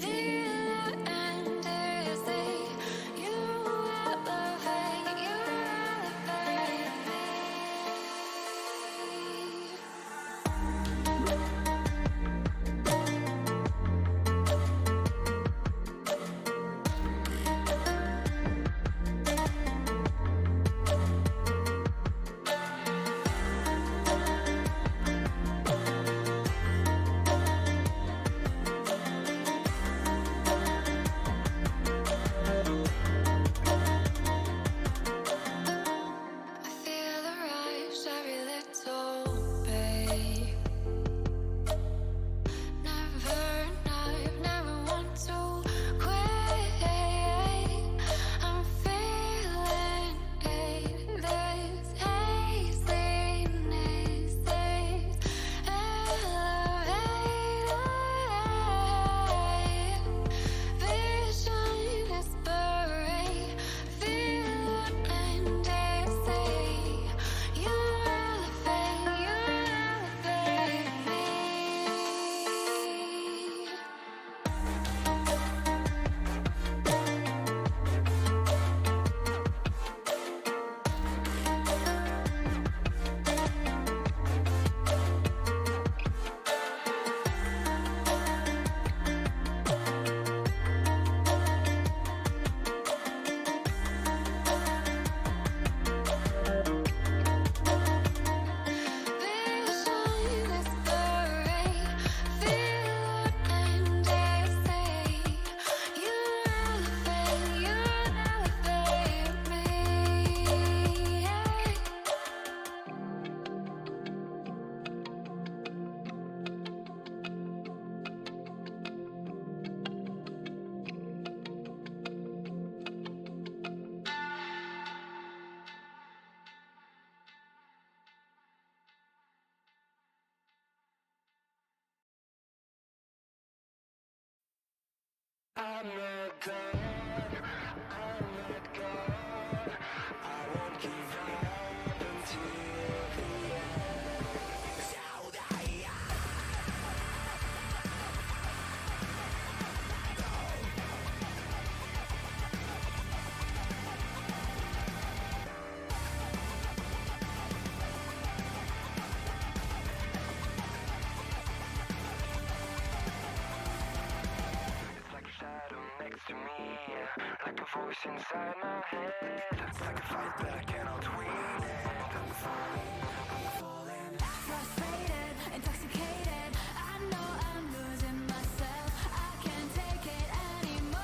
Feel it and they say you elevate. Like a voice inside my head. It's like a fight, but I can't outwin it. I'm falling. Frustrated, intoxicated. I know I'm losing myself. I can't take it anymore.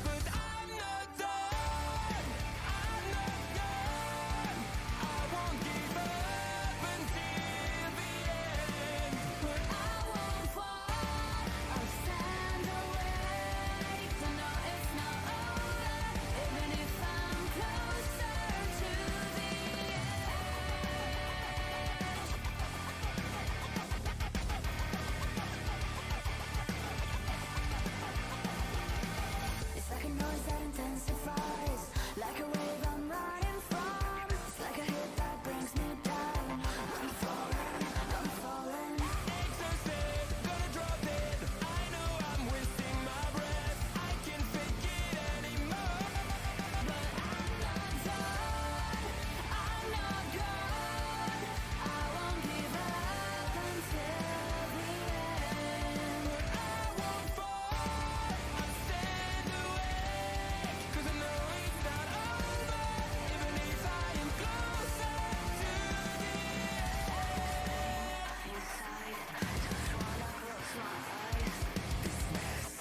But I'm not done. I'm not done. I won't give up until the end. But I won't fall. I'll stand awake. To know it's not over. Even if I'm closer to the It's like a noise that intensifies, like a wave I'm running from. It's like a hit that brings me down. I'm falling. Exhausted, gonna drop it. I know I'm wasting my breath. I can't fake it anymore. But I'm not done. I'm not gone. I won't give up until the end. But I won't fall. I'll stand awake. 'Cause I know it's not over. Even if I am closer to the end. Inside, just wanna close my eyes. This mess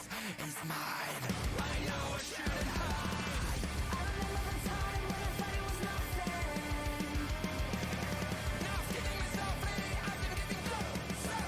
is mine. I know I shouldn't hide. I remember the time when I thought it was nothing. Now I'm scaring myself free. I've been getting closer.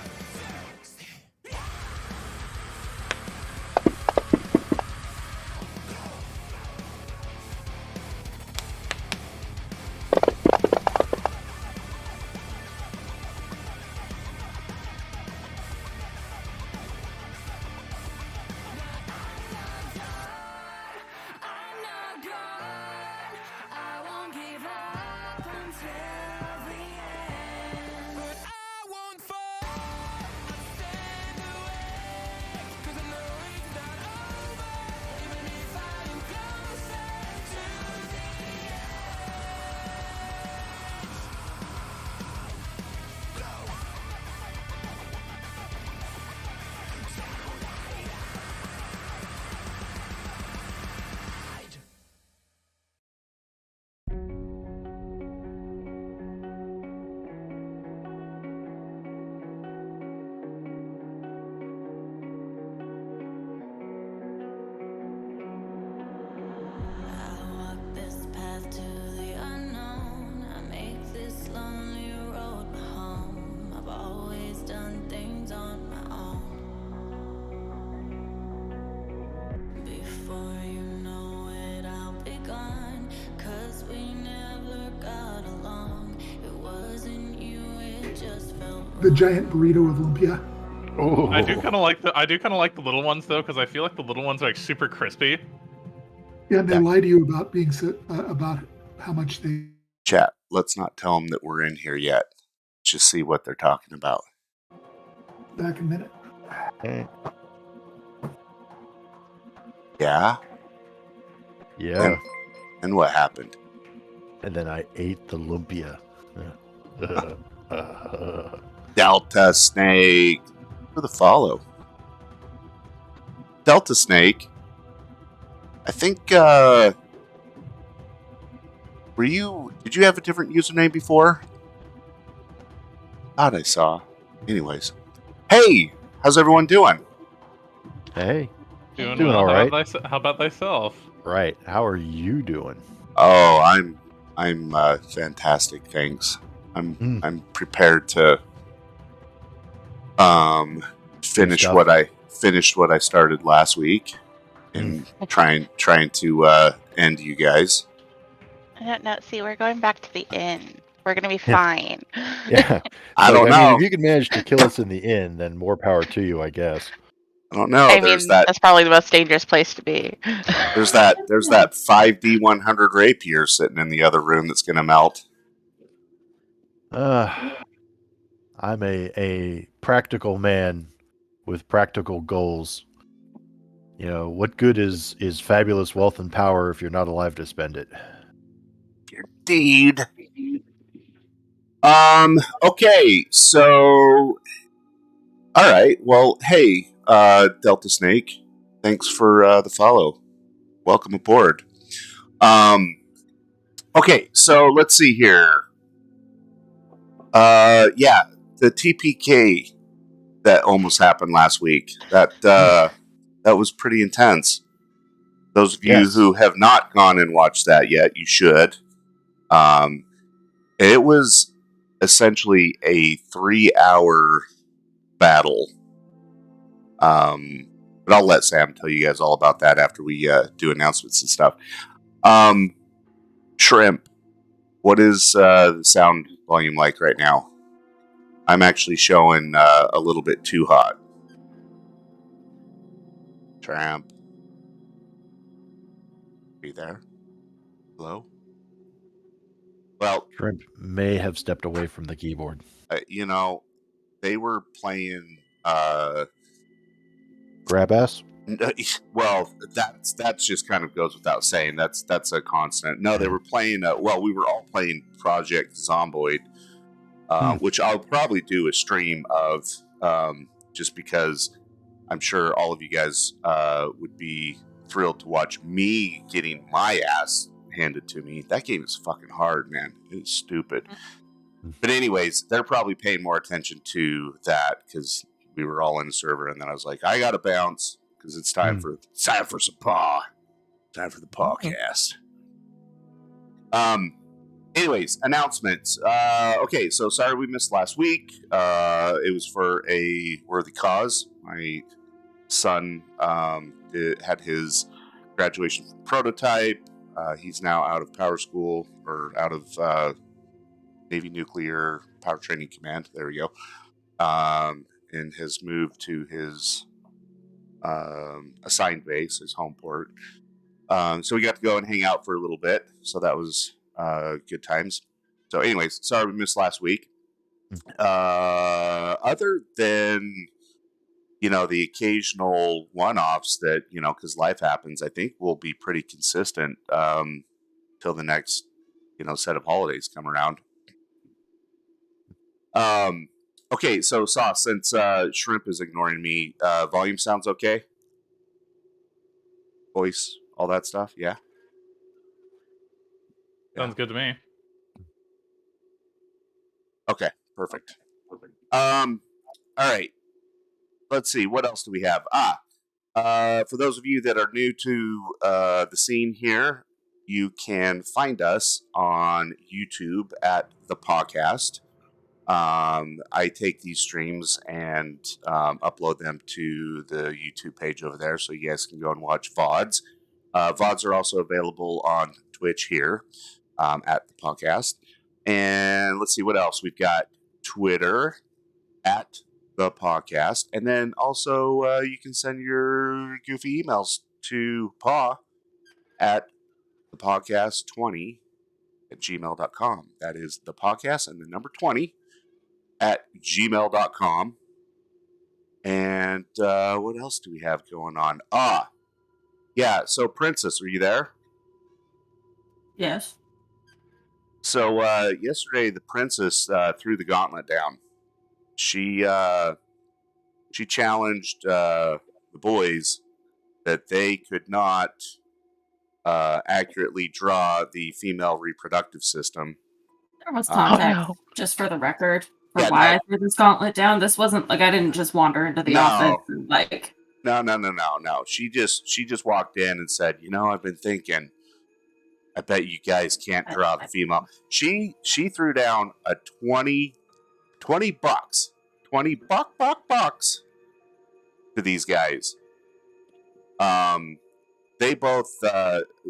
I'm not gone. I won't give up until the end. But I won't fall. I'll stand awake. 'Cause I know it's not over. Even if I am closer to the I walk this path to the unknown. I make this lonely road my home. I've always done things on my own. Before you know it, I'll be gone. 'Cause we never got along. It wasn't you, it just felt The giant burrito of lumpia. Oh, I do kind of like the little ones though, because I feel like the little ones are like super crispy. Yeah, and they Yeah. lie to you about being about how much they. Chat, let's not tell them that we're in here yet. Just see what they're talking about. Back a minute. Hey. Yeah? Yeah. And what happened? And then I ate the lumpia. Delta Snake. For the follow. Delta Snake. I think, did you have a different username before? Thought I saw. Anyways. Hey! How's everyone doing? Hey. Doing Doing well. all right. How about thyself? Right. How are you doing? Oh, I'm fantastic, thanks. I'm prepared to finish stuff. what I started last week and trying to end you guys. I don't know. See, we're going back to the inn. We're gonna be fine. Yeah. I don't mean, know. if you can manage to kill us in the inn, then more power to you, I guess. I don't know. I mean, that's probably the most dangerous place to be. There's that 5D100 rapier sitting in the other room that's going to melt. I'm a practical man with practical goals. You know, what good is fabulous wealth and power if you're not alive to spend it? Indeed. Okay, so all right. Well, hey, Delta Snake, thanks for the follow. Welcome aboard. Okay, so let's see here. Yeah, the TPK that almost happened last week. That was pretty intense. Those of you Yes. who have not gone and watched that yet, you should. It was essentially a 3-hour battle. But I'll let Sam tell you guys all about that after we do announcements and stuff. Shrimp, what is the sound volume like right now? I'm actually showing a little bit too hot. Shrimp, are you there? Hello? Well, Shrimp may have stepped away from the keyboard. you know, they were playing. Grab ass? Well, that's just kind of goes without saying. That's a constant. No, they were playing. Well, we were all playing Project Zomboid, which I'll probably do a stream of, just because I'm sure all of you guys would be thrilled to watch me getting my ass handed to me. That game is fucking hard, man. It's stupid. But anyways, they're probably paying more attention to that because we were all in the server, and then I was like, I gotta bounce because it's time for some paw. Time for the podcast. Anyways, announcements. Okay, so sorry we missed last week. It was for a worthy cause. My son had his graduation from prototype. He's now out of power school, or out of Navy Nuclear Power Training Command. There we go. And has moved to his assigned base, his home port. So we got to go and hang out for a little bit. So that was good times. So anyways, sorry we missed last week. Other than, the occasional one-offs that, because life happens, I think we'll be pretty consistent till the next, set of holidays come around. Okay, so Sauce, since Shrimp is ignoring me, volume sounds okay? Voice, all that stuff, yeah? Sounds good to me. Okay, perfect. All right. Let's see, what else do we have? For those of you that are new to the scene here, you can find us on YouTube at The Podcast. I take these streams and upload them to the YouTube page over there, so you guys can go and watch VODs. VODs are also available on Twitch here at The Podcast. And let's see what else. We've got Twitter at The Podcast. And then also you can send your goofy emails to Paw at thepodcast20 at gmail.com. That is the podcast and the number 20 at gmail.com. And what else do we have going on? Yeah, so Princess, are you there? Yes. So yesterday the Princess threw the gauntlet down. She challenged the boys that they could not accurately draw the female reproductive system. There was context, just for the record, for why I threw this gauntlet down. This wasn't like I didn't just wander into the office and like. No. She just walked in and said, I've been thinking. I bet you guys can't draw the female. She threw down a $20 bucks to these guys. They both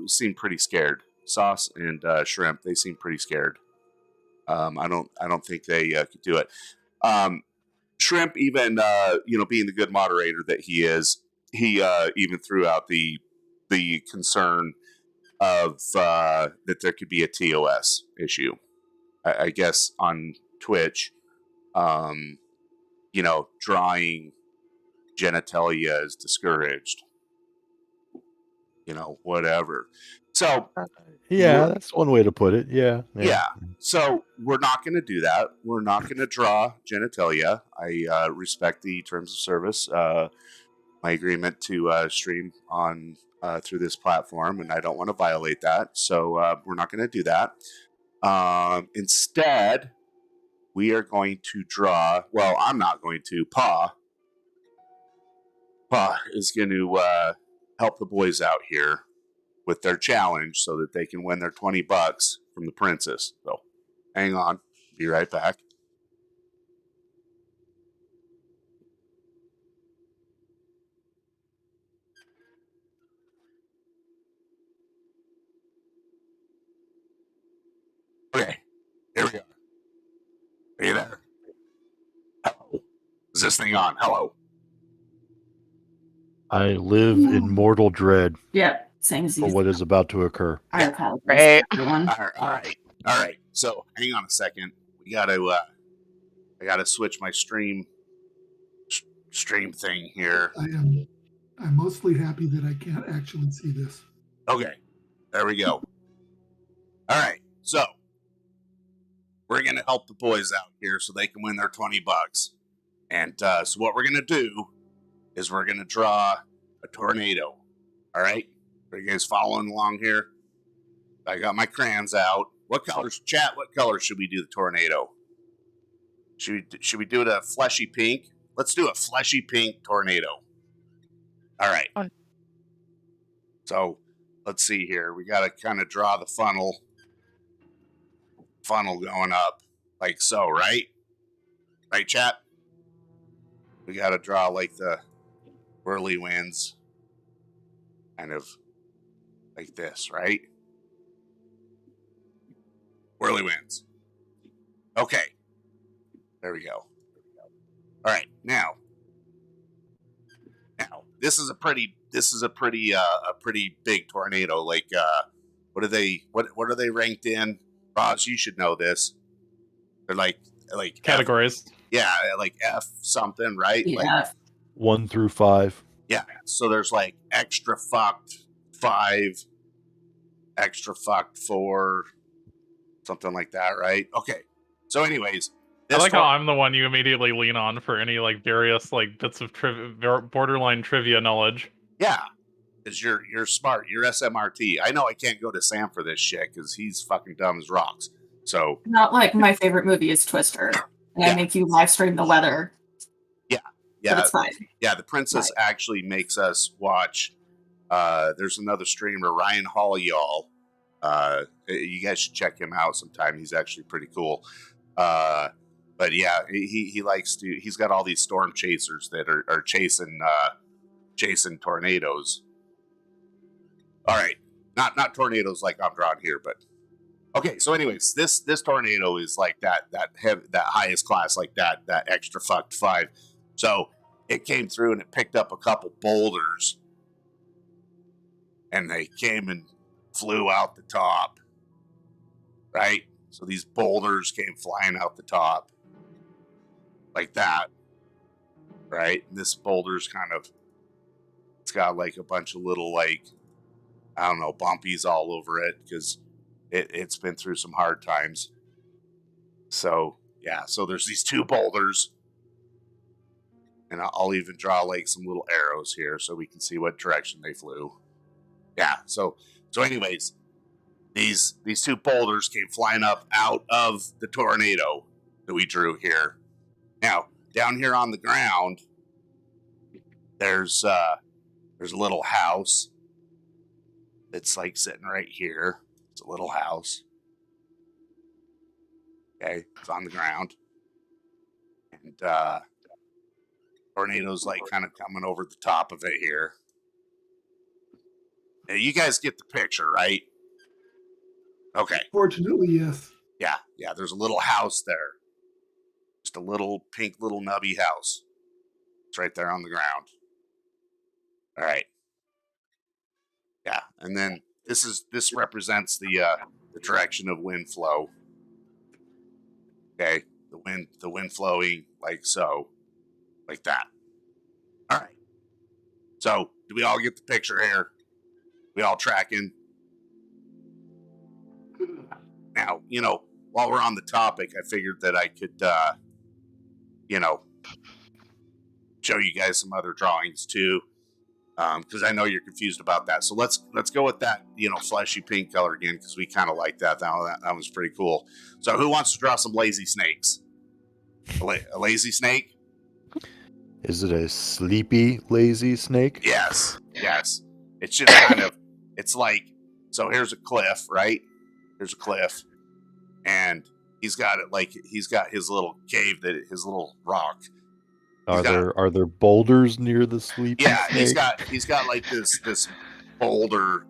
seem pretty scared. Sauce and Shrimp, they seem pretty scared. I don't think they could do it. Shrimp, even being the good moderator that he is, he even threw out the concern of that there could be a TOS issue. I guess on Twitch, drawing genitalia is discouraged. Whatever. So Yeah, we're- that's one way to put it. Yeah. yeah. So we're not going to do that. We're not going to draw genitalia. I respect the terms of service, my agreement to stream on through this platform, and I don't want to violate that. So we're not going to do that. Instead, we are going to draw. Well, I'm not going to. Pa is going to help the boys out here with their challenge so that they can win their $20 from the princess. So hang on. Be right back. Okay, here we go. Are you there? Hello. Is this thing on? Hello. I live in mortal dread Yep, same as for you. what is about to occur. I apologize, Right. everyone. All right. So hang on a second. We got to. I got to switch my stream thing here. I'm mostly happy that I can't actually see this. Okay, there we go. All right, so we're gonna help the boys out here so they can win their $20. And so what we're gonna do is we're gonna draw a tornado. All right, are you guys following along here? I got my crayons out. What colors, chat? What color should we do the tornado? Should we do it a fleshy pink? Let's do a fleshy pink tornado. All right. So let's see here. We got to kind of draw the funnel going up like so, right? Right, chat? We got to draw like the whirly winds kind of like this, right? Whirly winds. Okay. There we go. All right. Now, this is a pretty big tornado. Like, what are they ranked in? Roz, you should know this. They're like Categories. like F something, right? Yeah. Like 1 through 5. yeah. So there's like extra fucked 5, extra fucked 4, something like that, right? Okay. So, anyways, I like how I'm the one you immediately lean on for any like various like bits of borderline trivia knowledge. Yeah, because you're smart. You're SMRT. I know I can't go to Sam for this shit because he's fucking dumb as rocks. So Not like my favorite movie is Twister, and I make you live stream the weather. Yeah, But it's fine. Yeah, the princess actually makes us watch. There's another streamer, Ryan Hall. You guys should check him out sometime. He's actually pretty cool. But yeah, he likes to. He's got all these storm chasers that are chasing tornadoes. All right, not tornadoes like I'm drawing here, but okay. So, anyways, this tornado is like that highest class, like that extra fucked 5. So it came through and it picked up a couple boulders, and they came and flew out the top. Right. So these boulders came flying out the top. Like that, right? And this boulder's it's got like a bunch of little like, I don't know, bumpies all over it because it's been through some hard times. So yeah, so there's these 2 boulders, and I'll even draw like some little arrows here so we can see what direction they flew. Yeah, so anyways, these 2 boulders came flying up out of the tornado that we drew here. Now, down here on the ground, there's a little house that's like sitting right here. It's a little house. Okay, it's on the ground. And tornado's like kind of coming over the top of it here. Now, you guys get the picture, right? Okay. Fortunately, yes. Yeah, there's a little house there. Just a little pink little nubby house. It's right there on the ground. All right. Yeah, and then this represents the direction of wind flow. Okay, the wind flowing like so, like that. All right. So, do we all get the picture here? We all tracking? Now, while we're on the topic, I figured that I could, show you guys some other drawings too, because I know you're confused about that. So let's go with that, fleshy pink color again, because we kind of like that. That was pretty cool. So, who wants to draw some lazy snakes? A lazy snake? Is it a sleepy, lazy snake? Yes. It's just kind of, it's like, so here's a cliff, right? Here's a cliff, and he's got his little cave, his little rock. Are there boulders near the sleepy snake? he's got like this boulder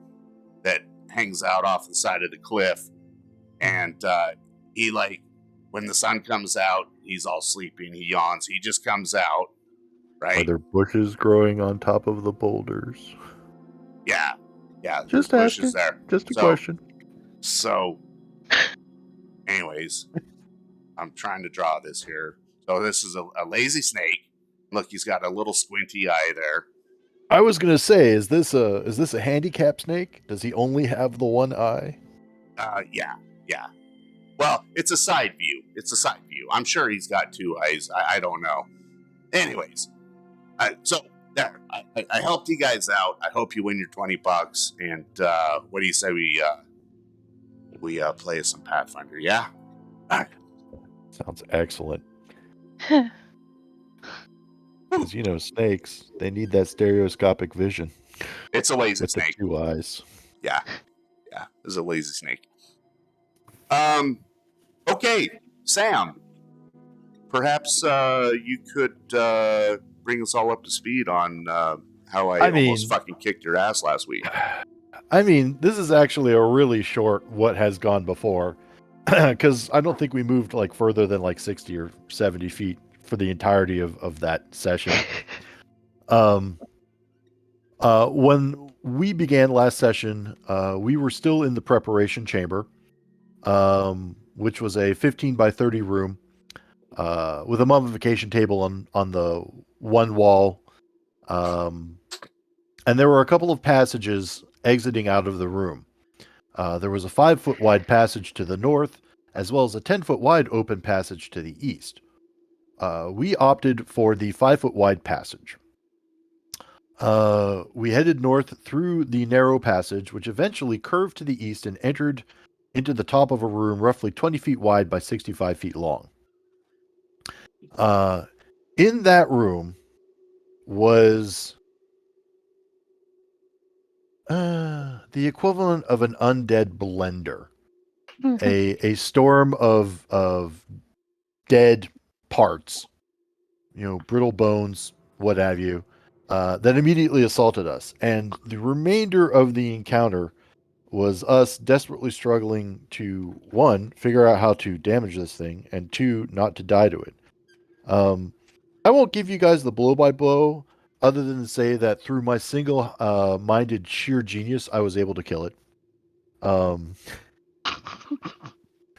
that hangs out off the side of the cliff, and he, like, when the sun comes out, he's all sleepy and he yawns. He just comes out, right? Are there bushes growing on top of the boulders? Yeah. Just there's bushes asking. there. Just a question. So, anyways, I'm trying to draw this here. So this is a lazy snake. Look, he's got a little squinty eye there. I was gonna say, is this a handicap snake? Does he only have the one eye? Yeah. Well, it's a side view. I'm sure he's got two eyes. I don't know. Anyways, so there. I helped you guys out. I hope you win your $20. And what do you say we play some Pathfinder? Yeah. All right. Sounds excellent. Because snakes, they need that stereoscopic vision. It's a lazy with snake. The 2 eyes. Yeah. It's a lazy snake. Okay, Sam. Perhaps you could bring us all up to speed on how I almost fucking kicked your ass last week. I mean, this is actually a really short what has gone before, because I don't think we moved like further than like 60 or 70 feet for the entirety of that session. When we began last session, we were still in the preparation chamber, which was a 15 by 30 room with a mummification table on the one wall. And there were a couple of passages exiting out of the room. There was a 5-foot wide passage to the north, as well as a 10-foot wide open passage to the east. We opted for the 5-foot wide passage. We headed north through the narrow passage, which eventually curved to the east and entered into the top of a room roughly 20 feet wide by 65 feet long. In that room was the equivalent of an undead blender. A storm of dead parts, brittle bones, what have you, that immediately assaulted us. And the remainder of the encounter was us desperately struggling to, 1, figure out how to damage this thing, and 2, not to die to it. I won't give you guys the blow-by-blow, other than to say that through my single-minded sheer genius, I was able to kill it.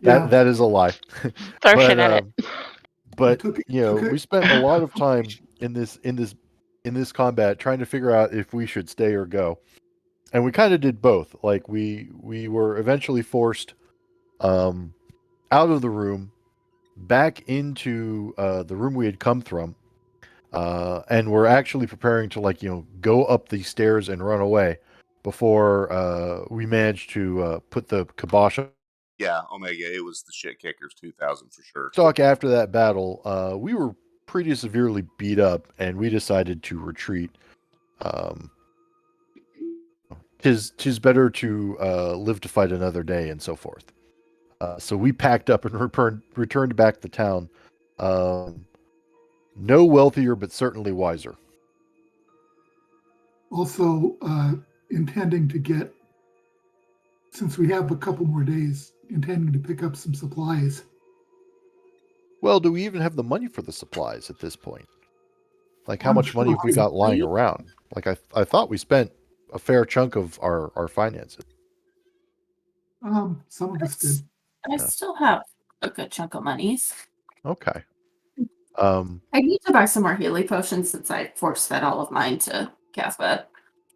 That is a lie. Throw shit at it. But we spent a lot of time in this combat trying to figure out if we should stay or go, and we kind of did both. Like we were eventually forced out of the room, back into the room we had come from, and we're actually preparing to go up the stairs and run away before we managed to put the kibosh. Yeah, Omega, it was the Shit Kickers 2000 for sure. Stock after that battle, we were pretty severely beat up, and we decided to retreat. Tis better to live to fight another day, and so forth. So we packed up and returned back to town. No wealthier, but certainly wiser. Also, intending to get, since we have a couple more days, intending to pick up some supplies. Well, do we even have the money for the supplies at this point? Like, how I'm much money sure have we got lying Honestly, around? Like, I thought we spent a fair chunk of our finances. Some of us did. I still have a good chunk of monies. Okay. Um, I need to buy some more Healy potions since I force fed all of mine to Cathbad.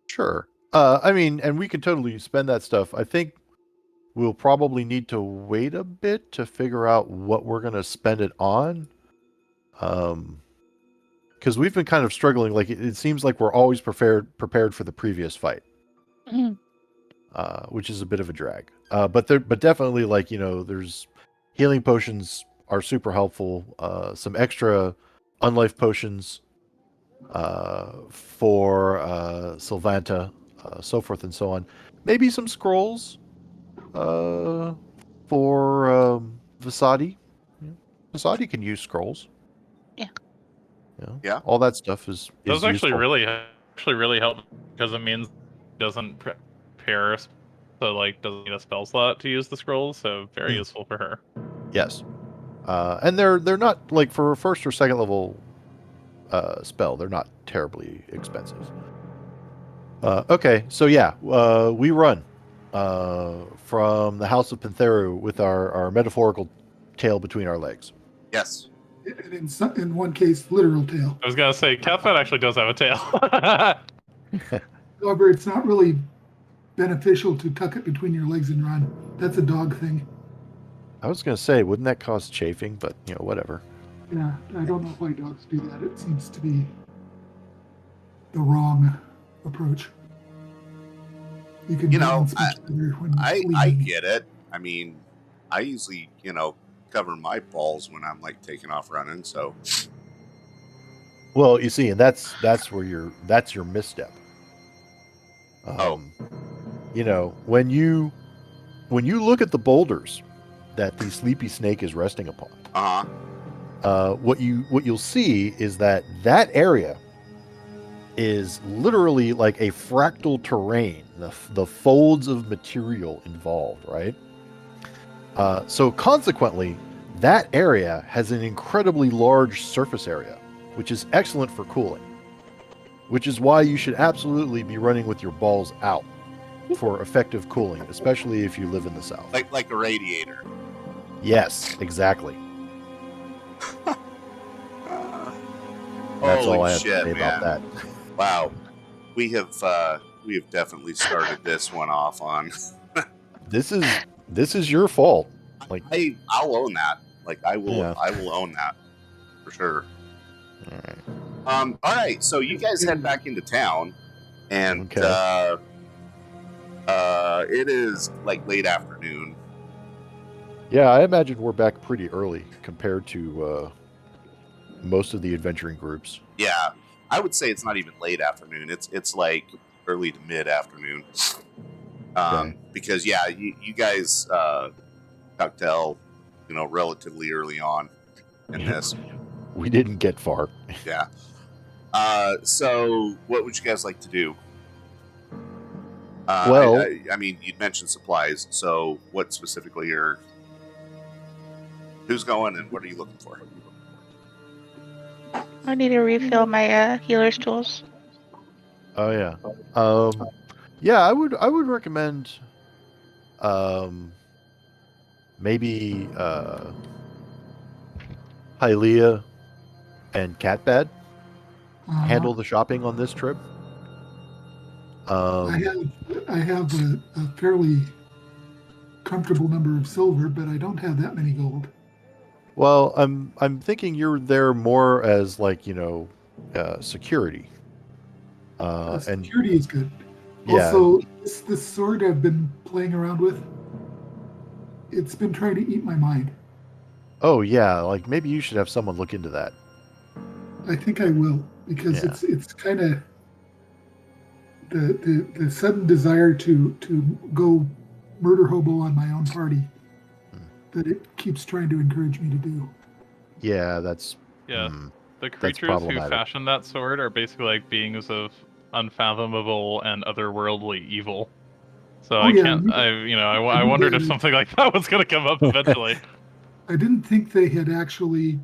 sure. I mean, and we can totally spend that stuff. I think we'll probably need to wait a bit to figure out what we're going to spend it on. Because we've been kind of struggling. Like, it seems like we're always prepared for the previous fight. Which is a bit of a drag. But definitely, like, there's healing potions are super helpful. Some extra unlife potions for Sylvanta, so forth and so on. Maybe some scrolls for Vasadi. Yeah. Vasadi can use scrolls. Yeah. Yeah. All that stuff is Those useful. actually really help because it means it doesn't prepare, so like doesn't need a spell slot to use the scrolls. So very useful for her. Yes. And they're not, like, for a first or second level spell, they're not terribly expensive. Okay, so yeah, we run from the House of Pantheru with our metaphorical tail between our legs. Yes. And in one case, literal tail. I was gonna say, Catfat actually does have a tail. However, it's not really beneficial to tuck it between your legs and run. That's a dog thing. I was going to say, wouldn't that cause chafing? But, whatever. Yeah, I don't know why dogs do that. It seems to be the wrong approach. You can balance much better when I leaning. get it. I mean, I usually, cover my balls when I'm like taking off running. So, Well, you see, and that's your misstep. When you look at the boulders that the sleepy snake is resting upon, what you'll see is that area is literally like a fractal terrain, the folds of material involved, right? So consequently, that area has an incredibly large surface area, which is excellent for cooling, which is why you should absolutely be running with your balls out for effective cooling, especially if you live in the south. like a radiator. Yes, exactly. That's Holy all I have shit, to say man. about that. Wow, we have definitely started this one off on. This is your fault. Like, I'll own that. Like, I will Yeah. I will own that for sure. all right. All right, so you guys head back into town, and Okay. it is like late afternoon. Yeah, I imagine we're back pretty early compared to most of the adventuring groups. Yeah, I would say it's not even late afternoon. It's like early to mid afternoon. Okay. Because you guys cocktail, relatively early on in this. We didn't get far. Yeah. So what would you guys like to do? Well- I mean, you'd mentioned supplies. So what specifically who's going and what are you looking for? I need to refill my healer's tools. Oh yeah. Yeah, I would recommend maybe Hylia and Catbad handle the shopping on this trip. I have a fairly comfortable number of silver, but I don't have that many gold. Well, I'm thinking you're there more as, like, security. And Security is good. yeah, Also, this sword I've been playing around with, it's been trying to eat my mind. oh yeah, like maybe you should have someone look into that. I think I will, because Yeah. it's kind of the sudden desire to go murder hobo on my own party that it keeps trying to encourage me to do. Yeah, that's Yeah. hmm, The creatures who problematic. fashioned that sword are basically like beings of unfathomable and otherworldly evil. So Oh, I yeah, can't. you- I I knew wondered that. if something like that was going to come up eventually. I didn't think they had actually,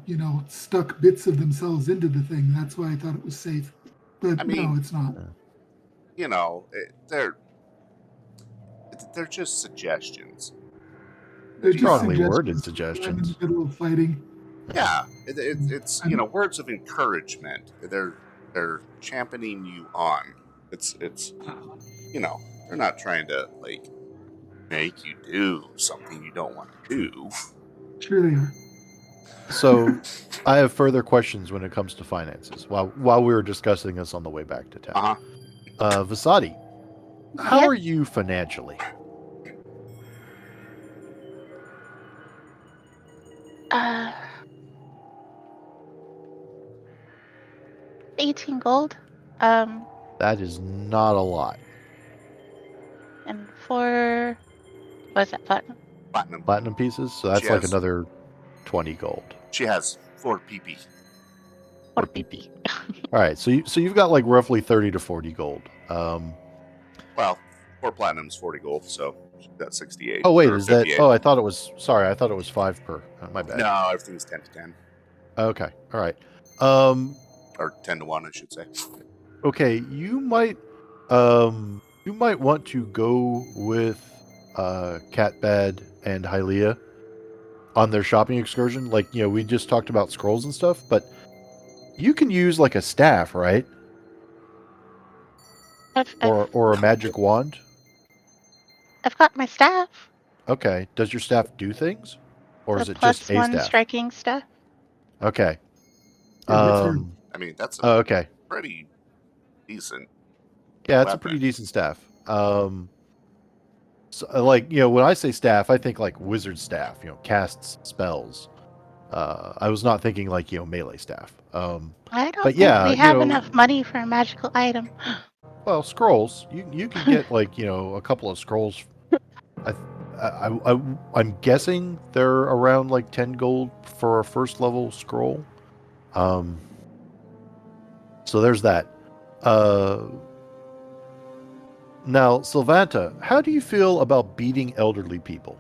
stuck bits of themselves into the thing. That's why I thought it was safe. But I no, mean, it's not. they're just suggestions. They're just Strongly worded suggestions. I'm in the suggestions. middle of fighting. Yeah, it's I'm, words of encouragement. They're championing you on. It's they're not trying to like make you do something you don't want to do. sure they are. So, I have further questions when it comes to finances. While we were discussing this on the way back to town, Vasadi, how Yes. are you financially? Uh, 18 gold. That is not a lot. And 4. What is that? Platinum. Platinum pieces, so She that's like has another 20 gold. she has 4 PP. Or PP. All right, so you've got like roughly 30 to 40 gold. Well, 4 platinums, 40 gold, so she's got 68. Oh wait, or is that? 58. Oh, I thought it was. Sorry, I thought it was 5 per. My bad. No, everything's 10 to 10 Okay, all right. or 10 to 1, I should say. Okay, you might want to go with Catbad and Hylia on their shopping excursion. Like, we just talked about scrolls and stuff, but you can use like a staff, right? Or a magic wand. I've got my staff. Okay. Does your staff do things? Or The is it just a +1 staff? striking staff. Okay. Yeah, that's her. I mean, that's a Okay. pretty decent Yeah, it's a weapon. pretty decent staff. So, like, when I say staff, I think like wizard staff, casts spells. I was not thinking like, melee staff. I don't But think yeah, we have enough money for a magical item. well, scrolls. You can get like, a couple of scrolls. I'm guessing they're around like 10 gold for a first level scroll. So there's that. Now, Sylvanta, how do you feel about beating elderly people?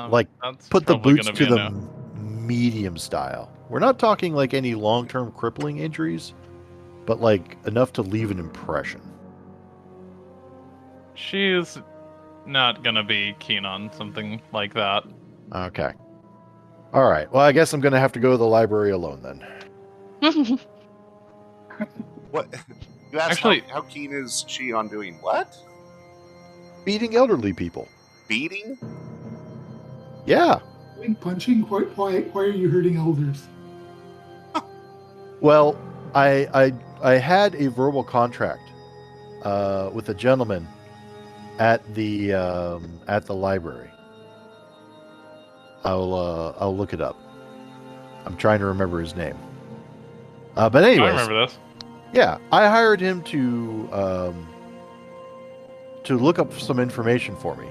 Like, That's put the probably boots gonna to be a the no. medium style. We're not talking like any long-term crippling injuries, but like enough to leave an impression. She's not gonna be keen on something like that. Okay. All right. Well, I guess I'm going to have to go to the library alone then. What? You asked Actually- how keen is she on doing what? Beating elderly people. Beating? Yeah. Punching? Why are you hurting elders? Well, I had a verbal contract with a gentleman at the library. I'll look it up. I'm trying to remember his name. But anyways, I remember this. yeah, I hired him to look up some information for me.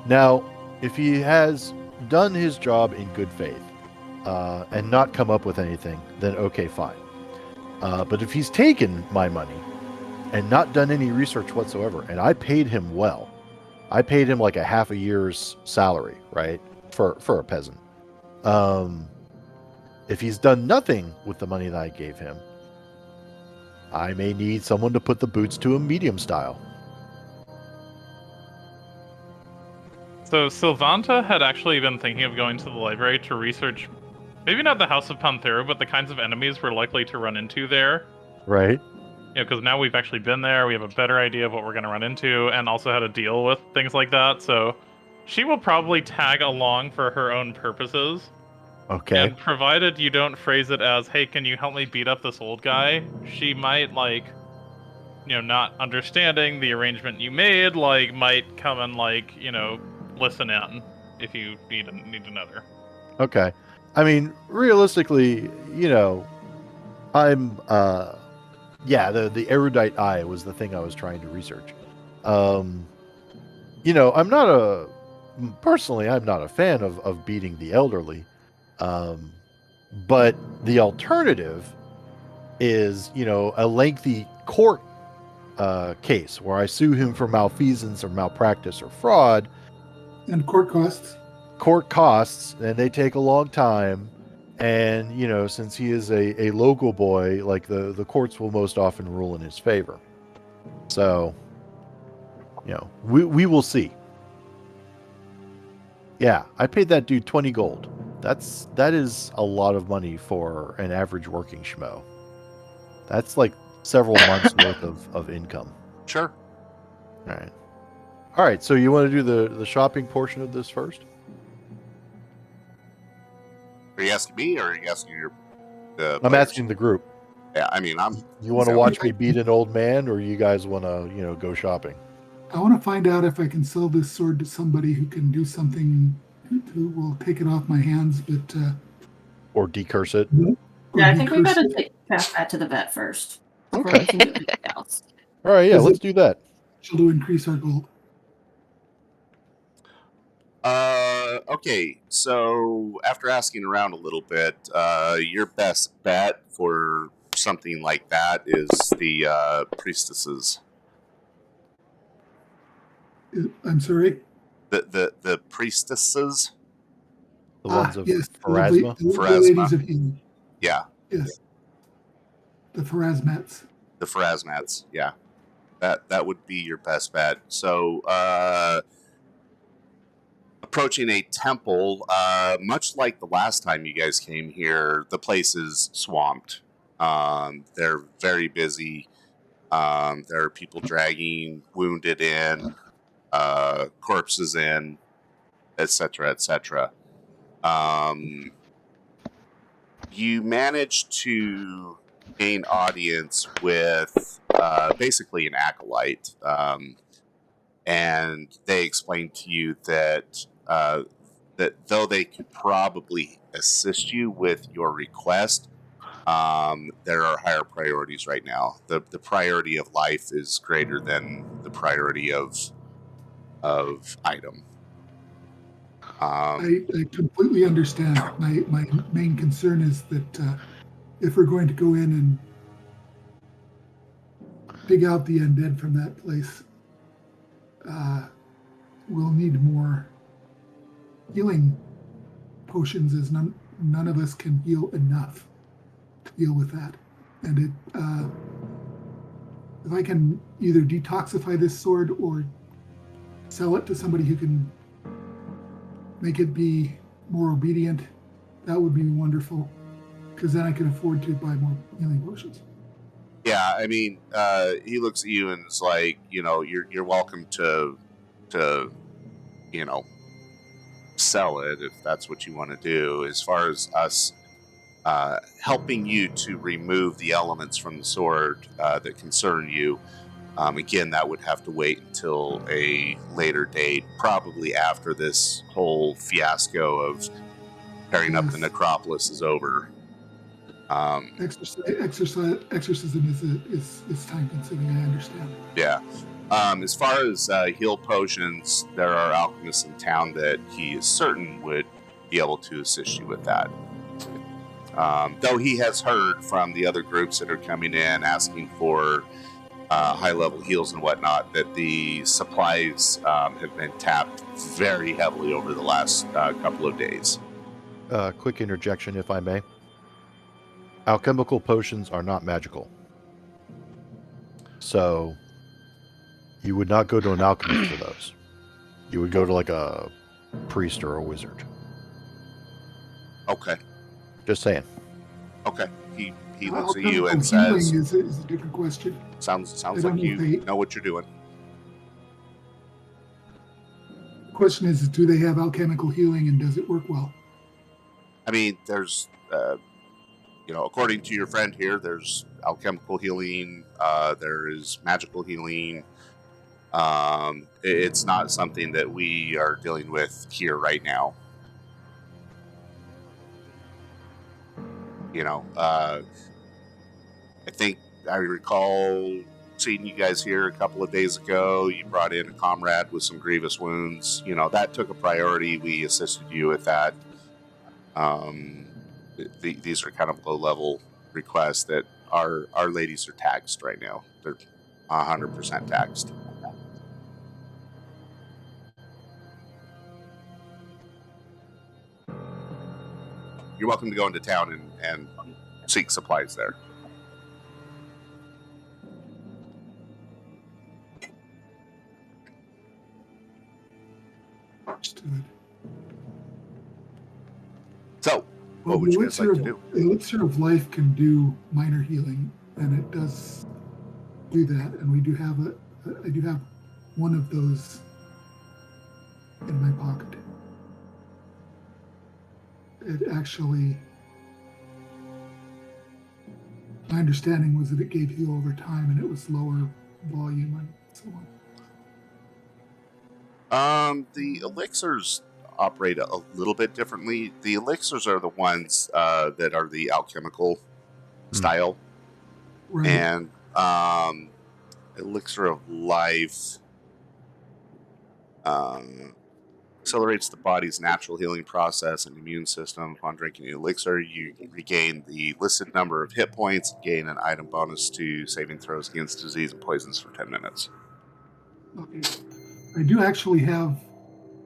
Now, if he has done his job in good faith and not come up with anything, then okay, fine. But if he's taken my money and not done any research whatsoever, and I paid him well, I paid him like a half a year's salary, right, for a peasant. If he's done nothing with the money that I gave him, I may need someone to put the boots to a medium style. So Sylvanta had actually been thinking of going to the library to research, maybe not the House of Panthera, but the kinds of enemies we're likely to run into there. Right. Because now we've actually been there, we have a better idea of what we're going to run into, and also how to deal with things like that. So she will probably tag along for her own purposes. Okay. And provided you don't phrase it as, hey, can you help me beat up this old guy? She might, not understanding the arrangement you made, might come and, listen in if you need another. Okay. I mean, realistically, I'm the erudite eye was the thing I was trying to research. I'm not I'm not a fan of beating the elderly. But the alternative is, a lengthy court case where I sue him for malfeasance or malpractice or fraud. And court costs. Court costs, and they take a long time. And, you know, since he is a local boy, like the courts will most often rule in his favor. So, you know, we will see. Yeah, I paid that dude 20 gold. That is a lot of money for an average working schmo. That's like several months worth of income. Sure. All right, so you want to do the shopping portion of this first? Are you asking me, or are you asking your? I'm players? asking the group. Yeah, I mean, You want to watch me beat an old man, or you guys want to, you know, go shopping? I want to find out if I can sell this sword to somebody who can do something, who will take it off my hands, but or decurse it. Or Yeah, I think we decurse gotta it. pass that to the vet first. Before Okay. we can do anything else. All right, yeah, Is let's it- do that. To increase our gold. Okay, so after asking around a little bit, your best bet for something like that is the priestesses. I'm sorry. The priestesses. The ones of Yes, Pharasma. the ladies of healing. Yeah. Yes. The Pharasmats. The Pharasmats. Yeah. That would be your best bet. So, approaching a temple, much like the last time you guys came here, the place is swamped. They're very busy. There are people dragging wounded in, corpses in, etc., etc. You manage to gain audience with basically an acolyte, and they explain to you that that though they could probably assist you with your request, there are higher priorities right now. The priority of life is greater than the priority of item. I completely understand. My main concern is that if we're going to go in and dig out the undead from that place, we'll need more healing potions, as none of us can heal enough to deal with that. And if I can either detoxify this sword or sell it to somebody who can make it be more obedient, that would be wonderful, because then I can afford to buy more healing potions. Yeah, I mean, he looks at you and is like, you know, you're welcome to, you know, sell it if that's what you want to do. As far as us helping you to remove the elements from the sword that concern you, again, that would have to wait until a later date, probably after this whole fiasco of tearing up the necropolis is over. Exorcism is time consuming. I understand. Yeah. As far as heal potions, there are alchemists in town that he is certain would be able to assist you with that. Though he has heard from the other groups that are coming in asking for high-level heals and whatnot, that the supplies have been tapped very heavily over the last couple of days. Quick interjection, if I may. Alchemical potions are not magical. So, you would not go to an alchemist for those. You would go to like a priest or a wizard. Okay. Just saying. Okay. He looks at you and healing says, is a different question. sounds like you know what you're doing. The question is, do they have alchemical healing, and does it work well? I mean, there's, you know, according to your friend here, there's alchemical healing, there is magical healing. It's not something that we are dealing with here right now. You know, I think I recall seeing you guys here a couple of days ago. You brought in a comrade with some grievous wounds. You know, that took a priority. We assisted you with that. These are kind of low-level requests that our ladies are taxed right now. They're 100% taxed. you're welcome to go into town and seek supplies there. Understood. So, Well, what would you guys like to do? The elixir of life can do minor healing, and it does do that. And we do have I do have one of those in my pocket. It actually, my understanding was that it gave heal over time, and it was lower volume and so on. The elixirs operate a little bit differently. The elixirs are the ones that are the alchemical style, Right. and elixir of life accelerates the body's natural healing process and immune system. Upon drinking the elixir, you regain the listed number of hit points and gain an item bonus to saving throws against disease and poisons for 10 minutes. Okay. I do actually have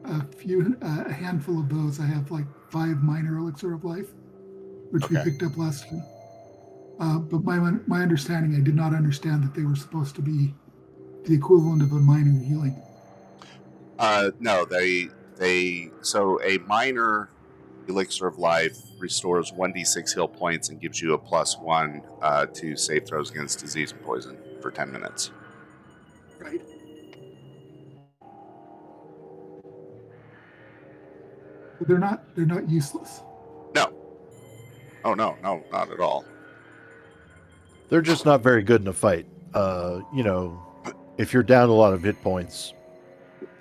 a handful of those. I have like 5 minor elixir of life, which we picked up last time. But my understanding, I did not understand that they were supposed to be the equivalent of a minor healing. No, so a minor elixir of life restores 1d6 heal points and gives you a +1 to save throws against disease and poison for 10 minutes. Right. But they're not useless. No. Oh no, not at all. They're just not very good in a fight. If you're down a lot of hit points,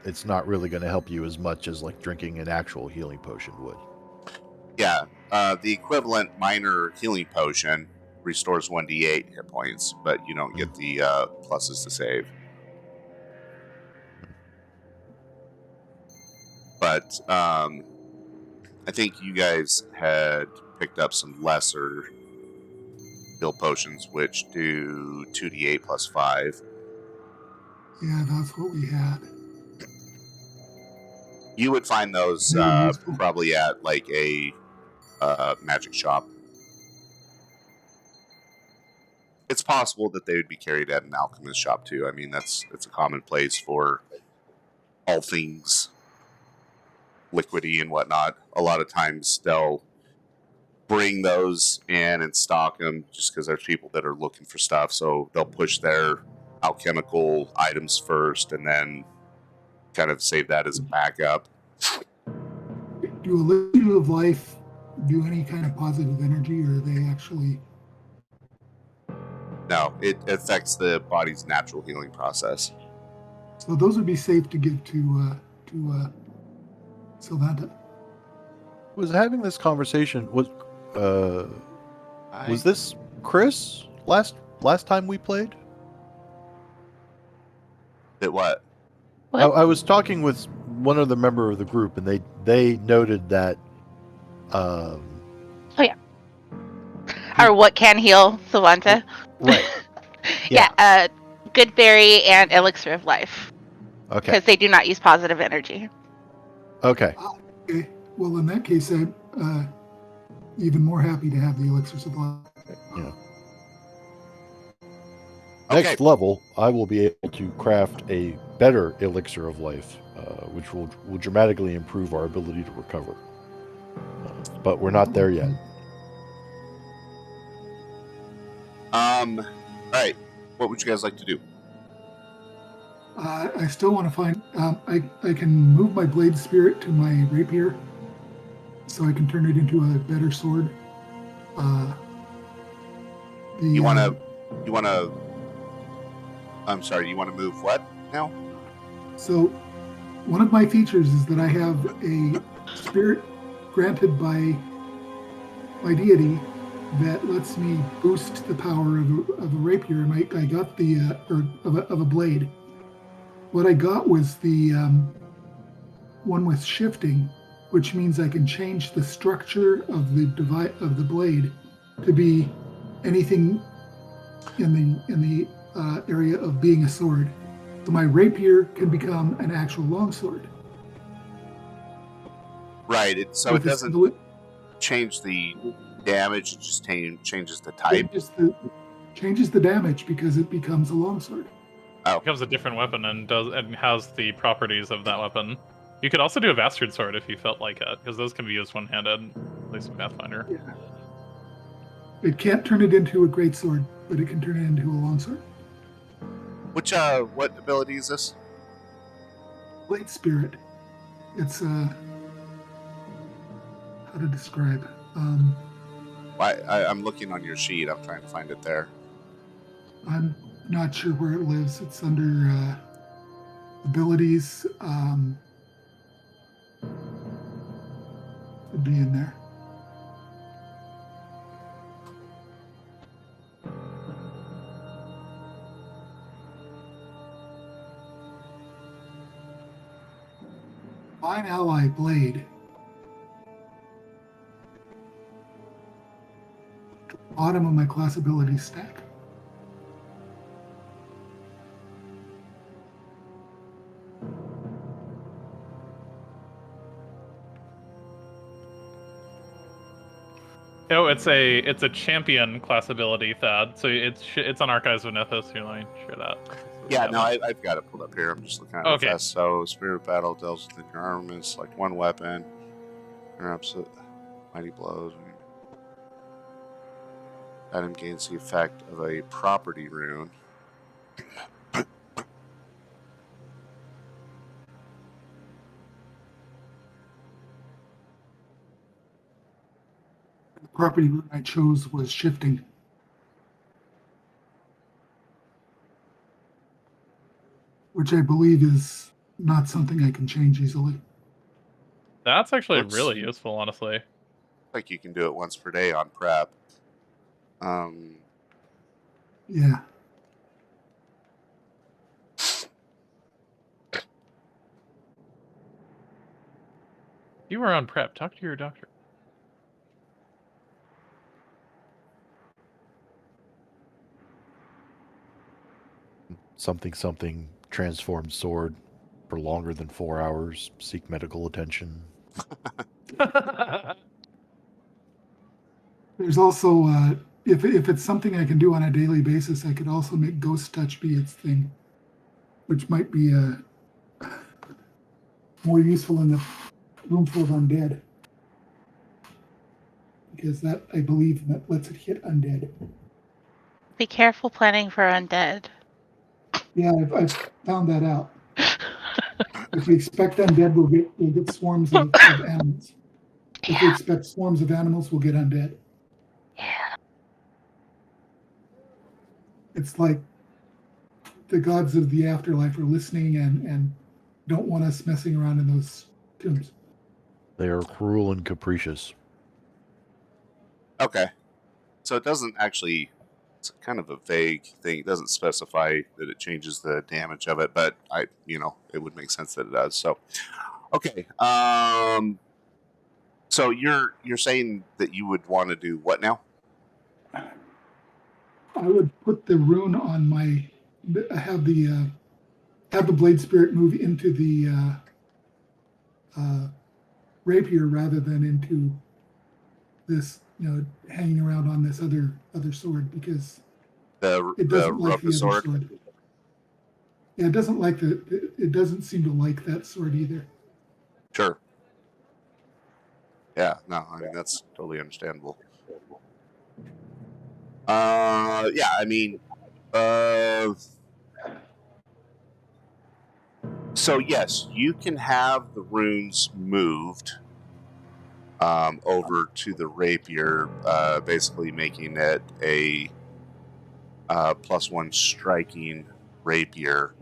it's not really going to help you as much as like drinking an actual healing potion would. Yeah, the equivalent minor healing potion restores 1d8 hit points, but you don't get the pluses to save. But I think you guys had picked up some lesser heal potions, which do 2d8 +5. Yeah, that's what we had. You would find those probably at like a magic shop. It's possible that they would be carried at an alchemist shop too. I mean, it's a common place for all things liquidy and whatnot. A lot of times they'll bring those in and stock them just because there's people that are looking for stuff. So they'll push their alchemical items first and then kind of save that as a backup. Do elixir of life do any kind of positive energy, or are they actually? No, it affects the body's natural healing process. So those would be safe to give to Sylvanta. Was having this conversation was this Chris last time we played? That what? I was talking with one other member of the group, and they noted that. Oh yeah. Or what can heal Sylvanta? Right. Yeah. Good berry and elixir of life. Okay. Because they do not use positive energy. Okay. Okay. Well, in that case, I'm even more happy to have the elixirs of life. Yeah. Okay. Next level, I will be able to craft a better elixir of life, which will dramatically improve our ability to recover. But we're not there yet. All right. What would you guys like to do? I still want to find. I can move my blade spirit to my rapier, so I can turn it into a better sword. You want to. I'm sorry. You want to move what now? So, one of my features is that I have a spirit granted by my deity that lets me boost the power of a rapier. I got the of a blade. What I got was the one with shifting, which means I can change the structure of the blade to be anything in the area of being a sword. So my rapier can become an actual longsword. Right. So it doesn't. change the damage. It just changes the type. Changes the damage because it becomes a longsword. Oh, It becomes a different weapon and has the properties of that weapon. You could also do a bastard sword if you felt like it, because those can be used one-handed, at least in Pathfinder. Yeah. It can't turn it into a greatsword, but it can turn it into a longsword. which what ability is this? Blade Spirit. It's how to describe. I'm looking on your sheet. I'm trying to find it there. I'm not sure where it lives. It's under abilities. It'd be in there. Fine ally blade. Bottom of my class abilities stack. Oh, it's a champion class ability, Thad. So it's on Archives of Nethys. Here, let me share that. Yeah, no, I've got it pulled up here. I'm just looking at it Okay. fast. So, Spirit of Battle deals with your armaments, like one weapon. Interrupts it. Mighty blows. Item gains the effect of a property rune. The property route I chose was shifting. Which I believe is not something I can change easily. That's actually Looks- really useful, honestly. Like you can do it once per day on prep. Yeah. You were on prep. Talk to your doctor. Something transformed sword for longer than 4 hours. Seek medical attention. There's also, if it's something I can do on a daily basis, I could also make Ghost Touch be its thing, which might be more useful in the room full of undead. Because that, I believe, that lets it hit undead. Be careful planning for undead. Yeah, I've found that out. If we expect undead, we'll get swarms of animals. If we Yeah. expect swarms of animals, we'll get undead. Yeah. It's like the gods of the afterlife are listening and don't want us messing around in those tombs. They are cruel and capricious. Okay. So it doesn't actually. It's kind of a vague thing. It doesn't specify that it changes the damage of it, but it would make sense that it does. So, okay. So you're saying that you would want to do what now? I would put the rune on my have the blade spirit move into the rapier rather than into this, hanging around on this other sword, because it doesn't like the other sword. Yeah, it doesn't like it doesn't seem to like that sword either. Sure. Yeah, no, I mean that's totally understandable. Yeah, I mean, so yes, you can have the runes moved over to the rapier, basically making it a +1 striking rapier.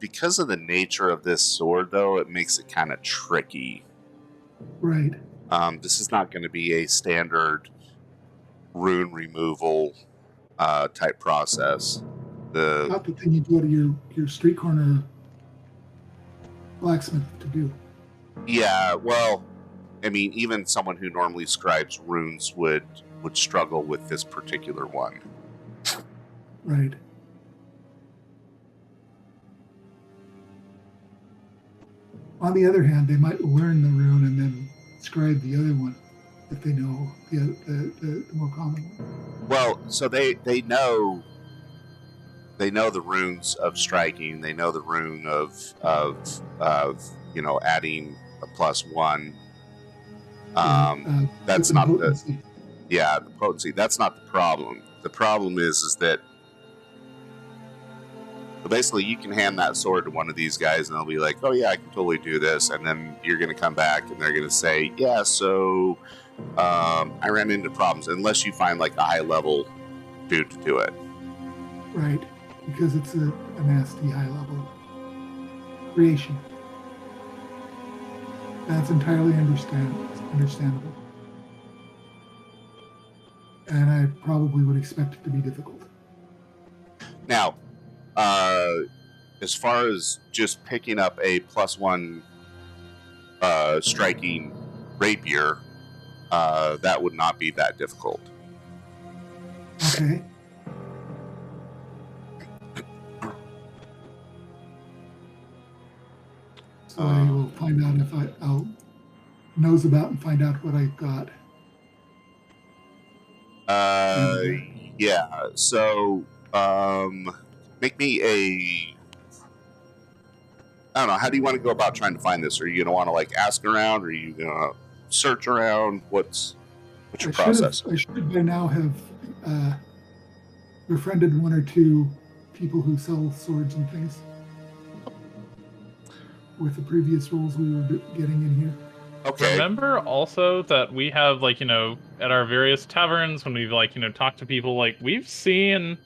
Because of the nature of this sword, though, it makes it kind of tricky. Right. This is not going to be a standard rune removal type process. Not the thing you go to your street corner blacksmith to do. Yeah, well, I mean, even someone who normally scribes runes would struggle with this particular one. Right. On the other hand, they might learn the rune and then describe the other one if they know the more common one. Well, so they know the runes of striking. They know the rune of adding a +1. That's Weapon not potency. the potency. That's not the problem. The problem is that basically you can hand that sword to one of these guys and they'll be like, oh yeah, I can totally do this, and then you're going to come back and they're going to say, yeah, so I ran into problems, unless you find like a high level dude to do it. Right, because it's a nasty high level creation. That's entirely understandable. And I probably would expect it to be difficult. Now, as far as just picking up a +1 striking rapier, that would not be that difficult. Okay. So I will find out if I'll nose about and find out what I've got. Yeah. So, make me a. I don't know. How do you want to go about trying to find this? Are you gonna want to like ask around? Or are you gonna search around? What's your process? I should by now have befriended one or two people who sell swords and things with the previous roles we were getting in here. Okay. Remember also that we have, like, at our various taverns, when we've, like, talked to people, like, we've seen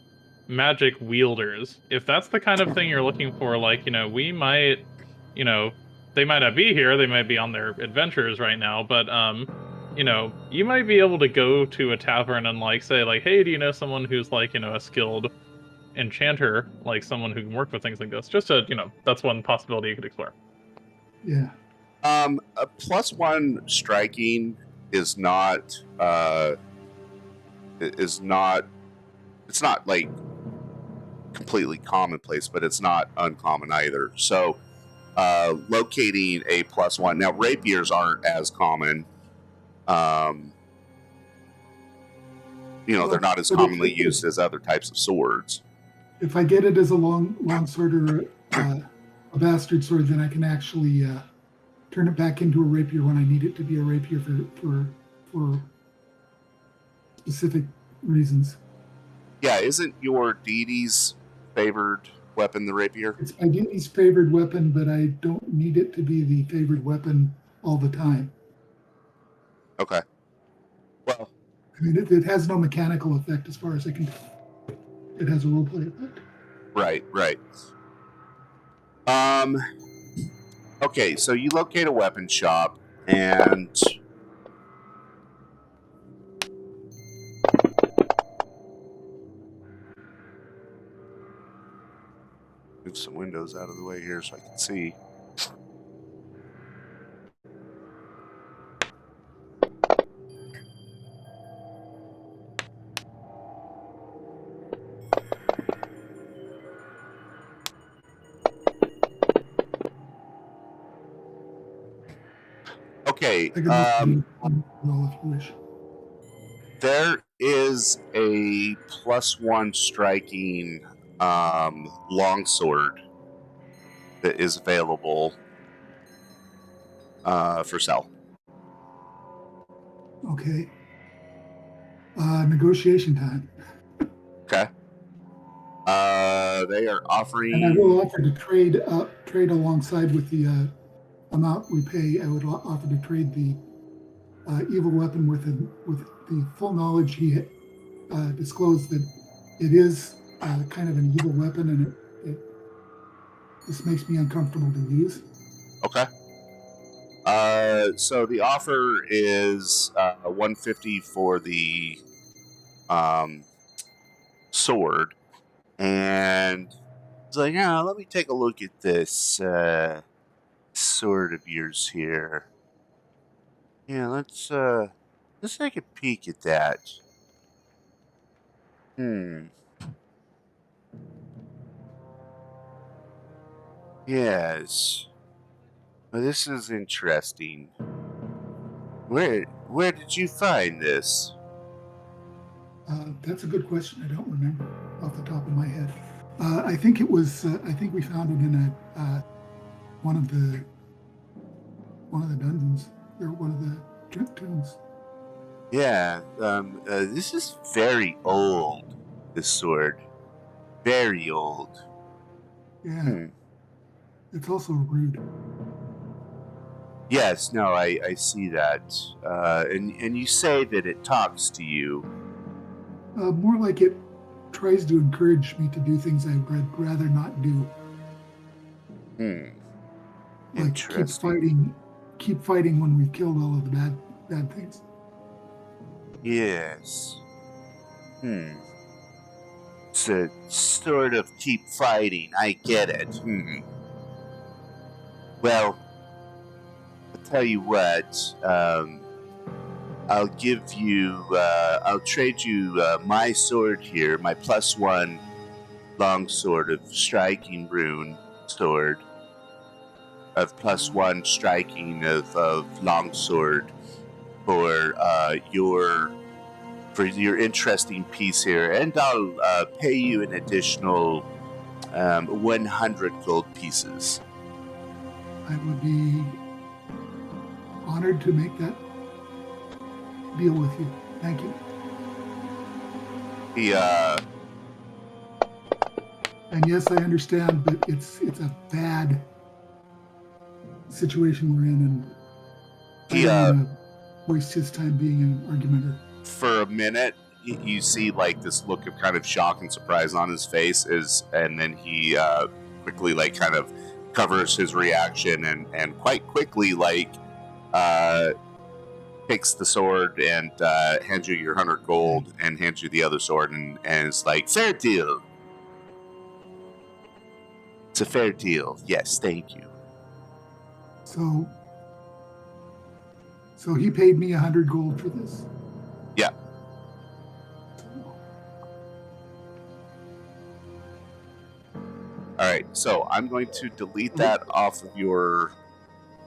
magic wielders. If that's the kind of thing you're looking for, like, we might, they might not be here, they might be on their adventures right now, but, you might be able to go to a tavern and, like, say, like, hey, do you know someone who's, like, a skilled enchanter, like someone who can work with things like this? Just to, that's one possibility you could explore. Yeah. A +1 striking is not. It's not like completely commonplace, but it's not uncommon either. So, locating a +1. Now, rapiers aren't as common. They're not as commonly used as other types of swords. If I get it as a long sword or a bastard sword, then I can actually turn it back into a rapier when I need it to be a rapier for specific reasons. Yeah, isn't your deity's favored weapon the rapier? It's my deity's favored weapon, but I don't need it to be the favored weapon all the time. Okay. Well, I mean, it has no mechanical effect as far as I can tell. It has a roleplay effect. Right. Okay, so you locate a weapon shop, and move some windows out of the way here so I can see. Okay, Roll if you wish. there is a +1 striking longsword that is available for sale. Okay. Negotiation time. Okay. They are offering. And I will offer to trade alongside with the amount we pay. I would offer to trade the evil weapon with the full knowledge he disclosed that it is kind of an evil weapon, and it this makes me uncomfortable to use. Okay. So the offer is 150 for the sword, and it's like, yeah, let me take a look at this sword of yours here. Yeah, let's take a peek at that. Yes. Well, this is interesting. Where did you find this? That's a good question. I don't remember off the top of my head. I think it was. I think we found it in a one of the dungeons or one of the tombs. Yeah, this is very old, this sword. Very old. Yeah, it's also rude. Yes, no, I see that. And you say that it talks to you. More like it tries to encourage me to do things I'd rather not do. Like Interesting. keep fighting when we've killed all of the bad things. Yes. It's a sort of keep fighting. I get it. Well, I'll tell you what. I'll give you. I'll trade you my sword here, my +1 longsword of striking rune sword, of +1 striking of longsword for your interesting piece here, and I'll pay you an additional 100 gold pieces. I would be honored to make that deal with you. Thank you. And yes, I understand, but it's a bad situation we're in, and I don't want to waste his time being an argumenter. For a minute, you see like this look of kind of shock and surprise on his face, and then he quickly like kind of covers his reaction and quite quickly like takes the sword and hands you your 100 gold and hands you the other sword and it's like, fair deal. It's a fair deal. Yes, thank you. So he paid me 100 gold for this. Yeah. All right, so I'm going to delete that off of your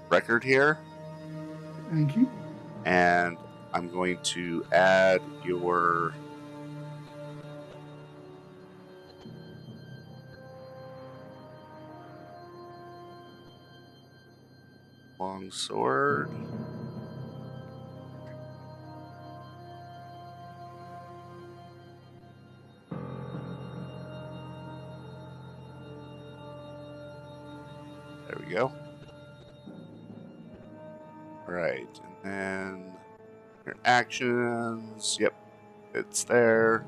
record here. Thank you. And I'm going to add your longsword. There we go. All right, and then your actions. Yep, it's there.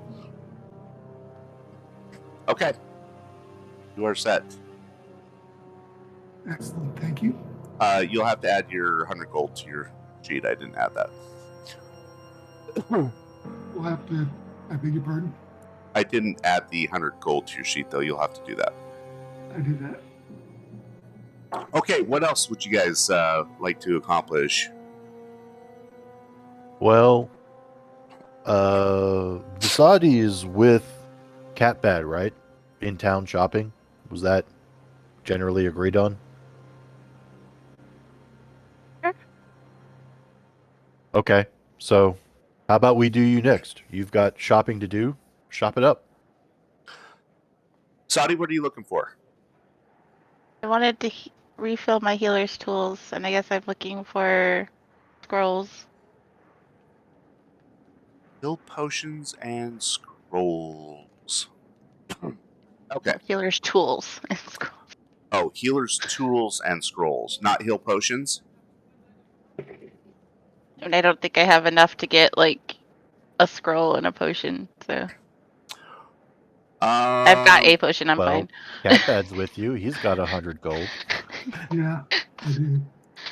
Okay, you are set. Excellent, thank you. You'll have to add your 100 gold to your sheet. I didn't add that. We'll have to. I beg your pardon. I didn't add the 100 gold to your sheet, though. You'll have to do that. I did that. Okay, what else would you guys like to accomplish? Well, Vasadi is with Catbad, right? In town shopping. Was that generally agreed on? Sure. Okay, so how about we do you next? You've got shopping to do. Shop it up. Sadi, what are you looking for? I wanted to refill my healer's tools, and I guess I'm looking for scrolls. Heal potions and scrolls. Okay. Healer's tools and scrolls. Oh, healer's tools and scrolls, not heal potions? And I don't think I have enough to get like a scroll and a potion, so I've got a potion. I'm fine. Catbad's with you. He's got 100 gold. Yeah, I do.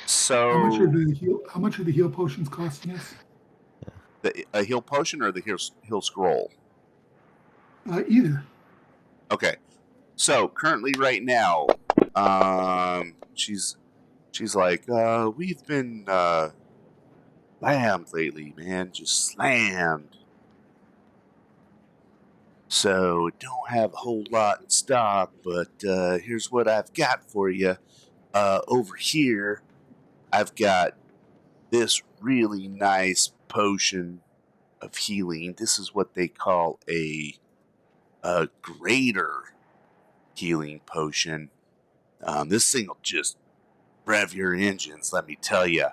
So How much are the heal potions costing us? a heal potion or the heal scroll? Either. Okay. So currently, right now, she's like, we've been slammed lately, man, just slammed. So don't have a whole lot in stock, but here's what I've got for you. Over here, I've got this really nice potion of healing. This is what they call a greater healing potion. This thing will just rev your engines, let me tell you.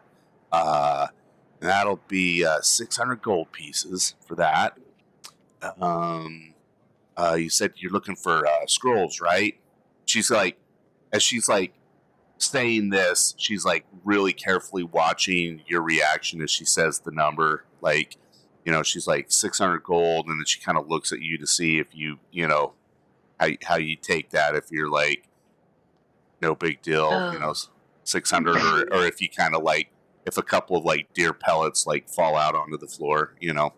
That'll be 600 gold pieces for that. You said you're looking for scrolls, right? She's like, as she's like saying this, she's like really carefully watching your reaction as she says the number. Like, she's like 600 gold, and then she kind of looks at you to see if you, how you take that. If you're like, no big deal, 600, or if you kind of like, if a couple of like deer pellets like fall out onto the floor, Yeah.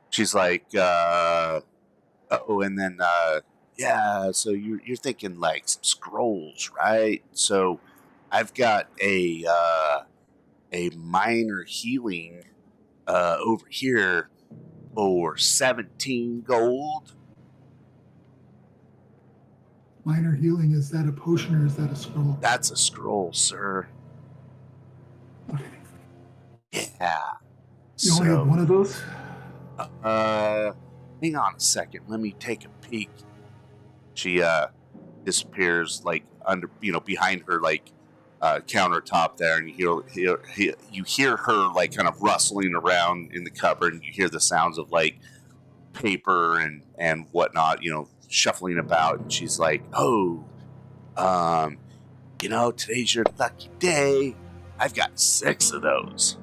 She's like, and then, yeah, so you're thinking like some scrolls, right? So I've got a minor healing over here for 17 gold. Minor healing, is that a potion or is that a scroll? That's a scroll, sir. Okay. Yeah. You only have one of those? Hang on a second. Let me take a peek. She disappears like under, behind her like countertop there, and you hear her like kind of rustling around in the cupboard, and you hear the sounds of like paper and whatnot, shuffling about. And she's like, "Oh, today's your lucky day. I've got 6 of those."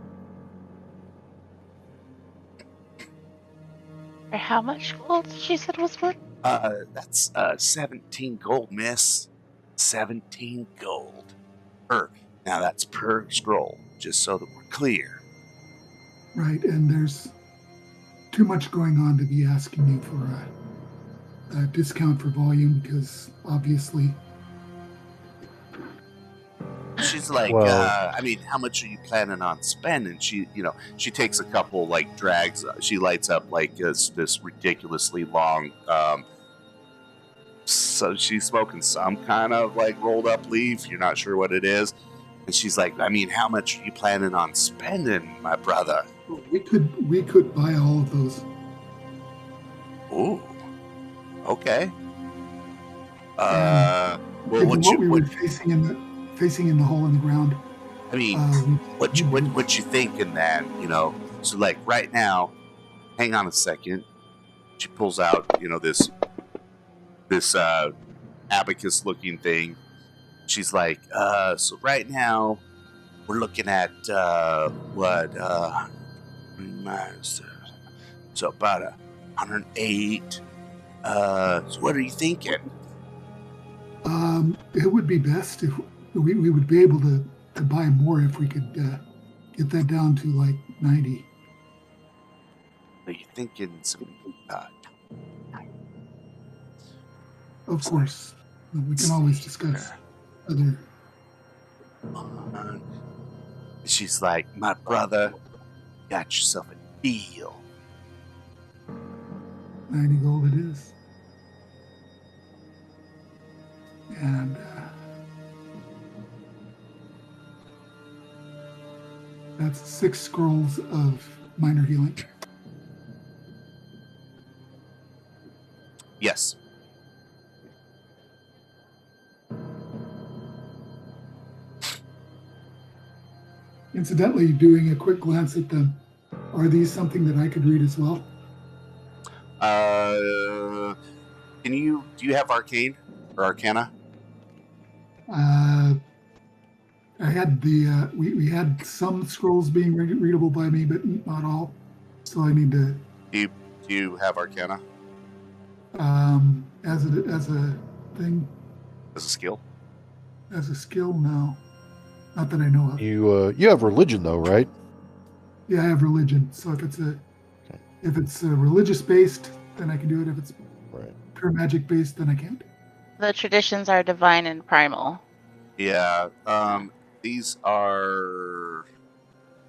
For how much gold she said was worth? That's 17 gold, miss. 17 gold. Now that's per scroll, just so that we're clear. Right, and there's too much going on to be asking you for a discount for volume, because obviously. She's like, Well- how much are you planning on spending? She takes a couple like drags. She lights up like this ridiculously long. So she's smoking some kind of like rolled up leaf. You're not sure what it is. And she's like, how much are you planning on spending, my brother? We could buy all of those. Ooh. Okay. Given what we were facing in the hole in the ground. What you thinking then? So like right now, hang on a second. She pulls out, this abacus looking thing. She's like, so right now we're looking at so about 108. So what are you thinking? It would be best if we would be able to buy more if we could get that down to like 90. Are you thinking some? Of course, we can always discuss other. She's like, my brother, got yourself a deal. 90 gold it is. And that's 6 scrolls of minor healing. Yes. Incidentally, doing a quick glance at them, are these something that I could read as well? Do you have Arcane or Arcana? I had we had some scrolls being readable by me, but not all. So I need to. Do you have Arcana? As a thing. As a skill? As a skill, no. Not that I know of. You have religion though, right? Yeah, I have religion. So if it's religious based, then I can do it. If it's pure magic based, then I can't. The traditions are divine and primal. Yeah. These are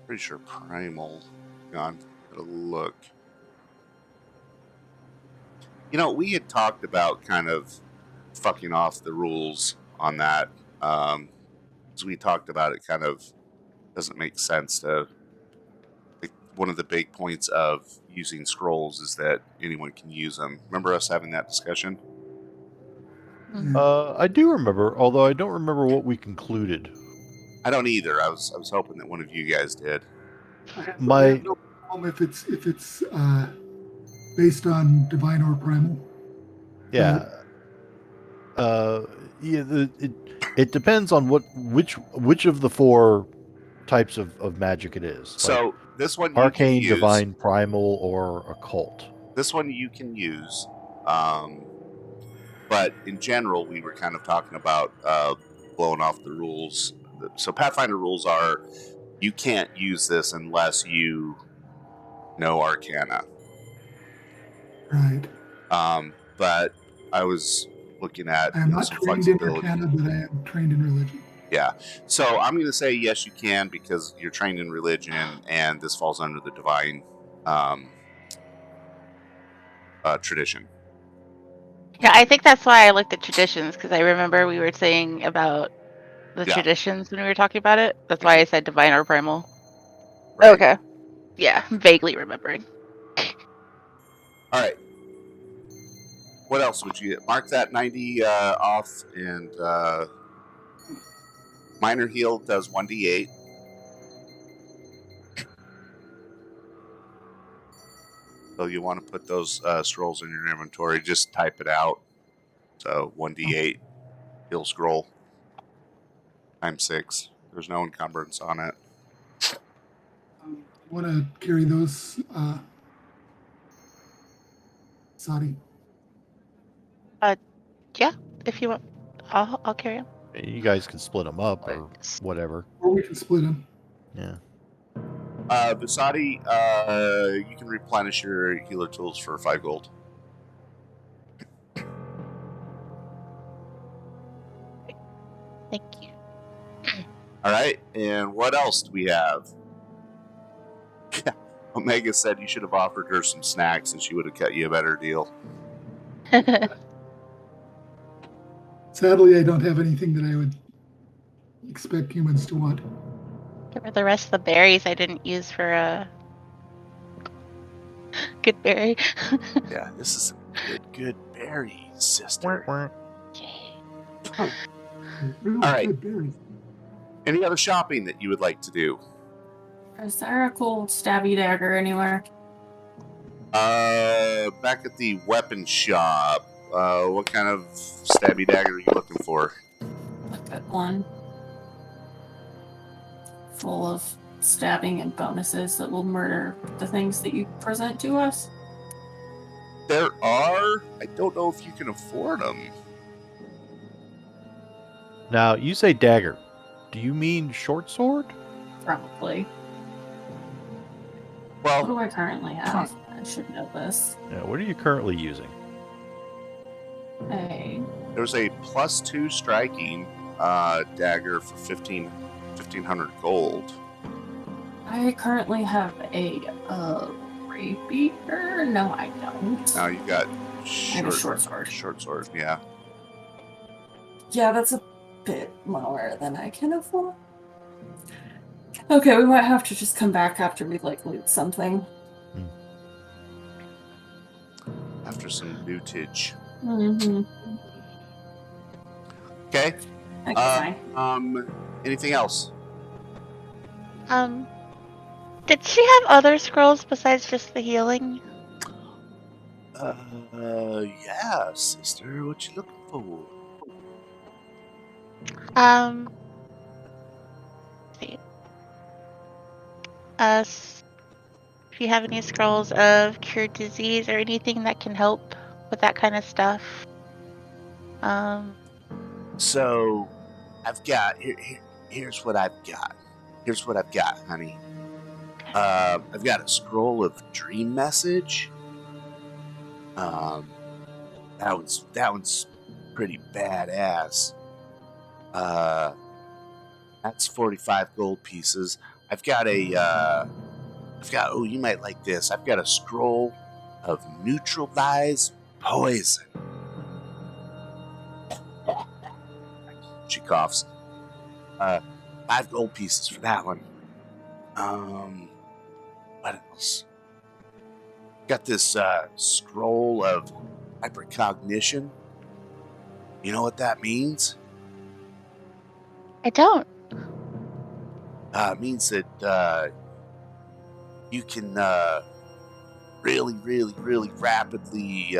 pretty sure primal. Hang on, gotta look. We had talked about kind of fucking off the rules on that. As we talked about, it kind of doesn't make sense to. Like, one of the big points of using scrolls is that anyone can use them. Remember us having that discussion? I do remember, although I don't remember what we concluded. I don't either. I was hoping that one of you guys did. I have My no problem if it's based on divine or primal. yeah. It depends on which of the four types of magic it is. So Like this one you arcane, can use. divine, primal, or occult. This one you can use. But in general, we were kind of talking about blowing off the rules. So Pathfinder rules are you can't use this unless you know Arcana. Right. But I was looking at I am not some trained in flexibility. Arcana, but I am trained in religion. Yeah. So I'm going to say yes, you can, because you're trained in religion, and this falls under the divine tradition. Yeah, I think that's why I looked at traditions, because I remember we were saying about the Yeah. traditions when we were talking about it. That's why I said divine or primal. Right. Okay. Yeah, vaguely remembering. All right. What else would you mark that 90 off? And minor heal does 1d8. So you want to put those scrolls in your inventory. Just type it out. So 1d8 heal scroll times 6. There's no encumbrance on it. Want to carry those, Sadi? Yeah, if you want, I'll carry them. You guys can split them up or whatever. Or we can split them. Yeah. Visadi, you can replenish your healer tools for 5 gold. Thank you. All right, and what else do we have? Omega said you should have offered her some snacks and she would have cut you a better deal. Sadly, I don't have anything that I would expect humans to want. Give her the rest of the berries I didn't use for a good berry. Yeah, this is a good berry, sister. Really All right. good berries. Any other shopping that you would like to do? Is there a cool stabby dagger anywhere? Back at the weapon shop, what kind of stabby dagger are you looking for? A good one. Full of stabbing and bonuses that will murder the things that you present to us. There are. I don't know if you can afford them. Now, you say dagger. Do you mean short sword? Probably. Well, What do I currently have? I should know this. Yeah, what are you currently using? Hey. there's a +2 striking dagger for 1,500 gold. I currently have a rapier. No, I don't. Now you've got I have a short sword. Short sword, yeah. Yeah, that's a bit lower than I can afford. Okay, we might have to just come back after we loot something. After some lootage. Mm-hmm. Okay. Okay, fine. Anything else? Did she have other scrolls besides just the healing? Yeah, sister. What you looking for? See. If you have any scrolls of cure disease or anything that can help with that kind of stuff. So, I've got here's what I've got. Here's what I've got, honey. I've got a scroll of dream message. That one's pretty badass. That's 45 gold pieces. I've got oh, you might like this. I've got a scroll of neutralize poison. She coughs. 5 gold pieces for that one. What else? Got this scroll of hypercognition. You know what that means? I don't. It means that you can really, really, really rapidly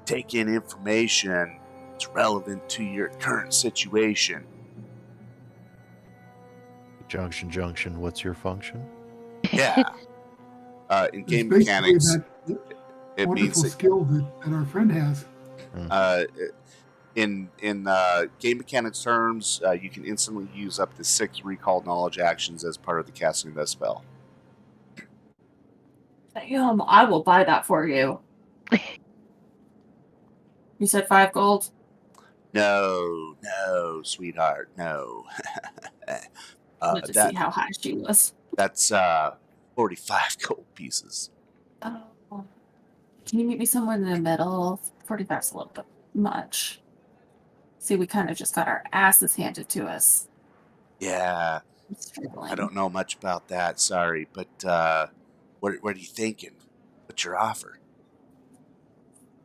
take in information that's relevant to your current situation. Junction, what's your function? Yeah. In It's game basically mechanics, that it means wonderful that skill that our friend has. in game mechanics terms, you can instantly use up to 6 recall knowledge actions as part of the casting of that spell. I will buy that for you. You said 5 gold? No, sweetheart, no. Wanted to see how high she was. That's 45 gold pieces. Oh. Can you meet me somewhere in the middle? 45's a little bit much. See, we kind of just got our asses handed to us. Yeah, I'm struggling. I don't know much about that. Sorry, but what are you thinking? What's your offer?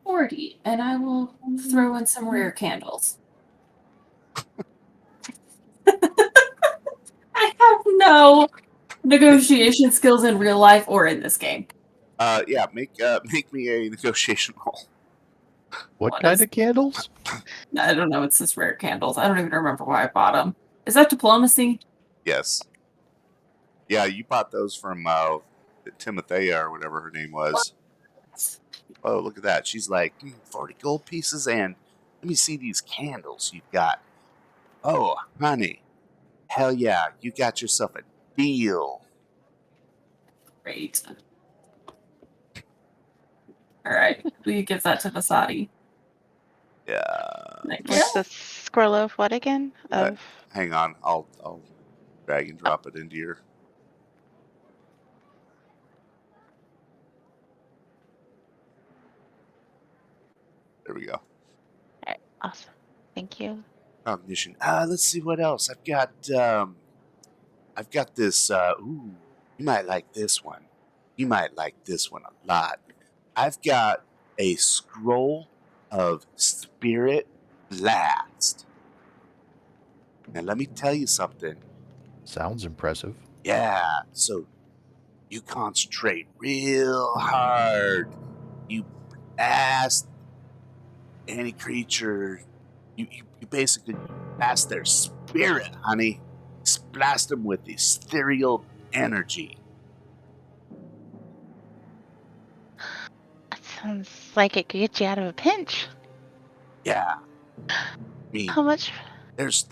40, and I will throw in some rare candles. I have no negotiation skills in real life or in this game. Yeah, make me a negotiation roll. What kind of candles? I don't know. It's just rare candles. I don't even remember why I bought them. Is that diplomacy? Yes. Yeah, you bought those from Timothea or whatever her name was. Oh, look at that. She's like, 40 gold pieces, and let me see these candles you've got. Oh, honey. Hell yeah, you got yourself a deal. Great. All right. Will you give that to Vasadi? Yeah. Thank you. What's the scroll of what again? Of Hang on, I'll drag and drop it into your. There we go. Alright, awesome. Thank you. Cognition. Let's see what else. I've got this ooh, you might like this one. You might like this one a lot. I've got a scroll of spirit blast. Now let me tell you something. Sounds impressive. Yeah, so you concentrate real hard. You blast any creature. You basically blast their spirit, honey. Just blast them with ethereal energy. That sounds like it could get you out of a pinch. Yeah. I mean, How much? there's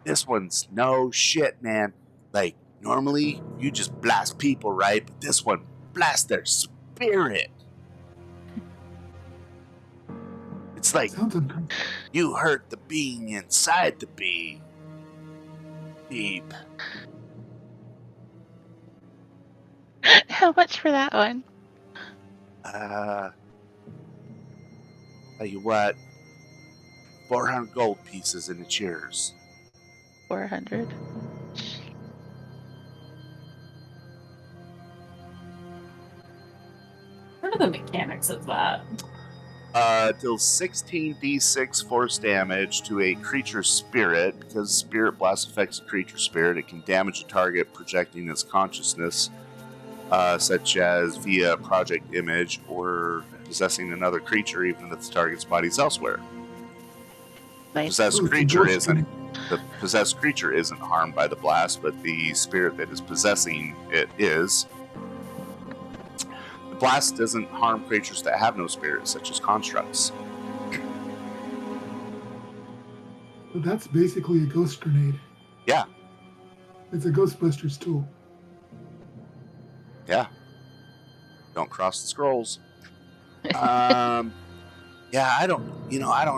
this one's no shit, man. Like normally you just blast people, right? But this one blasts their spirit. It's like Sounds uncomfortable. you hurt the being inside the bee. Deep. How much for that one? Tell you what, 400 gold pieces and it's yours. 400. What are the mechanics of that? Deals 16d6 force damage to a creature's spirit. Because Spirit Blast affects a creature's spirit, it can damage a target projecting its consciousness, such as via Project Image or possessing another creature, even if the target's body is elsewhere. Nice. Possessed Oh, it's a creature ghost isn't the possessed creature isn't harmed by the blast, but the spirit that is possessing it is. The blast doesn't harm creatures that have no spirit, such as constructs. So that's basically a ghost grenade. Yeah. It's a Ghostbusters tool. Yeah. Don't cross the scrolls. Yeah, I don't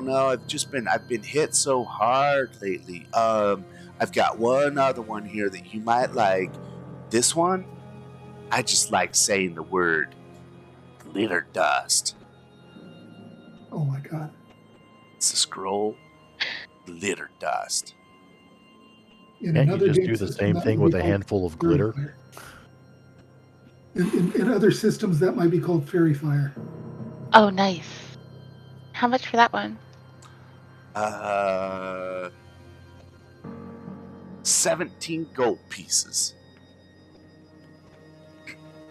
know. I've been hit so hard lately. I've got one other one here that you might like. This one, I just like saying the word glitter dust. Oh my god. It's a scroll, glitter dust. In Can't you another just game do the system, same that thing would be with a called handful of fairy glitter? fire. In other systems, that might be called fairy fire. Oh, nice. How much for that one? 17 gold pieces.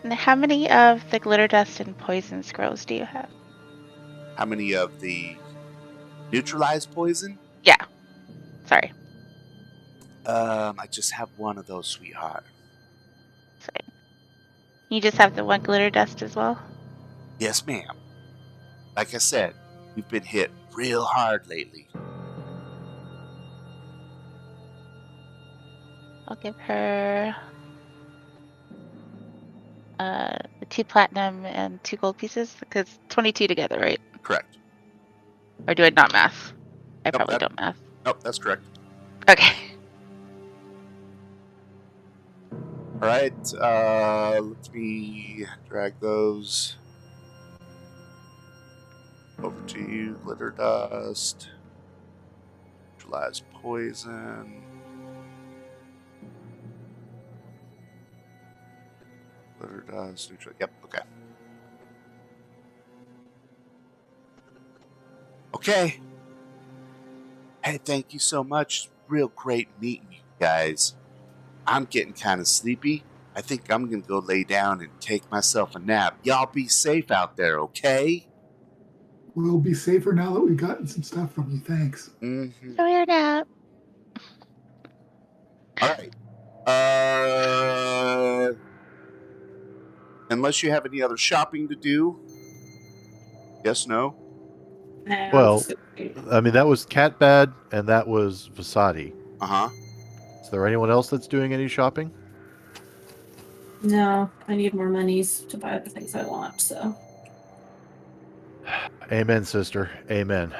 And how many of the glitter dust and poison scrolls do you have? How many of the neutralized poison? Yeah. Sorry. I just have one of those, sweetheart. Sorry. You just have the one glitter dust as well? Yes, ma'am. Like I said, we've been hit real hard lately. I'll give her the 2 platinum and 2 gold pieces because 22 together, right? Correct. Or do I not math? I Nope, probably don't math. Nope, that's correct. Okay. All right. Let me drag those over to you. Glitter dust. Neutralize poison. Glitter dust. Neutral. Yep. Okay. Okay. Hey, thank you so much. Real great meeting you guys. I'm getting kind of sleepy. I think I'm going to go lay down and take myself a nap. Y'all be safe out there, okay? We'll be safer now that we've gotten some stuff from you. Thanks. Mm-hmm. So you're nap. All right. Unless you have any other shopping to do. Yes, no? Well, I mean, that was Catbad and that was Vasati. Uh-huh. Is there anyone else that's doing any shopping? No, I need more monies to buy the things I want, so. Amen, sister. Amen.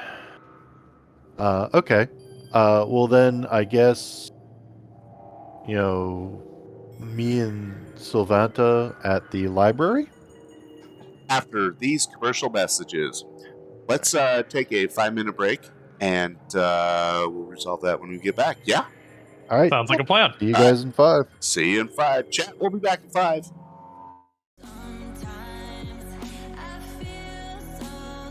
Okay. Well then, I guess, me and Sylvanta at the library? After these commercial messages, let's take a 5-minute break, and we'll resolve that when we get back. Yeah? All right. Sounds like a plan. See you guys in 5. See you in 5. Chat, we'll be back in 5. Sometimes I feel so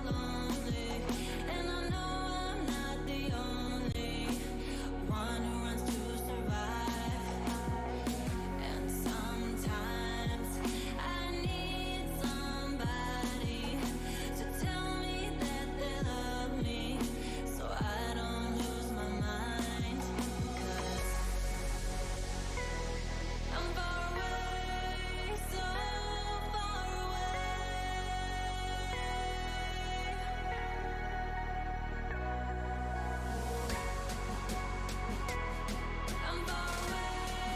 lonely, and I know I'm not the only one who runs to survive. And sometimes I need somebody to tell me that they love me, so I don't lose my mind. 'Cause I'm far away, so far away. I'm far away, so far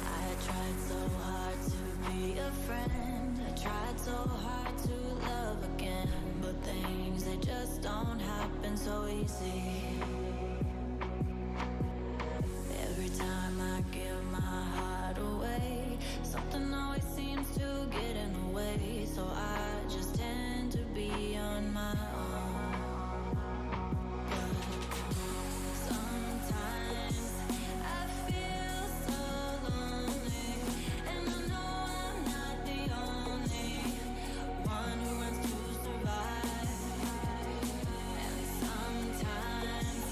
I tried so hard to be a friend. I tried so hard to love again. But things, they just don't happen so easy. Every time I give my heart away, something always seems to get in the way. So I just tend to be on my own. Sometimes I feel so lonely, and I know I'm not the only one who runs to survive. And sometimes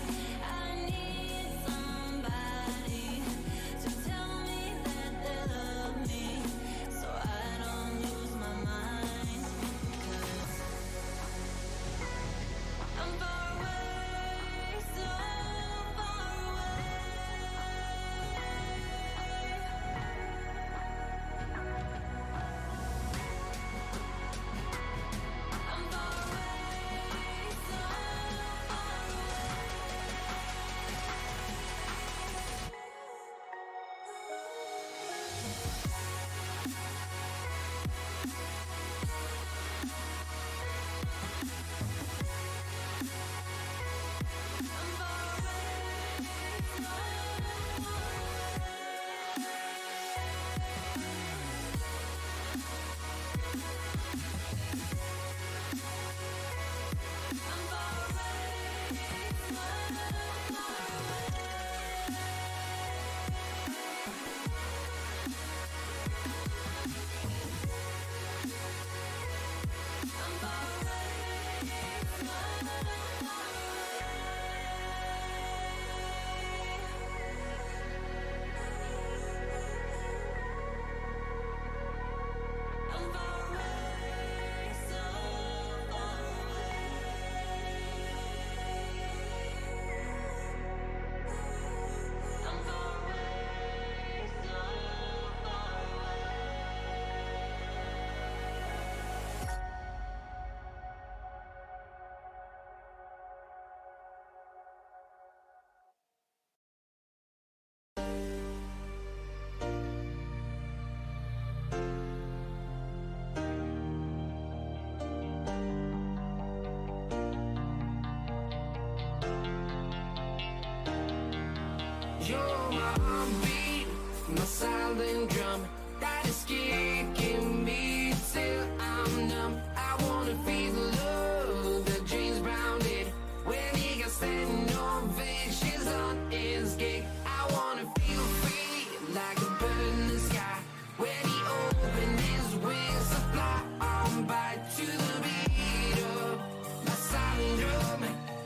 my heartbeat, my silent drum that is kicking me till I'm numb. I wanna feel the love that James Brown did when he got standing ovations on his gig. I wanna feel free like a bird in the sky when he opened his wings to fly on by to the beat of my silent drum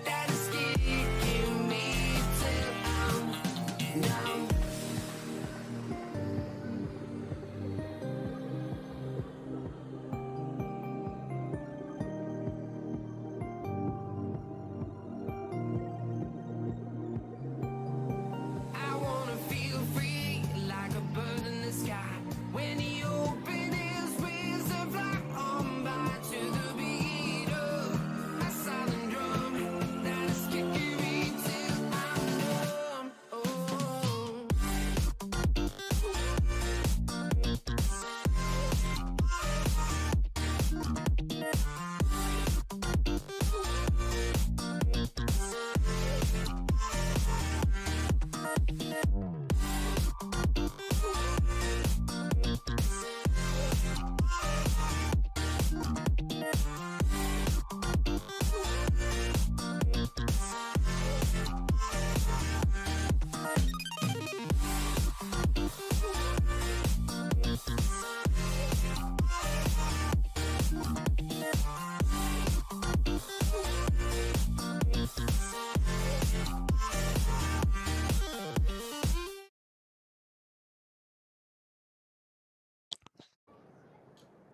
that is kicking me till I'm numb. I wanna feel free like a bird in the sky when he opened his wings to fly on by to the beat of my silent drum that is kicking me till I'm numb. Oh.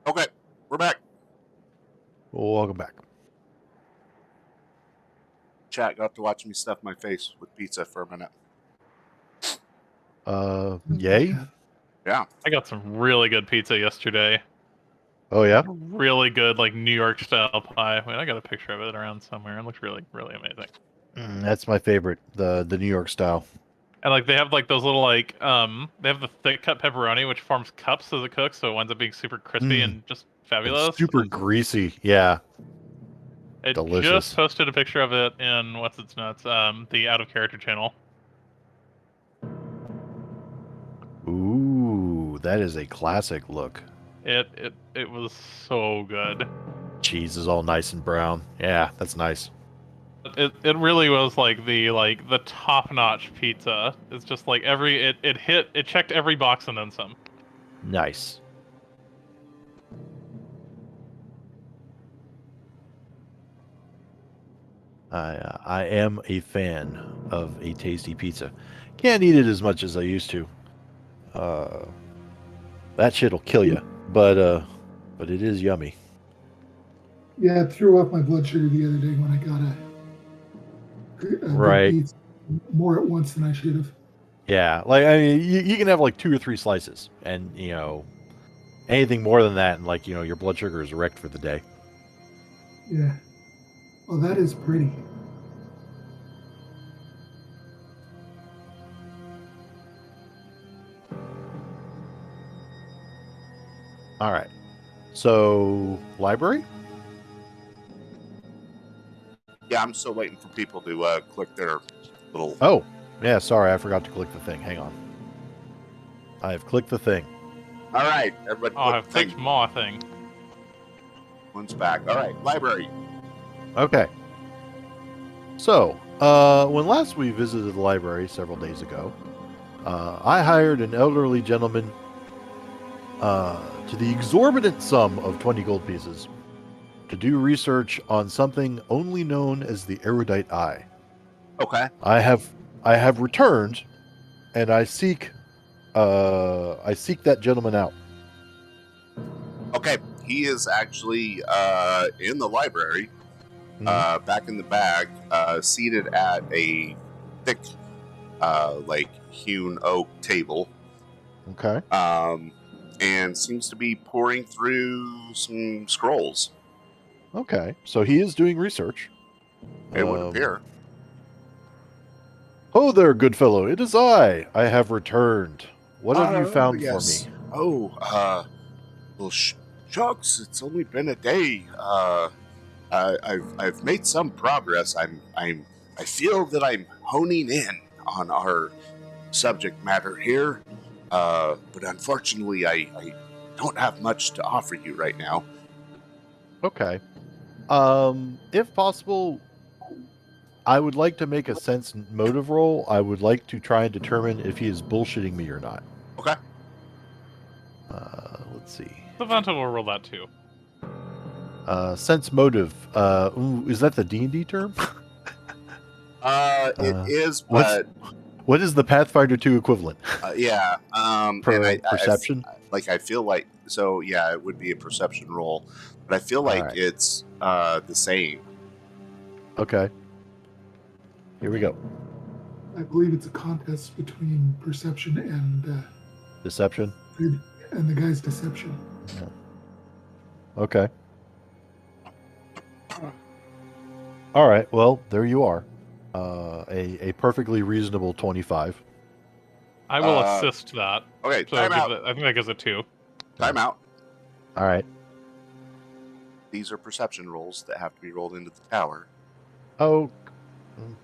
Okay, we're back. Welcome back. Chat got to watch me stuff my face with pizza for a minute. Yay? Yeah. I got some really good pizza yesterday. Oh yeah. Really good, like New York style pie. Wait, I got a picture of it around somewhere. It looks really, really amazing. That's my favorite, the New York style. And like they have like those little like they have the thick cut pepperoni which forms cups as it cooks, so it winds up being super crispy and just fabulous. It's super greasy. Yeah. It delicious. just posted a picture of it in what's its nuts, the Out of Character channel. Ooh, that is a classic look. It was so good. Cheese is all nice and brown. Yeah, that's nice. It really was like the top notch pizza. It's just like it checked every box and then some. Nice. I am a fan of a tasty pizza. Can't eat it as much as I used to. That shit'll kill you, but it is yummy. Yeah, it threw off my blood sugar the other day when I got a Right. good pizza more at once than I should have. Yeah, like I mean, you can have like 2 or 3 slices, and anything more than that, and like your blood sugar is wrecked for the day. Yeah. Oh, that is pretty. All right. So, library? Yeah, I'm still waiting for people to click their little. Oh, yeah, sorry, I forgot to click the thing. Hang on. I have clicked the thing. All right, everybody. Oh, I've click the thing. clicked more thing. One's back. All right, library. Okay. So, when last we visited the library several days ago, I hired an elderly gentleman to the exorbitant sum of 20 gold pieces to do research on something only known as the erudite eye. Okay. I have returned, and I seek that gentleman out. Okay. He is actually in the library, back in the bag, seated at a thick, like hewn oak table. Okay. And seems to be pouring through some scrolls. Okay. So he is doing research. It would appear. Oh there, good fellow. It is I. I have returned. What have you found yes. for me? Oh, well, shucks. It's only been a day. I've made some progress. I feel that I'm honing in on our subject matter here, but unfortunately, I don't have much to offer you right now. Okay. If possible, I would like to make a sense motive roll. I would like to try and determine if he is bullshitting me or not. Okay. Let's see. Savanta will roll that too. Sense motive. Is that the D&D term? It is, what's but what is the Pathfinder 2 equivalent? yeah. Per perception? I feel like so. Yeah, it would be a perception roll, but I feel like Alright. it's the same. Okay. Here we go. I believe it's a contest between perception Deception. and the guy's deception. Okay. All right. Well, there you are. A perfectly reasonable 25. I will assist that. Okay, So time out. I think that gives it 2. Time out. All right. These are perception rolls that have to be rolled into the tower Oh,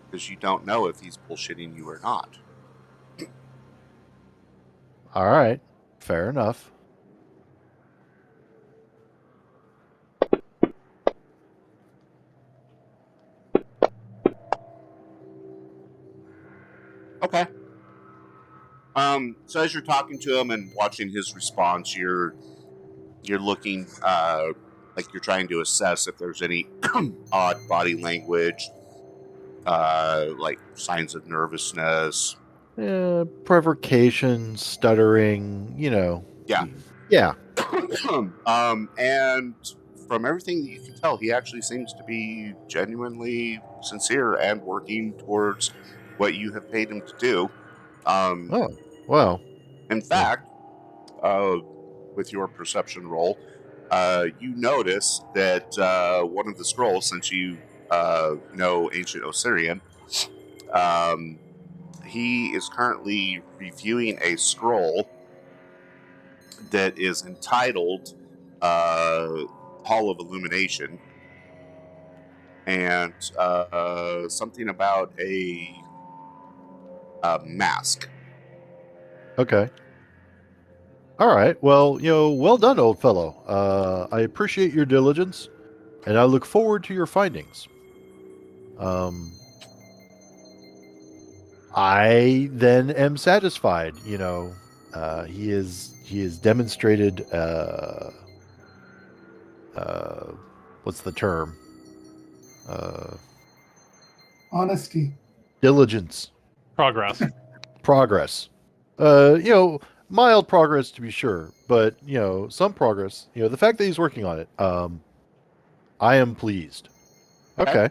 because you don't know if he's bullshitting you or not. all right. Fair enough. Okay. So as you're talking to him and watching his response, you're looking like you're trying to assess if there's any odd body language, like signs of nervousness. Provocation, stuttering, Yeah. Yeah. And from everything that you can tell, he actually seems to be genuinely sincere and working towards what you have paid him to do. Oh, well. In fact, with your perception roll, you notice that one of the scrolls, since you know ancient Osirian, he is currently reviewing a scroll that is entitled Hall of Illumination, and something about a mask. Okay. All right. Well, well done, old fellow. I appreciate your diligence, and I look forward to your findings. I then am satisfied. He is demonstrated. What's the term? Honesty. Diligence. Progress. Progress. Mild progress to be sure, but some progress. The fact that he's working on it. I am pleased. Okay.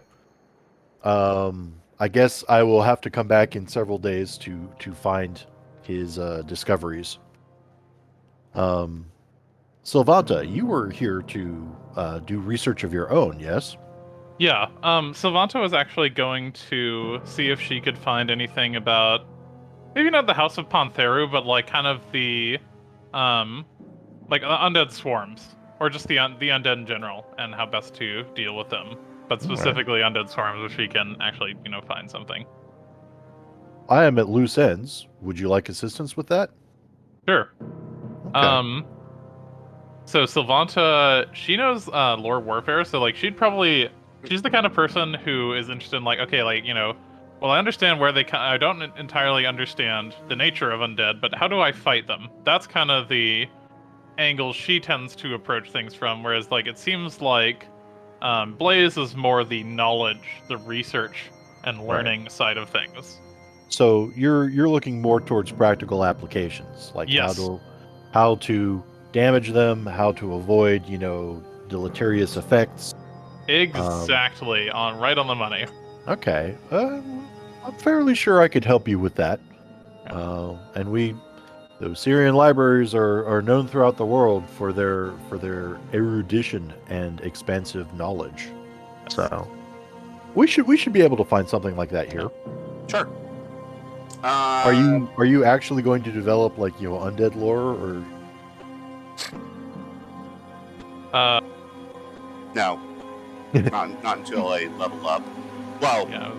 I guess I will have to come back in several days to find his discoveries. Silvanta, you were here to do research of your own, yes? Yeah, Savanta was actually going to see if she could find anything about, maybe not the House of Pantheru, but like kind of the, like undead swarms, or just the undead in general, and how best to deal with them. But specifically undead swarms, if she can actually, find something. I am at loose ends. Would you like assistance with that? Sure. Okay. So Sylvanta, she knows lore warfare, so like she's the kind of person who is interested in like, okay, like, well, I understand where I don't entirely understand the nature of undead, but how do I fight them? That's kind of the angle she tends to approach things from, whereas like it seems like Blaze is more the knowledge, the research and learning side of things. So you're looking more towards practical applications, like Yes. how to damage them, how to avoid, deleterious effects. Exactly, right on the money. Okay. I'm fairly sure I could help you with that. And the Syrian libraries are known throughout the world for their erudition and expansive knowledge. So we should be able to find something like that here. Sure. Are you actually going to develop like undead lore or? No, not until I level up. Well, Yeah.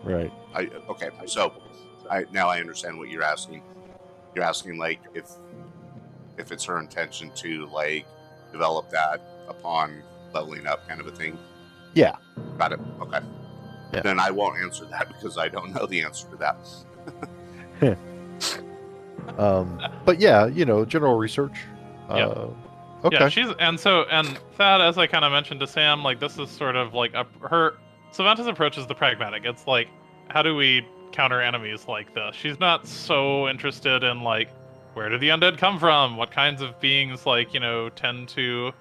Right. okay. So now I understand what you're asking. You're asking like if it's her intention to like develop that upon leveling up, kind of a thing. Yeah. Got it. Okay. Yeah. Then I won't answer that because I don't know the answer to that. But yeah, general research. Yeah. Okay. Yeah, and Thad, as I kind of mentioned to Sam, like this is sort of like Savanta's approach is the pragmatic. It's like, how do we counter enemies like this? She's not so interested in like, where do the undead come from? What kinds of beings tend to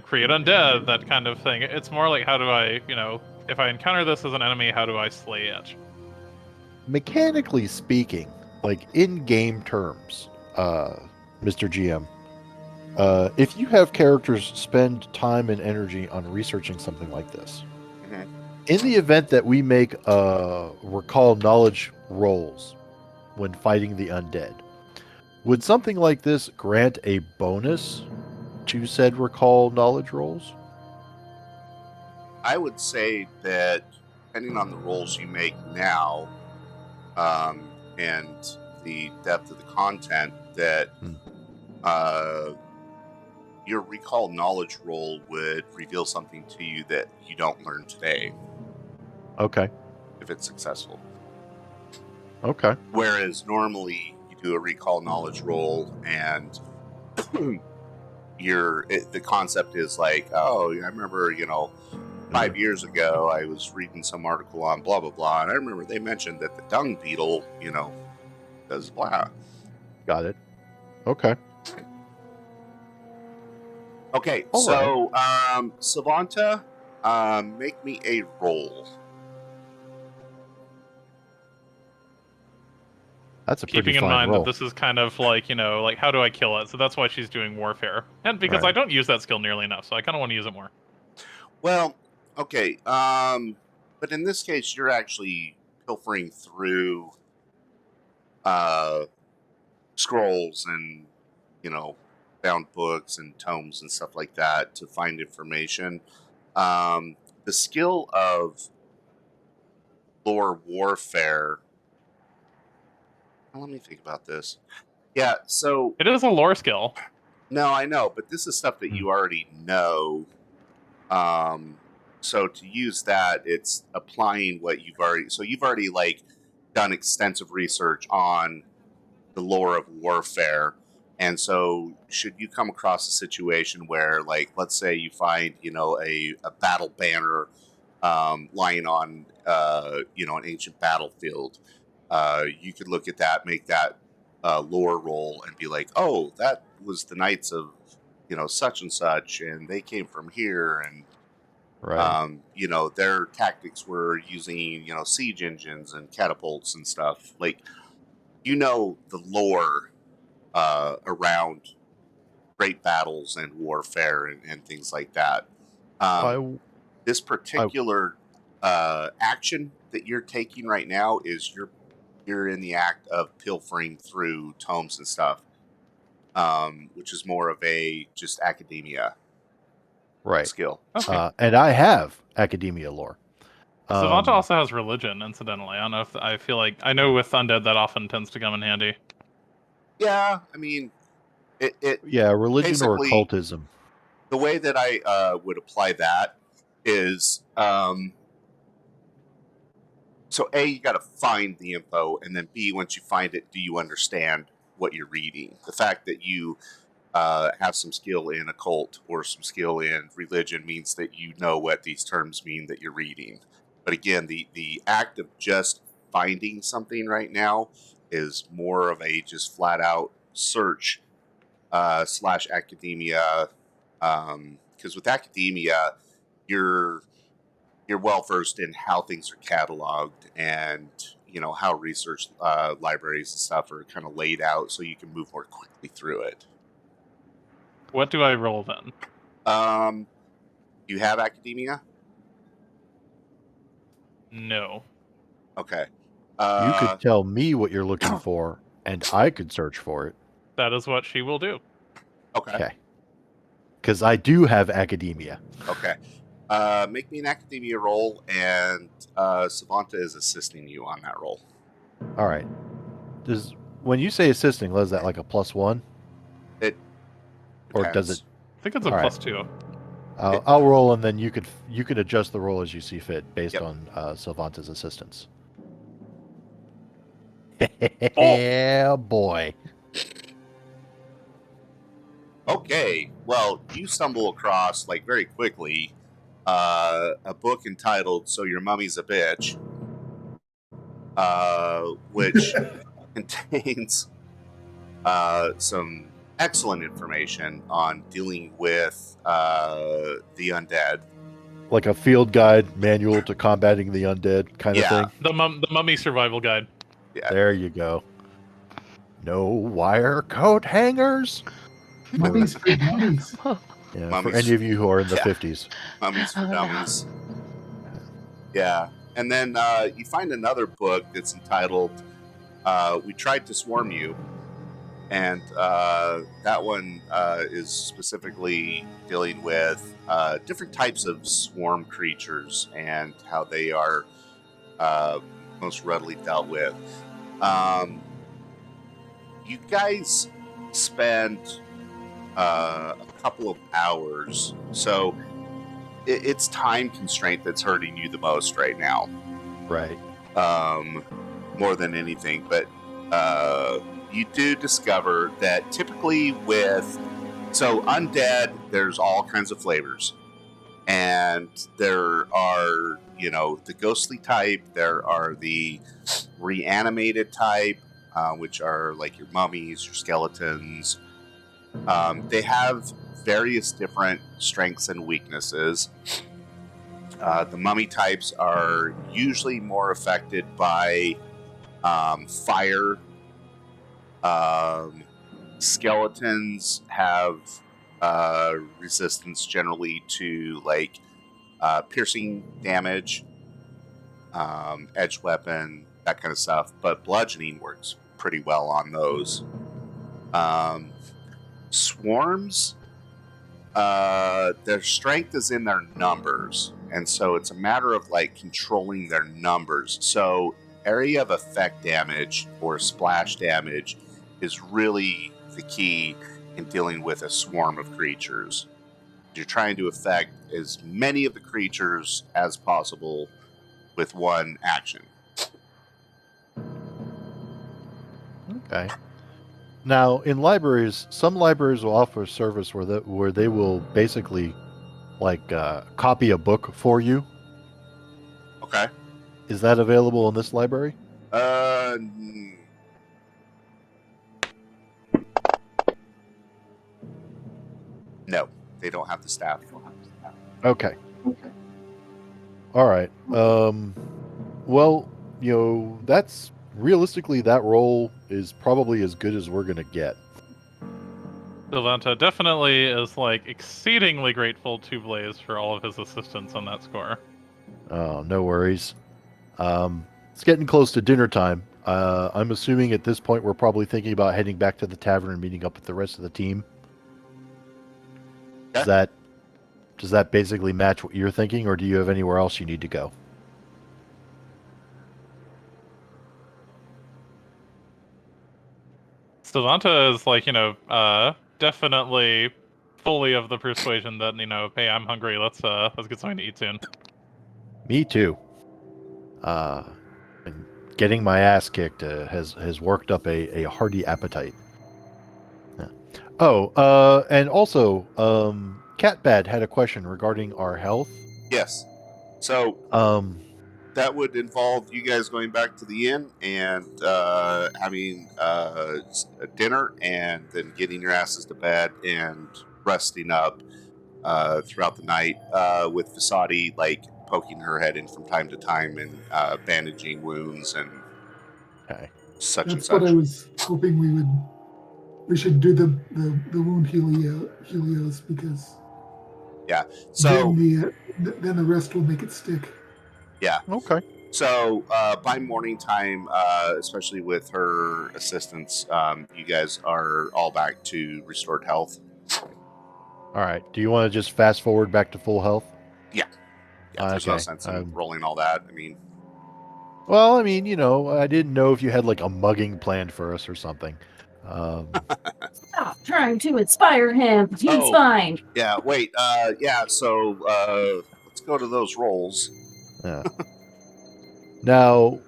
create undead, that kind of thing. It's more like, how do I, if I encounter this as an enemy, how do I slay it? Mechanically speaking, like in game terms, Mr. GM, if you have characters spend time and energy on researching something like this, Mhm. in the event that we make recall knowledge rolls when fighting the undead, would something like this grant a bonus to said recall knowledge rolls? I would say that depending on the rolls you make now, and the depth of the content, that your recall knowledge roll would reveal something to you that you don't learn today Okay. if it's successful. Okay. Whereas normally you do a recall knowledge roll and the concept is like, oh, I remember, 5 years ago I was reading some article on blah blah blah, and I remember they mentioned that the dung beetle, does blah. Got it. Okay. Okay, All so Savanta, make me a roll. That's a pretty Keeping in fine mind roll. that this is kind of like, like, how do I kill it? So that's why she's doing warfare. And because Right. I don't use that skill nearly enough, so I kind of want to use it more. Well, okay, but in this case, you're actually pilfering through scrolls and bound books and tomes and stuff like that to find information. The skill of lore warfare. Let me think about this. Yeah, so It is a lore skill. no, I know, but this is stuff that you already know. So to use that, it's applying what you've already. So you've already like done extensive research on the lore of warfare, and so should you come across a situation where, like, let's say you find a battle banner lying on an ancient battlefield, you could look at that, make that lore roll, and be like, oh, that was the knights of such and such, and they came from here, and Right. their tactics were using siege engines and catapults and stuff. Like, the lore around great battles and warfare and things like that. This particular action that you're taking right now is you're in the act of pilfering through tomes and stuff, which is more of a just academia Right. skill. Okay. And I have academia lore. Savanta also has religion, incidentally. I don't know if I feel like I know with undead that often tends to come in handy. Yeah, I mean, it Yeah, religion or basically, occultism. the way that I would apply that is, so A, you got to find the info, and then B, once you find it, do you understand what you're reading? The fact that you have some skill in occult or some skill in religion means that you know what these terms mean that you're reading. But again, the act of just finding something right now is more of a just flat out search / academia. Because with academia, you're well versed in how things are cataloged and how research libraries and stuff are kind of laid out, so you can move more quickly through it. What do I roll then? You have academia? No. Okay. You could tell me what you're looking for, and I could search for it. That is what she will do. Okay. Because I do have academia. Okay. Make me an academia roll, and Savanta is assisting you on that roll. All right. Does when you say assisting, is that like a +1, It or does it? depends. I think it's a All right. +2. I'll roll, and then you could adjust the roll as you see fit based Yep. on Sylvanta's assistance. Oh. Yeah, boy. Okay. Well, you stumble across like very quickly a book entitled "So Your Mummy's a Bitch," which contains some excellent information on dealing with the undead. Like a field guide manual to combating the undead kind of Yeah. thing. The Mummy Survival Guide. Yeah. There you go. No wire coat hangers. Mummies for dummies. Yeah, for Mummies. any of you who are in the Yeah. 50s. Mummies for Oh, no. Dummies. Yeah. And then you find another book that's entitled "We Tried to Swarm You," and that one is specifically dealing with different types of swarm creatures and how they are most readily dealt with. You guys spend a couple of hours, so it's time constraint that's hurting you the most right now. Right. More than anything, but you do discover that typically so undead, there's all kinds of flavors, and there are the ghostly type, there are the reanimated type, which are like your mummies, your skeletons. They have various different strengths and weaknesses. The mummy types are usually more affected by fire. Skeletons have resistance generally to like piercing damage, edge weapon, that kind of stuff. But bludgeoning works pretty well on those. Swarms, their strength is in their numbers, and so it's a matter of like controlling their numbers. So area of effect damage or splash damage is really the key in dealing with a swarm of creatures. You're trying to affect as many of the creatures as possible with one action. Okay. Now, in libraries, some libraries will offer a service where they will basically like copy a book for you. Okay. Is that available in this library? No, they don't have the staff. Okay. All right. Well, that's realistically that role is probably as good as we're gonna get. Sylvanta definitely is like exceedingly grateful to Blaze for all of his assistance on that score. Oh, no worries. It's getting close to dinner time. I'm assuming at this point we're probably thinking about heading back to the tavern and meeting up with the rest of the team. Okay. Does that basically match what you're thinking, or do you have anywhere else you need to go? Sylvanta is like, definitely fully of the persuasion that, hey, I'm hungry, let's get something to eat soon. Me too. And getting my ass kicked has worked up a hearty appetite. Yeah. Oh, and also, Catbad had a question regarding our health. Yes. So that would involve you guys going back to the inn and having a dinner, and then getting your asses to bed and resting up throughout the night, with Vasadi like poking her head in from time to time and bandaging wounds and Okay. such and That's what such. I was hoping we should do the wound helios because So then the rest will make it stick. yeah. Okay. So by morning time, especially with her assistance, you guys are all back to restored health. All right. Do you want to just fast forward back to full health? Yeah, there's no Okay. sense in rolling all that. I mean, Well, I mean, I didn't know if you had like a mugging planned for us or something. Stop trying to inspire him. He's Oh. fine. Yeah, wait. So let's go to those rolls. Yeah. Now,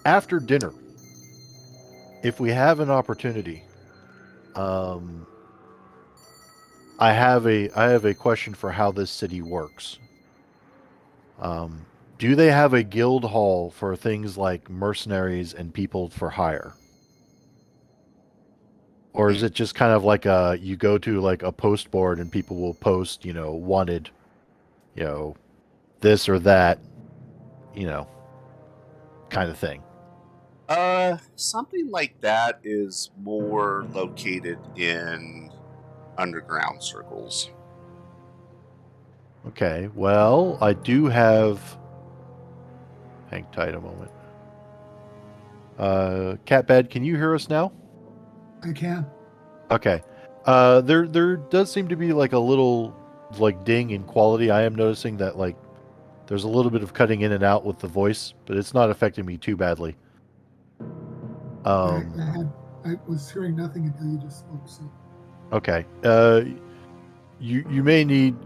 after dinner, if we have an opportunity, um, I have a question for how this city works. Um, do they have a guild hall for things like mercenaries and people for hire? Or is it just kind of like you go to like a post board and people will post, wanted, you know, this or that, you know, kind of thing. Something like that is more located in underground circles. Okay, well, I do have. Hang tight a moment. Catbad, can you hear us now? I can. Okay. There does seem to be like a little like ding in quality. I am noticing that like there's a little bit of cutting in and out with the voice, but it's not affecting me too badly. I was hearing nothing until you just spoke. So Okay. You may need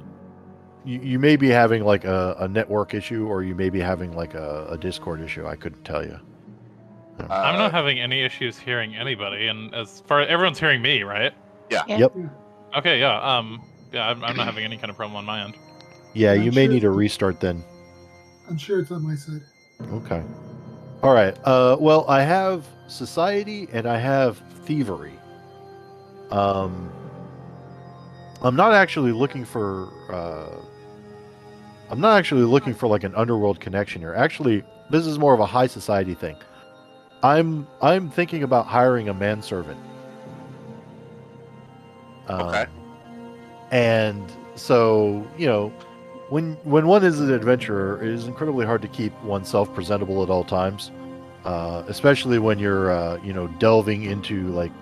you may be having like a network issue, or you may be having like a Discord issue. I couldn't tell you. I'm not having any issues hearing anybody, and as far everyone's hearing me, right? Yeah. Yep. Okay, yeah. I'm not having any kind of problem on my end. Yeah, I'm you may sure need a it's- restart then. I'm sure it's on my side. Okay. All right. Well, I have society and I have thievery. Um, I'm not actually looking for. I'm not actually looking for like an underworld connection here. Actually, this is more of a high society thing. I'm thinking about hiring a manservant. Okay. And so when one is an adventurer, it is incredibly hard to keep oneself presentable at all times, especially when you're delving into like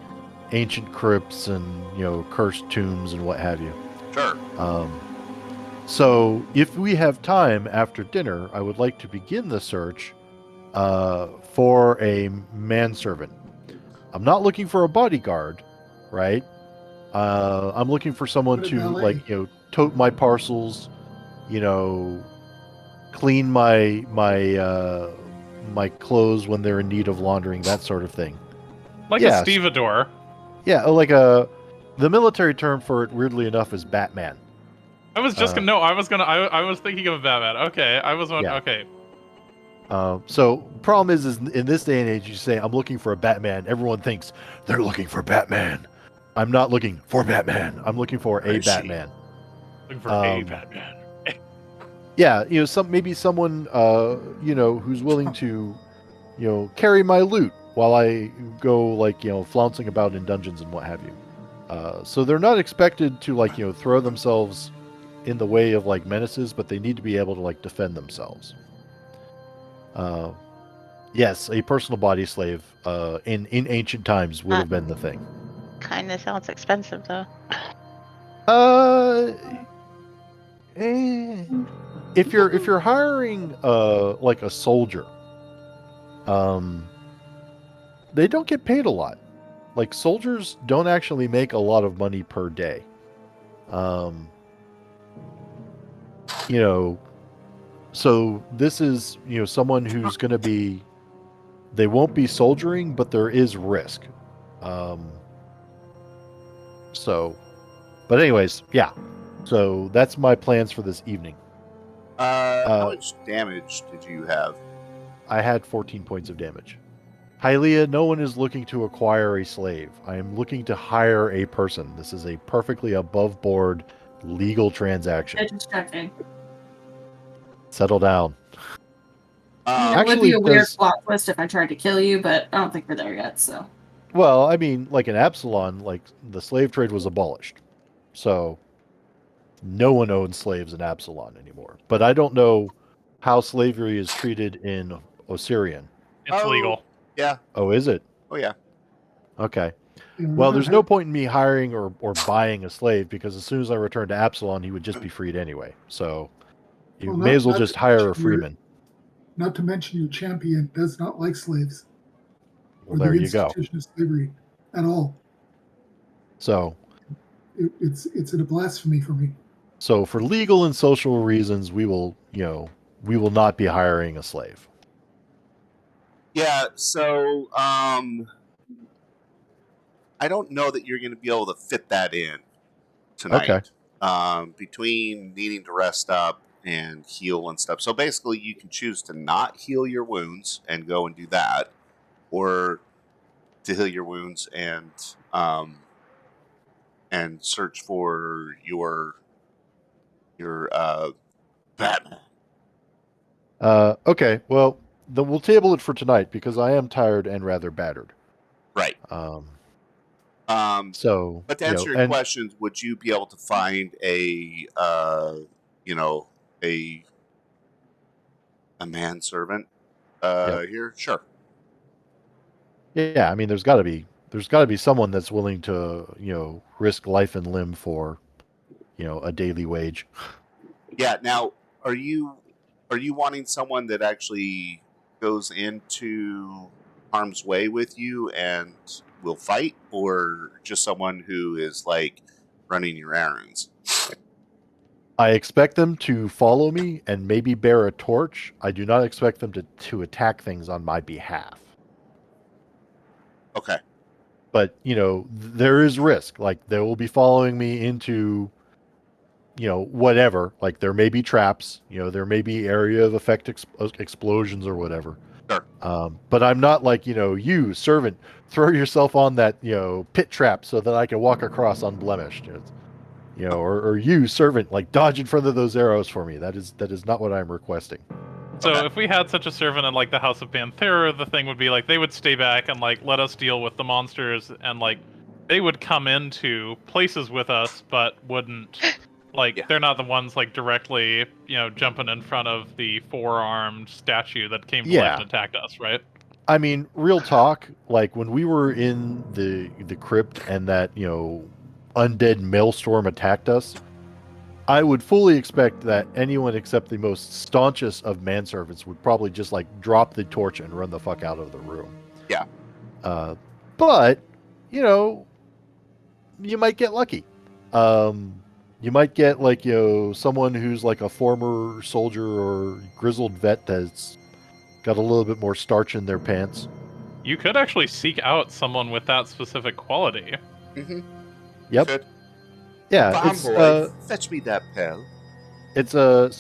ancient crypts and cursed tombs and what have you. Sure. So if we have time after dinner, I would like to begin the search for a manservant. I'm not looking for a bodyguard, right? I'm looking for someone What a to valet. tote my parcels, you know, clean my clothes when they're in need of laundering, that sort of thing. Like a Yes. stevedore. Yeah, the military term for it, weirdly enough, is Batman. I was just gonna. No, I was gonna. I was thinking of Batman. Okay, I was one. Yeah. Okay. So problem is in this day and age, you say I'm looking for a Batman, everyone thinks they're looking for Batman. I'm not looking for Batman. I'm looking for Where a is she? Batman. Looking for a Batman. Yeah, maybe someone who's willing to carry my loot while I go flouncing about in dungeons and what have you. So they're not expected to throw themselves in the way of menaces, but they need to be able to defend themselves. Yes, a personal body slave in ancient times would have been the thing. Kind of sounds expensive though. Uh, if you're hiring like a soldier, um, they don't get paid a lot. Like soldiers don't actually make a lot of money per day. Um, you know, so this is someone who's going to be. They won't be soldiering, but there is risk. Um, but anyways, yeah. So that's my plans for this evening. How much damage did you have? I had 14 points of damage. Hylia, no one is looking to acquire a slave. I am looking to hire a person. This is a perfectly above board legal transaction. Just checking. Settle down. It would Actually, be a weird does- plot twist if I tried to kill you, but I don't think we're there yet, so. Well, I mean, like in Absalon, the slave trade was abolished. So no one owns slaves in Absalon anymore. But I don't know how slavery is treated in Osirian. It's legal. Yeah. Oh, is it? Oh, yeah. Okay. You know, Well, there's no point in me hiring or buying a slave because as soon as I return to Absalon, he would just be freed anyway. So, You Well, may as well not just to hire a mention your- freeman. Not to mention your champion does not like slaves Well, or there the you go. institution of slavery at all. So, It's a blasphemy for me. so for legal and social reasons, we will not be hiring a slave. Yeah, so I don't know that you're going to be able to fit that in tonight. Okay. Between needing to rest up and heal and stuff. So basically, you can choose to not heal your wounds and go and do that, or to heal your wounds and search for your Batman. Okay. Well, then we'll table it for tonight because I am tired and rather battered. Right. Um, Um, so but to answer your and questions, would you be able to find a a manservant here? Sure. yeah, I mean, there's got to be someone that's willing to risk life and limb for a daily wage. Yeah. Now, are you wanting someone that actually goes into harm's way with you and will fight, or just someone who is like running your errands? I expect them to follow me and maybe bear a torch. I do not expect them to attack things on my behalf. Okay. But, there is risk. Like, they will be following me into, whatever. Like, there may be traps. There may be area of effect explosions or whatever. Sure. But I'm not like, you, servant, throw yourself on that, pit trap so that I can walk across unblemished. Or you, servant, like dodge in front of those arrows for me. That is not what I'm requesting. So Okay. if we had such a servant in like the House of Panthera, the thing would be like they would stay back and like let us deal with the monsters, and like they would come into places with us, but wouldn't like Yeah. they're not the ones like directly jumping in front of the four-armed statue that came to life Yeah. and attacked us, right? I mean, real talk, like when we were in the crypt and that, undead maelstrom attacked us, I would fully expect that anyone except the most staunchest of manservants would probably just like drop the torch and run the fuck out of the room. Yeah. But, you might get lucky. You might get like, someone who's like a former soldier or grizzled vet that's got a little bit more starch in their pants. You could actually seek out someone with that specific quality. Mm-hmm. Yep. Good. Yeah, Farm it's boy, fetch me that pill. it's a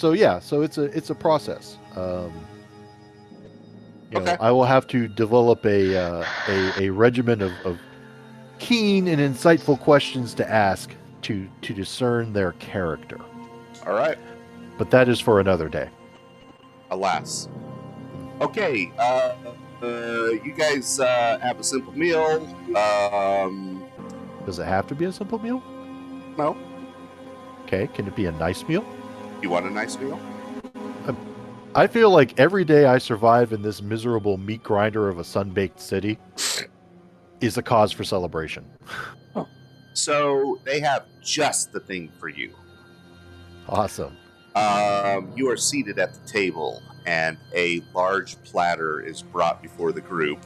process. Okay. I will have to develop a regimen of keen and insightful questions to ask to discern their character. All right. But that is for another day. Alas. Okay. You guys have a simple meal. Does it have to be a simple meal? No. Okay, can it be a nice meal? You want a nice meal? I feel like every day I survive in this miserable meat grinder of a sun-baked city is a cause for celebration. So they have just the thing for you. Awesome. You are seated at the table, and a large platter is brought before the group.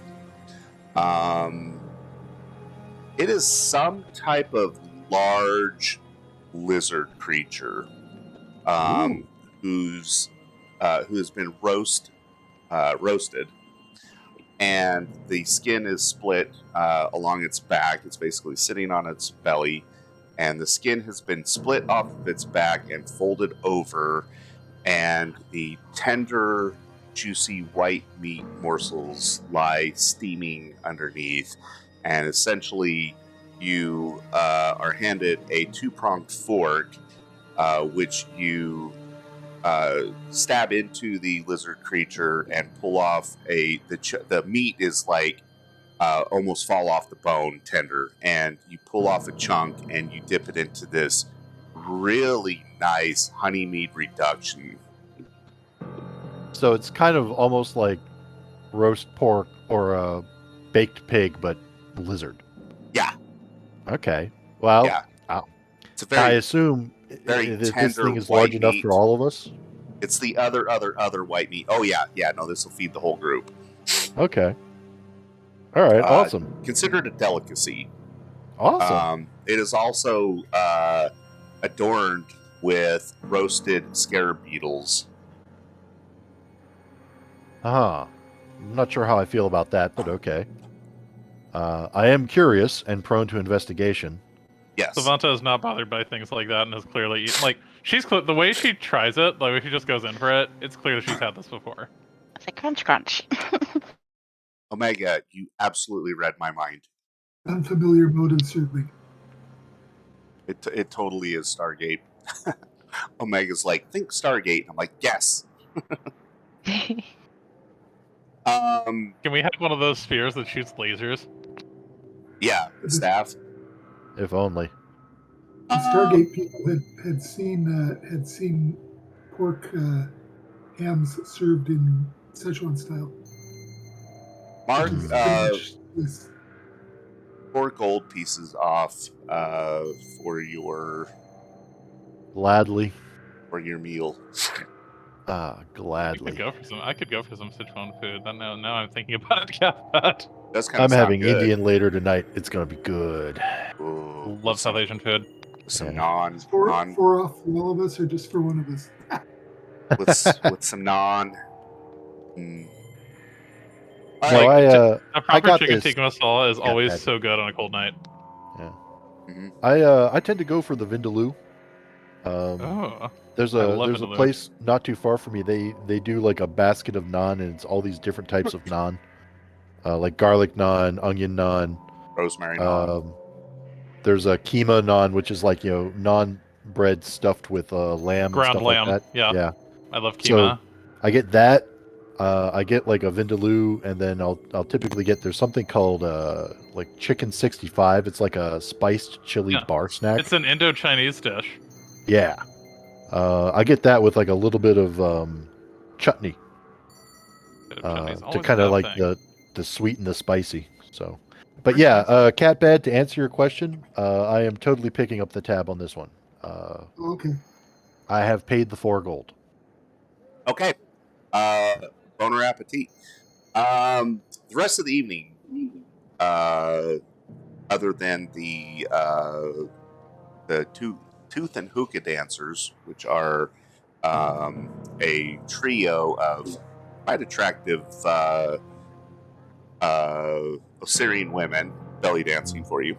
It is some type of large lizard creature, who has been roasted, and the skin is split along its back. It's basically sitting on its belly, and the skin has been split off of its back and folded over, and the tender, juicy white meat morsels lie steaming underneath. And essentially, you are handed a two-pronged fork, which you stab into the lizard creature and pull off the meat is like almost fall off the bone tender, and you pull off a chunk and you dip it into this really nice honey mead reduction. So it's kind of almost like roast pork or a baked pig, but lizard. Yeah. Okay. Well, Yeah. I It's a very assume very this tender thing is white large enough meat. for all of us. It's the other white meat. Oh yeah, no, this will feed the whole group. Okay. All right. Awesome. Considered a delicacy. Awesome. It is also adorned with roasted scarab beetles. I'm not sure how I feel about that, but okay. I am curious and prone to investigation. Yes. Savanta is not bothered by things like that and has clearly eaten. Like, the way she tries it, the way she just goes in for it, it's clear that she's had this before. It's like crunch, crunch. Omega, you absolutely read my mind. Unfamiliar motive, certainly. It totally is Stargate. Omega's like, think Stargate. I'm like, yes. Can we have one of those spheres that shoots lasers? Yeah, the staff. If only. The Stargate people had seen pork hams served in Szechuan style. Mark, Which is pretty much this. 4 gold pieces off for your Gladly. meal. Gladly. I could go for some Sichuan food. Now I'm thinking about it, Cat. That's kind of I'm having good. Indian later tonight. It's gonna be good. Ooh, Love South Asian food. some Yeah. Four off for all of us, or just for one of us? with some naan. All No, right. A I proper got chicken this. tikka masala is always Pat. so good on a cold night. Yeah. Mhm. I tend to go for the vindaloo. There's I a love there's a vindaloo. place not too far from me. They do like a basket of naan, and it's all these different types of naan, like garlic naan, onion naan, Rosemary naan. There's a keema naan, which is like naan bread stuffed with lamb and Ground stuff lamb. like that. Yeah. I love So keema. I get that. I get like a vindaloo, and then I'll typically get there's something called like chicken 65. It's like a spiced chili Yeah. bar snack. It's an Indo-Chinese dish. Yeah. I get that with like a little bit of chutney to kind of like the sweet and the spicy. So, but yeah, Cat Bad, to answer your question, I am totally picking up the tab on this one. Okay. I have paid the 4 gold. Okay. Boner appetit. The rest of the evening, other than the tooth and hookah dancers, which are a trio of quite attractive Osirian women belly dancing for you.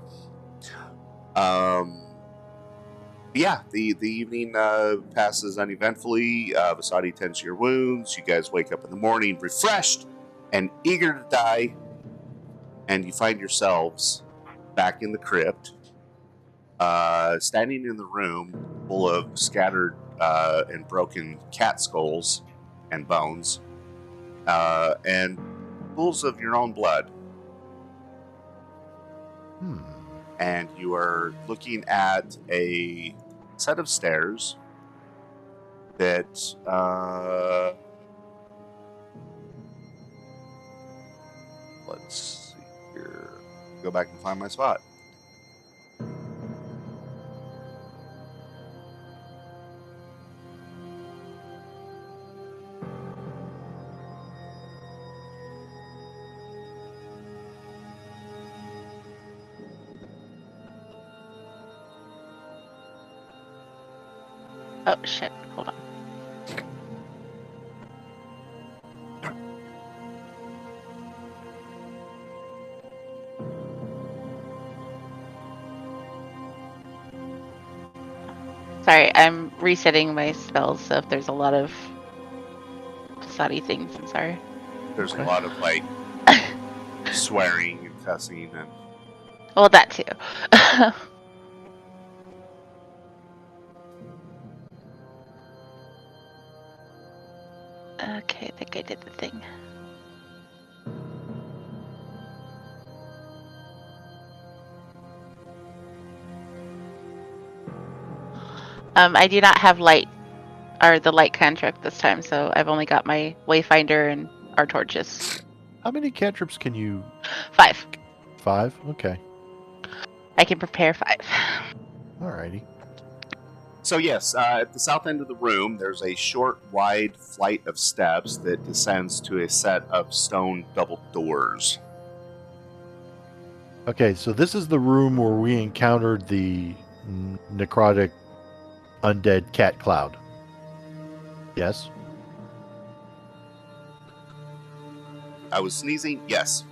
Yeah, the evening passes uneventfully. Vasadi tends to your wounds. You guys wake up in the morning refreshed and eager to die, and you find yourselves back in the crypt, standing in the room full of scattered and broken cat skulls and bones, and pools of your own blood. And you are looking at a set of stairs that let's see here. Go back and find my spot. Oh shit! Hold on. Sorry, I'm resetting my spells, so if there's a lot of Sadi things, I'm sorry. There's a lot of like swearing and cussing and. Well, that too. Okay, I think I did the thing. I do not have light, or the light cantrip this time, so I've only got my Wayfinder and our torches. How many cantrips can you? 5. 5? Okay. I can prepare 5. Alrighty. So yes, at the south end of the room, there's a short, wide flight of steps that descends to a set of stone double doors. Okay, so this is the room where we encountered the necrotic undead cat cloud. Yes? I was sneezing. Yes.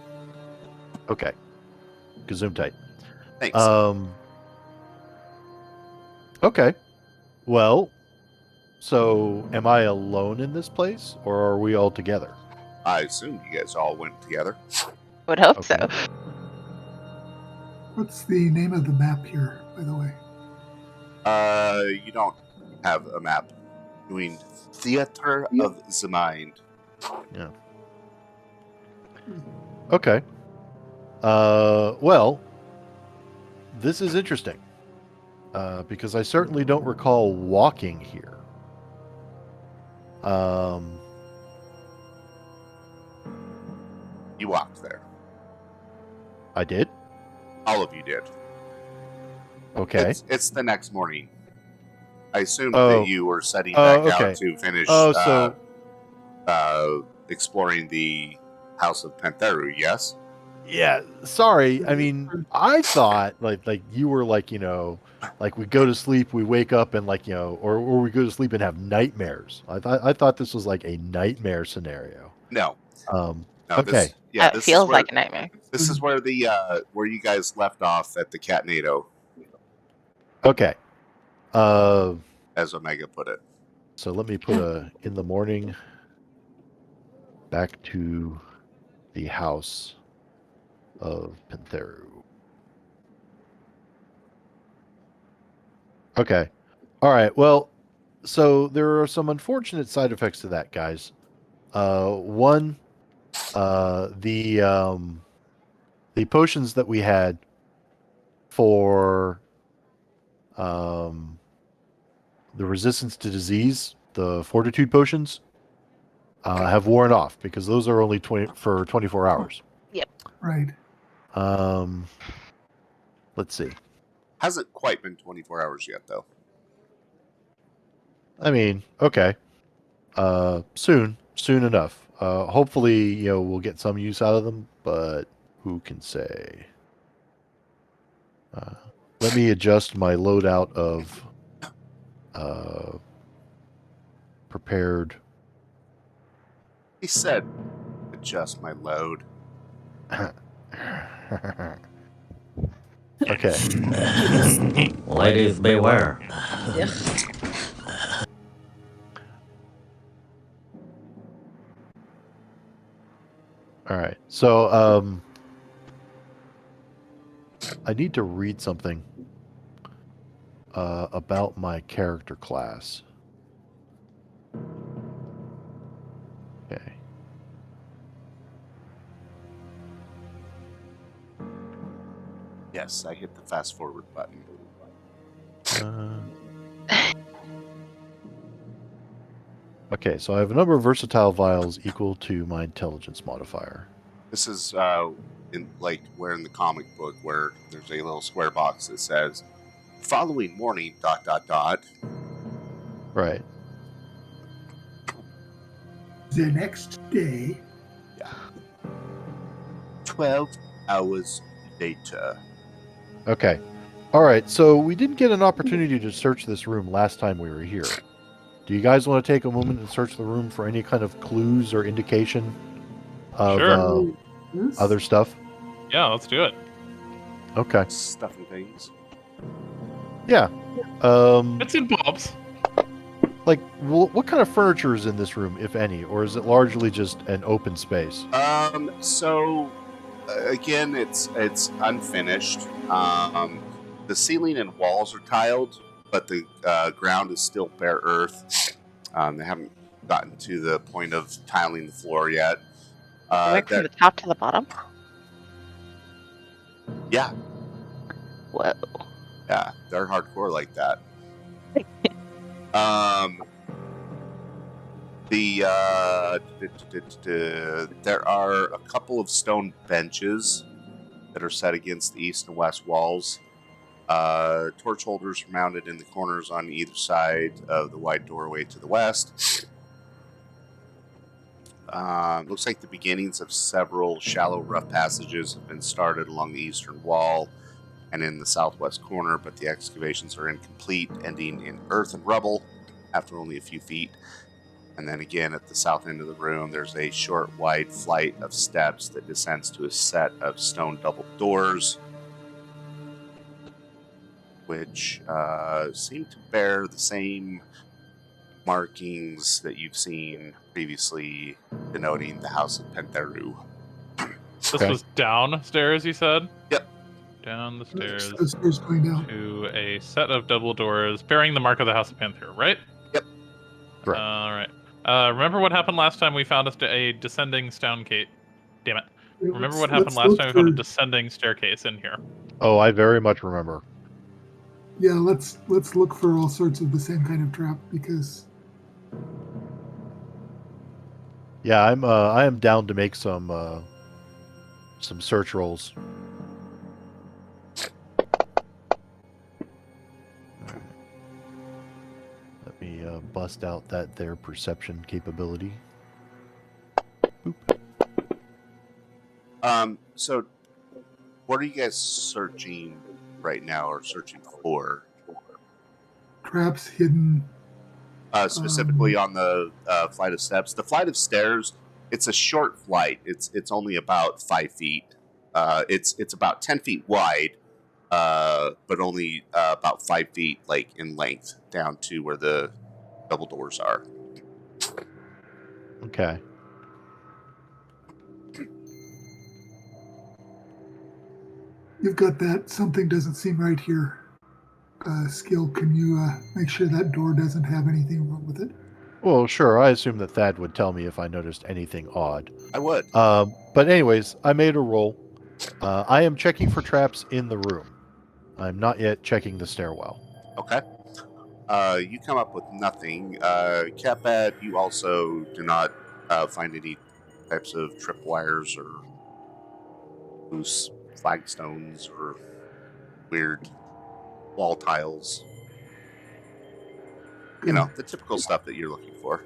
Okay. Gesundheit. Thanks. Okay. Well, so am I alone in this place, or are we all together? I assume you guys all went together. Would hope Okay. so. What's the name of the map here, by the way? You don't have a map. Doing Theater of the Mind. Okay. Well, this is interesting. Because I certainly don't recall walking here. You walked there. I did? All of you did. Okay. It's the next morning. I assumed Oh. that you were setting Oh, back okay. out to finish Oh, so exploring the House of Pantheru, yes? yeah, sorry. I mean, I thought like you were like, like we go to sleep, we wake up and like, or we go to sleep and have nightmares. I thought this was like a nightmare scenario. No. No, This, okay. yeah, It this feels is where like a nightmare. this is where the where you guys left off at the Catnado, Okay. as Omega put it. So let me put a in the morning back to the house of Pantheru. Okay. All right. Well, so there are some unfortunate side effects to that, guys. One, the potions that we had for the resistance to disease, the fortitude potions, have worn off because those are only 24 hours. Right. Let's see. Hasn't quite been 24 hours yet, though. I mean, okay. Soon enough. Hopefully, we'll get some use out of them, but who can say? Let me adjust my loadout of prepared. He said, adjust my load. Okay. Ladies beware. All right. So, I need to read something about my character class. Okay. Yes, I hit the fast forward button. Okay, so I have a number of versatile vials equal to my intelligence modifier. This is in like where in the comic book where there's a little square box that says, "Following morning ... Right. The next day. 12 hours later." Okay. All right. So we didn't get an opportunity to search this room last time we were here. Do you guys want to take a moment and search the room for any kind of clues or indication of Sure. other stuff? Yeah, let's do it. Okay. Stuff and things. Yeah. Mm. It's in Bob's. Like, what kind of furniture is in this room, if any, or is it largely just an open space? So again, it's unfinished. The ceiling and walls are tiled, but the ground is still bare earth. They haven't gotten to the point of tiling the floor yet. Work from the top to the bottom. Yeah, Whoa. yeah, they're hardcore like that. There are a couple of stone benches that are set against the east and west walls. Torch holders are mounted in the corners on either side of the wide doorway to the west. Looks like the beginnings of several shallow, rough passages have been started along the eastern wall and in the southwest corner, but the excavations are incomplete, ending in earth and rubble after only a few feet. And then again, at the south end of the room, there's a short, wide flight of steps that descends to a set of stone double doors, which seem to bear the same markings that you've seen previously, denoting the House of Pentheru. This Okay. was downstairs, you said? Yep. Down the stairs Those stairs going down. to a set of double doors bearing the mark of the House of Panther, right? Yep. Right. All right. Remember what happened last time we found a descending staircase? Damn it. Remember what happened last time we found a descending staircase in here? Oh, I very much remember. Yeah, let's look for all sorts of the same kind of trap because Yeah, I am down to make some search rolls. Alright. Let me bust out their perception capability. Boop. So what are you guys searching right now, or searching for? traps hidden. Specifically on the flight of steps. The flight of stairs, it's a short flight. It's only about 5 feet. It's about 10 feet wide, but only about 5 feet like in length down to where the double doors are. Okay. You've got that. Something doesn't seem right here. Skill, can you make sure that door doesn't have anything wrong with it? Well, sure. I assume that Thad would tell me if I noticed anything odd. I would. But anyways, I made a roll. I am checking for traps in the room. I'm not yet checking the stairwell. Okay. You come up with nothing. Capad, you also do not find any types of tripwires or loose flagstones or weird wall tiles. You know, the typical stuff that you're looking for.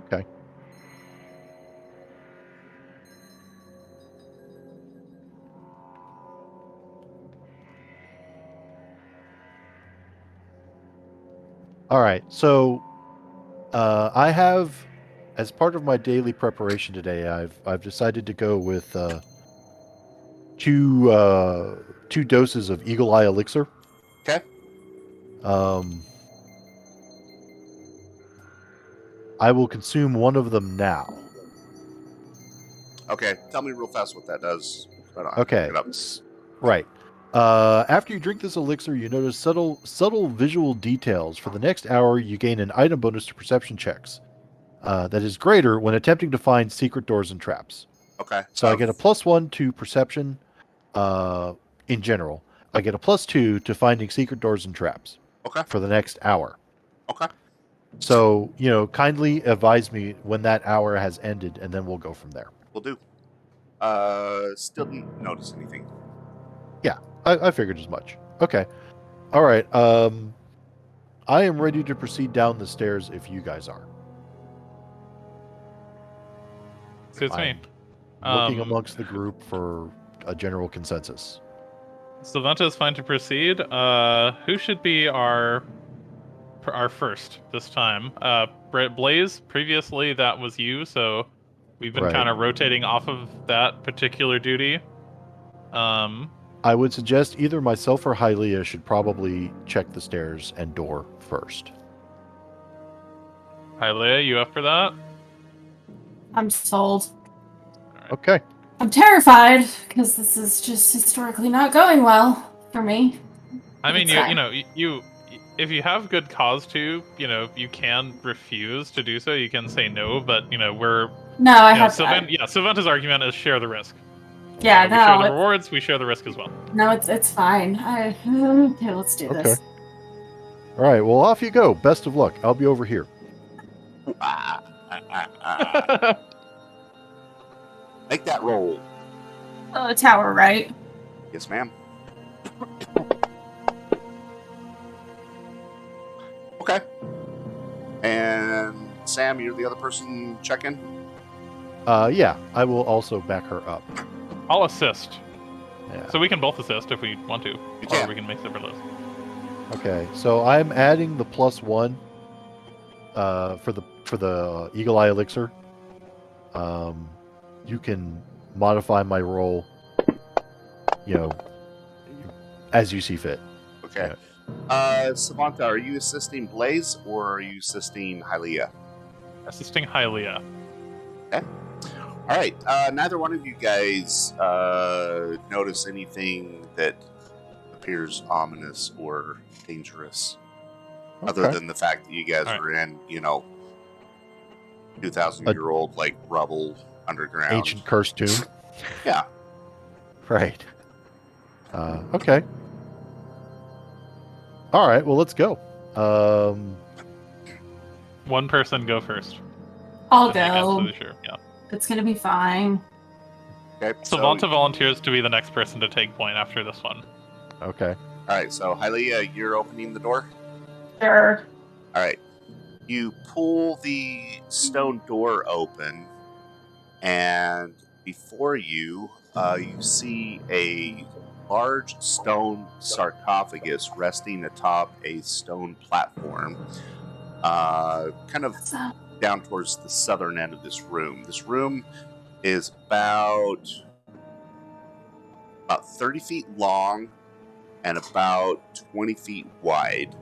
Okay. All right. So I have, as part of my daily preparation today, I've decided to go with two doses of Eagle Eye Elixir. Okay. I will consume one of them now. Okay. Tell me real fast what that does. I don't have to Okay. look it up. Right. After you drink this elixir, you notice subtle visual details. For the next hour, you gain an item bonus to perception checks. That is greater when attempting to find secret doors and traps. Okay. So I get a +1 to perception in general. I get a +2 to finding secret doors and traps. Okay. For the next hour. Okay. So, kindly advise me when that hour has ended, and then we'll go from there. Will do. Still didn't notice anything. Yeah, I figured as much. Okay. All right. I am ready to proceed down the stairs if you guys are. Suits me. Looking amongst the group for a general consensus. Sylvanta is fine to proceed. Who should be our first this time? Blaze, previously that was you, so we've been Right. kind of rotating off of that particular duty. I would suggest either myself or Hylia should probably check the stairs and door first. Hylia, you up for that? I'm sold. Okay. I'm terrified because this is just historically not going well for me. I mean, It's fine. you if you have good cause to, you can refuse to do so. You can say no, but we're No, I have. Sylvanta's argument is share the risk. Yeah, We share the no, rewards, we share the risk as well. no, it's fine. Okay, let's do this. All right. Well, off you go. Best of luck. I'll be over here. Make that roll. Tower, right? Yes, ma'am. Sam, you're the other person checking? Yeah, I will also back her up. I'll assist. Yeah. So we can both assist if we want to. You Or can. we can make separate lists. Okay, so I'm adding the +1 for the Eagle Eye Elixir. You can modify my roll, as you see fit. Okay. Yeah. Savanta, are you assisting Blaze or are you assisting Hylia? Assisting Hylia. Okay. All right. Neither one of you guys notice anything that appears ominous or dangerous, other Okay. than the fact that you guys All right. are in, 2,000-year-old like rubble underground. Ancient cursed tomb. Yeah. Right. Okay. All right. Well, let's go. One person go first. I'll To make go. absolutely sure. Yeah. It's gonna be fine. Okay. Savanta volunteers to be the next person to take point after this one. Okay. All right. So Hylia, you're opening the door. Sure. All right. You pull the stone door open, and before you, you see a large stone sarcophagus resting atop a stone platform, kind of down towards the southern end of this room. This room is about 30 feet long and about 20 feet wide.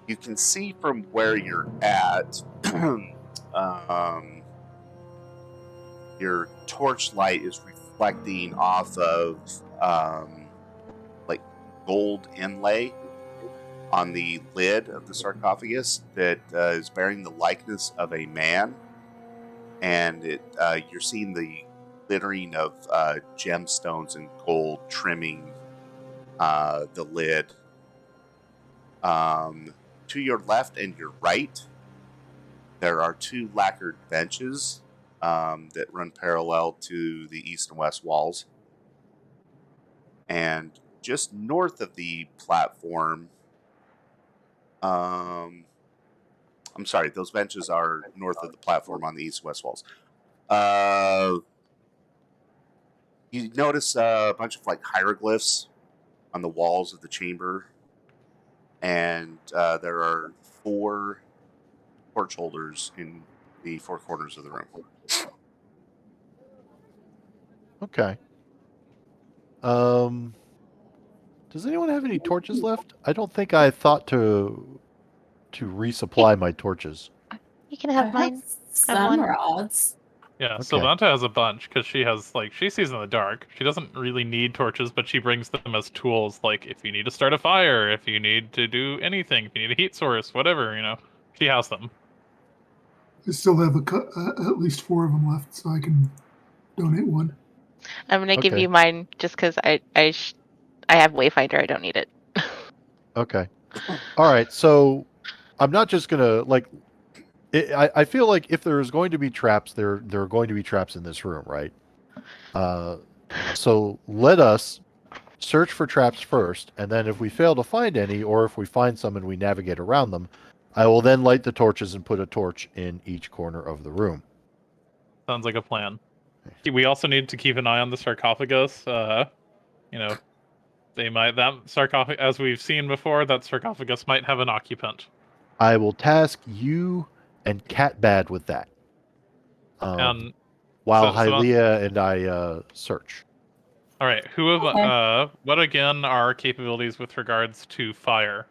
You can see from where you're at, your torchlight is reflecting off of like gold inlay on the lid of the sarcophagus that is bearing the likeness of a man, and you're seeing the glittering of gemstones and gold trimming the lid. To your left and your right, there are two lacquered benches that run parallel to the east and west walls. And just north of the platform, I'm sorry, those benches are north of the platform on the east and west walls. You notice a bunch of like hieroglyphs on the walls of the chamber. And there are 4 torch holders in the 4 corners of the room. Okay. Does anyone have any torches left? I don't think I thought to resupply my torches. You can I have have mine. some one. rods. Yeah, Okay. Savanta has a bunch because she has she sees in the dark. She doesn't really need torches, but she brings them as tools. Like if you need to start a fire, if you need to do anything, if you need a heat source, whatever, she has them. I still have at least 4 of them left, so I can donate one. I'm gonna give Okay. you mine just because I have Wayfinder. I don't need it. Okay. All right. So I'm not just gonna I feel like if there's going to be traps, there are going to be traps in this room, right? So let us search for traps first, and then if we fail to find any, or if we find some and we navigate around them, I will then light the torches and put a torch in each corner of the room. Sounds like a plan. We also need to keep an eye on the sarcophagus. That sarcophagus, as we've seen before, that sarcophagus might have an occupant. I will task you and Catbad with that. And while so Hylia and I search. all right, what again are capabilities with regards to fire?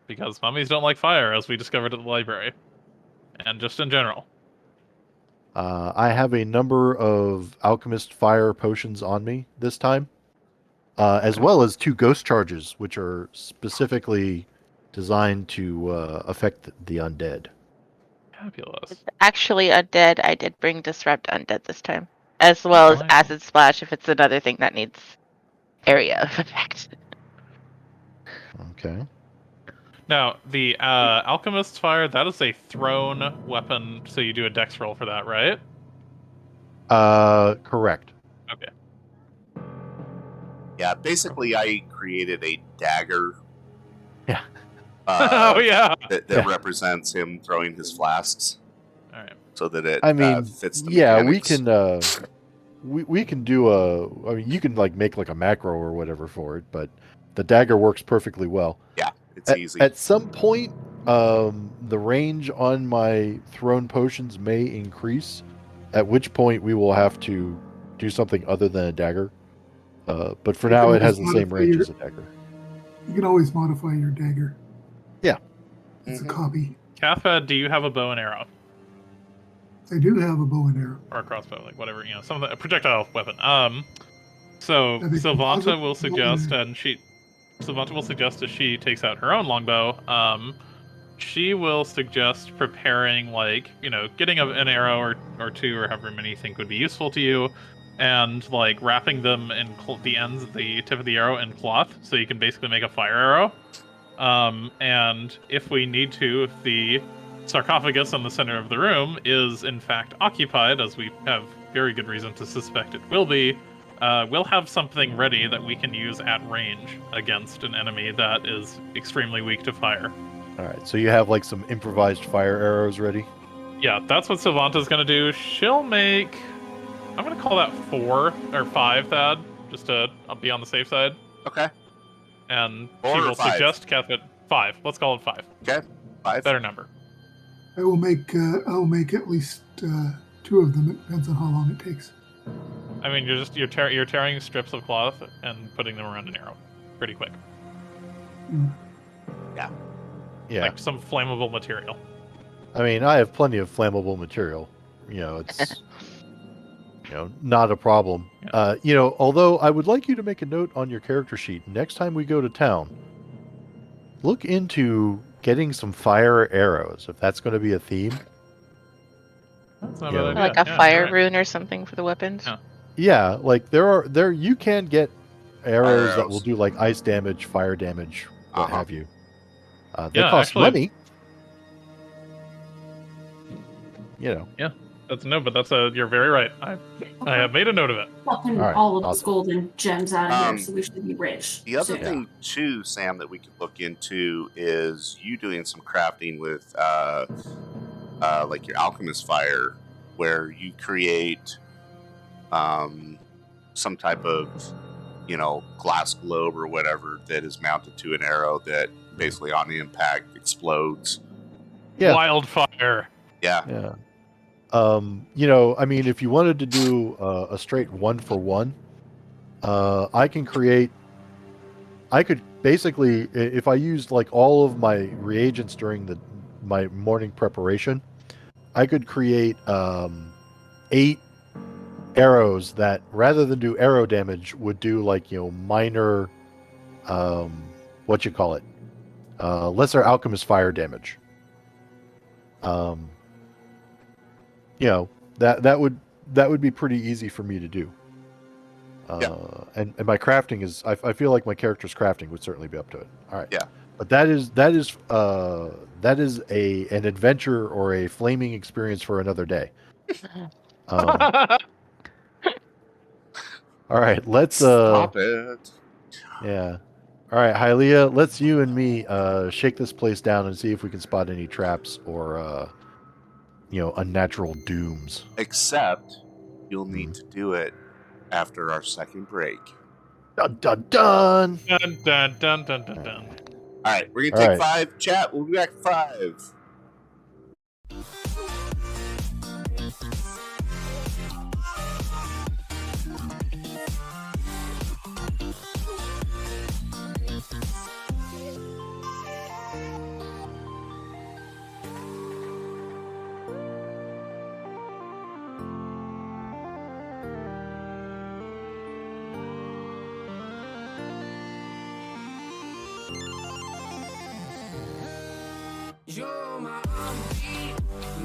Because mummies don't like fire, as we discovered at the library, and just in general. I have a number of alchemist fire potions on me this time, as well as 2 ghost charges, which are specifically designed to affect the undead. Fabulous. It's actually undead. I did bring Disrupt Undead this time, as well as Delightful. Acid Splash if it's another thing that needs area of effect. Okay. Now, the alchemist's fire, that is a thrown weapon, so you do a dex roll for that, right? Correct. Okay. Yeah, basically I created a dagger. Yeah. Oh yeah. that Yeah. represents him throwing his flasks, All right. so that it I mean, fits the yeah, mechanics. we can. We can do a. I mean, you can like make like a macro or whatever for it, but the dagger works perfectly well. Yeah, it's easy. At some point, the range on my thrown potions may increase. At which point we will have to do something other than a dagger. But for You now, can it has always the same modify range your- as a dagger. You can always modify your dagger. Yeah. It's Mhm. a copy. Cathpad, do you have a bow and arrow I do have a bow and arrow. or a crossbow, like whatever, some of the a projectile weapon? So I think Sylvanta will bow suggest, and Sylvanta will suggest as she takes out her own longbow. She will suggest preparing, like, getting an arrow or two or however many you think would be useful to you, and like wrapping them in the ends, the tip of the arrow in cloth, so you can basically make a fire arrow. And if we need to, if the sarcophagus in the center of the room is in fact occupied, as we have very good reason to suspect it will be, we'll have something ready that we can use at range against an enemy that is extremely weak to fire. All right. So you have like some improvised fire arrows ready. Yeah, that's what Sylvanta's gonna do. She'll make... I'm gonna call that 4 or 5, Thad, just to be on the safe side. Okay. And 4 she or will 5? suggest, Cathpad, 5. Let's call it 5. Okay. 5. Better number. I will make. I'll make at least 2 of them. It depends on how long it takes. I mean, you're tearing strips of cloth and putting them around an arrow, pretty quick. Yeah. Like some flammable material. I mean, I have plenty of flammable material. It's not a problem. Although I would like you to make a note on your character sheet next time we go to town. Look into getting some fire arrows, if that's going to be a theme. That's not a Yeah. bad idea. Like a Yeah, fire you're right. rune or something for the weapons. Yeah. Yeah, like there you can get arrows that arrows. will do like ice damage, fire damage, what Uh-huh. have you. They Yeah, cost actually- money. But you're very right. I have made a note of it. Fucking All right, all of this awesome. gold and gems out of here, Um, so we should be rich. The other soon. thing too, Sam, that we could look into is you doing some crafting with like your alchemist fire, where you create some type of glass globe or whatever that is mounted to an arrow that basically on impact explodes. Yeah. Wildfire. Yeah. Yeah. I mean, if you wanted to do a straight 1-for-1, I could basically, if I used like all of my reagents during my morning preparation, I could create 8 arrows that, rather than do arrow damage, would do like minor, lesser alchemist fire damage. That would be pretty easy for me to do. And my crafting is, I feel like my character's crafting would certainly be up to it. All right. Yeah. But that is an adventure or a flaming experience for another day. All right, let's Stop it. yeah. All right, Hylia, let's you and me shake this place down and see if we can spot any traps or unnatural dooms. Except you'll need to do it after our second break. Dun dun dun. Dun, dun, dun, dun, dun, dun. All right, we're gonna take All 5. Chat. We'll be back at 5. You're my heartbeat,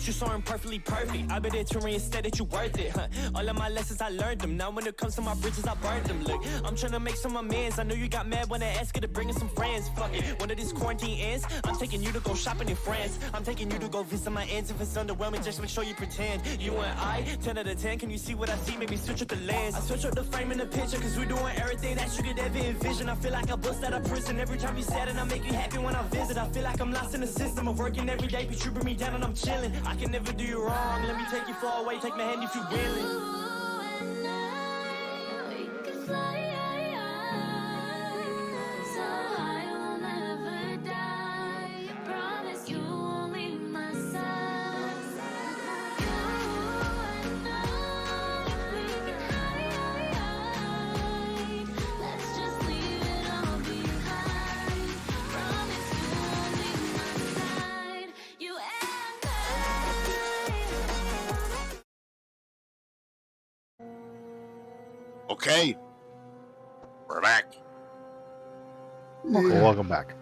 but you saw him perfectly perfect. I bet it to instead that you worth it, huh? All of my lessons, I learned them. Now when it comes to my bridges, I burned them. Look, I'm trying to make some amends. I know you got mad when I asked you to bring in some friends. Fuck it, when this quarantine ends, I'm taking you to go shopping in France. I'm taking you to go visit my aunts. If it's underwhelming, just make sure you pretend. You and I, 10 out of 10, can you see what I see? Maybe switch up the lens. I switch up the frame and the picture, cause we're doing everything that you could ever envision. I feel like I bust out of prison every time you said it. I make you happy when I visit. I feel like I'm lost in the system of working every day, but you bring me down and I'm chilling. I can never do you wrong. Let me take you far away. Take my hand if you willing. Okay. We're back. Well, Yeah. welcome back.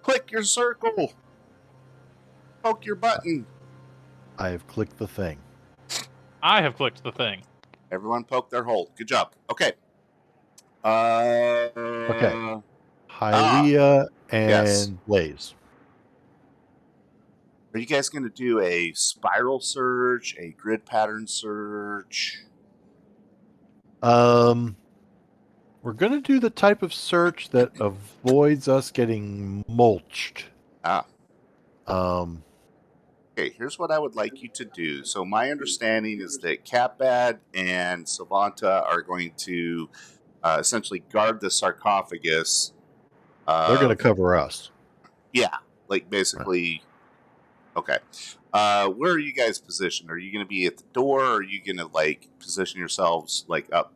Click your circle. Poke your button. I have clicked the thing. I have clicked the thing. Everyone poke their hole. Good job. Okay. Okay. Hylia and yes. Blaze. Are you guys going to do a spiral search, a grid pattern search? We're going to do the type of search that avoids us getting mulched. Ah. Um, Okay, here's what I would like you to do. So my understanding is that Catbad and Savanta are going to essentially guard the sarcophagus. they're going to cover us. Yeah, like basically. Okay. Where are you guys positioned? Are you going to be at the door? Or are you going to like position yourselves like up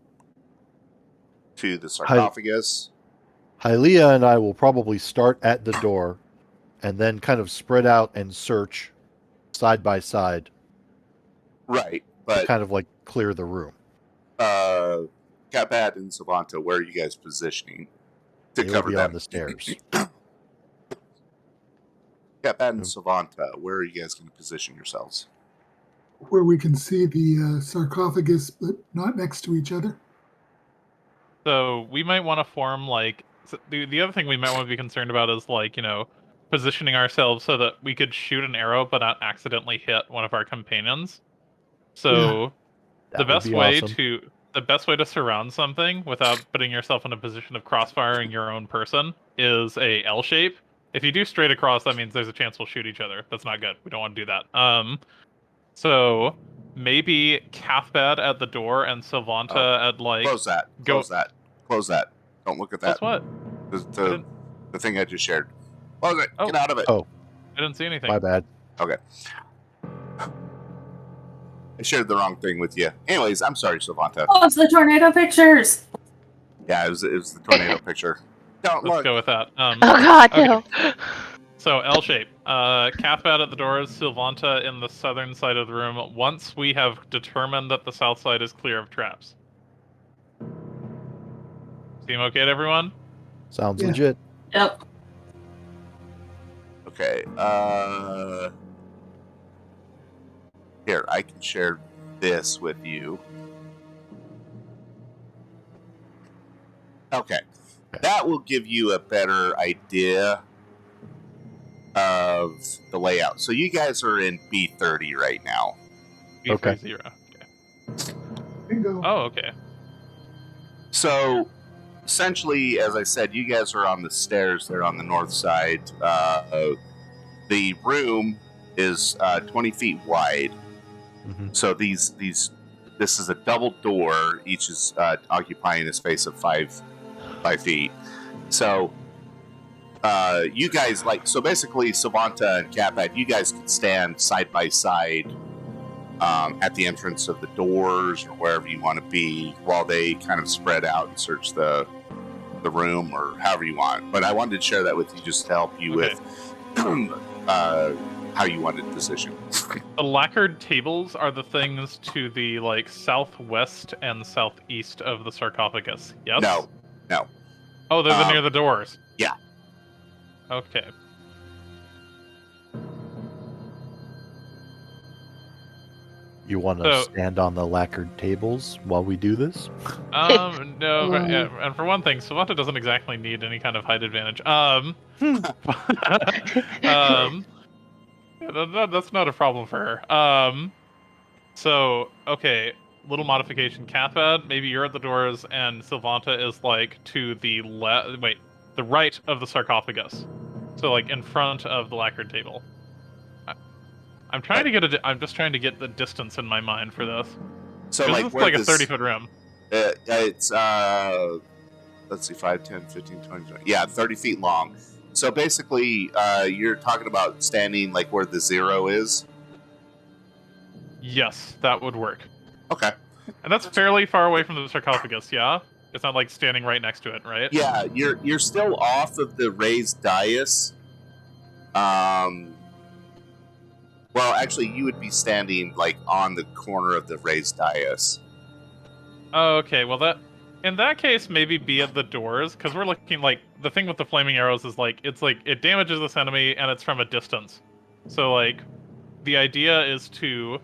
to the sarcophagus? Hylia and I will probably start at the door and then kind of spread out and search side by side. Right, To but kind of like clear the room. Catbad and Savanta, where are you guys positioning to They will cover be them? on the stairs. Catbad and Savanta, where are you guys going to position yourselves? Where we can see the sarcophagus, but not next to each other. So we might want to form like the other thing we might want to be concerned about is like, you know, positioning ourselves so that we could shoot an arrow but not accidentally hit one of our companions. So That the would best be way awesome. to surround something without putting yourself in a position of crossfiring your own person is a L shape. If you do straight across, that means there's a chance we'll shoot each other. That's not good. We don't want to do that. So maybe Cathbad at the door and Sylvanta at like Close that. Close that. Close that. Don't look at that. What's what? The thing I just shared. Close it. Oh. Get out of it. Oh, I didn't see anything. my bad. Okay. I shared the wrong thing with you. Anyways, I'm sorry, Savanta. Oh, it's the tornado pictures. Yeah, it was the tornado picture. Don't Let's look. go with that. Oh God, okay. no. So L shape. Cathbad at the doors, Sylvanta in the southern side of the room. Once we have determined that the south side is clear of traps. Seem okay to everyone? Sounds Yeah. legit. Yep. Okay. Here, I can share this with you. Okay. That will give you a better idea of the layout. So you guys are in B30 right now. Okay. B30. Okay. Bingo. Oh, okay. So essentially, as I said, you guys are on the stairs there on the north side. The room is 20 feet wide. Mm-hmm. So this is a double door. Each is occupying a space of 5 feet. So you guys so basically Savanta and Catbad, you guys can stand side by side at the entrance of the doors or wherever you want to be while they kind of spread out and search the room or however you want. But I wanted to share that with you just to help you with how you wanted to position. The lacquered tables are the things to the like southwest and southeast of the sarcophagus. Yes? No. Oh, they're near the doors. Yeah. Okay. You want to So- stand on the lacquered tables while we do this? No, but, yeah, and for one thing, Savanta doesn't exactly need any kind of height advantage. That's not a problem for her. So, okay, little modification. Cathbad, maybe you're at the doors, and Sylvanta is, like, to the the right of the sarcophagus. So, like, in front of the lacquered table. I'm trying to get I'm just trying to get the distance in my mind for this. So, Because like, this is where like a this... 30-foot rim. It's, let's see, 5, 10, 15, 20, 20. Yeah, 30 feet long. So basically, you're talking about standing like where the 0 is? Yes, that would work. Okay. And that's fairly far away from the sarcophagus, yeah? It's not like standing right next to it, right? Yeah, you're still off of the raised dais. Well, actually, you would be standing like on the corner of the raised dais. Okay, well in that case, maybe be at the doors, because we're looking like, the thing with the flaming arrows is like, it damages this enemy and it's from a distance. So like, the idea is to,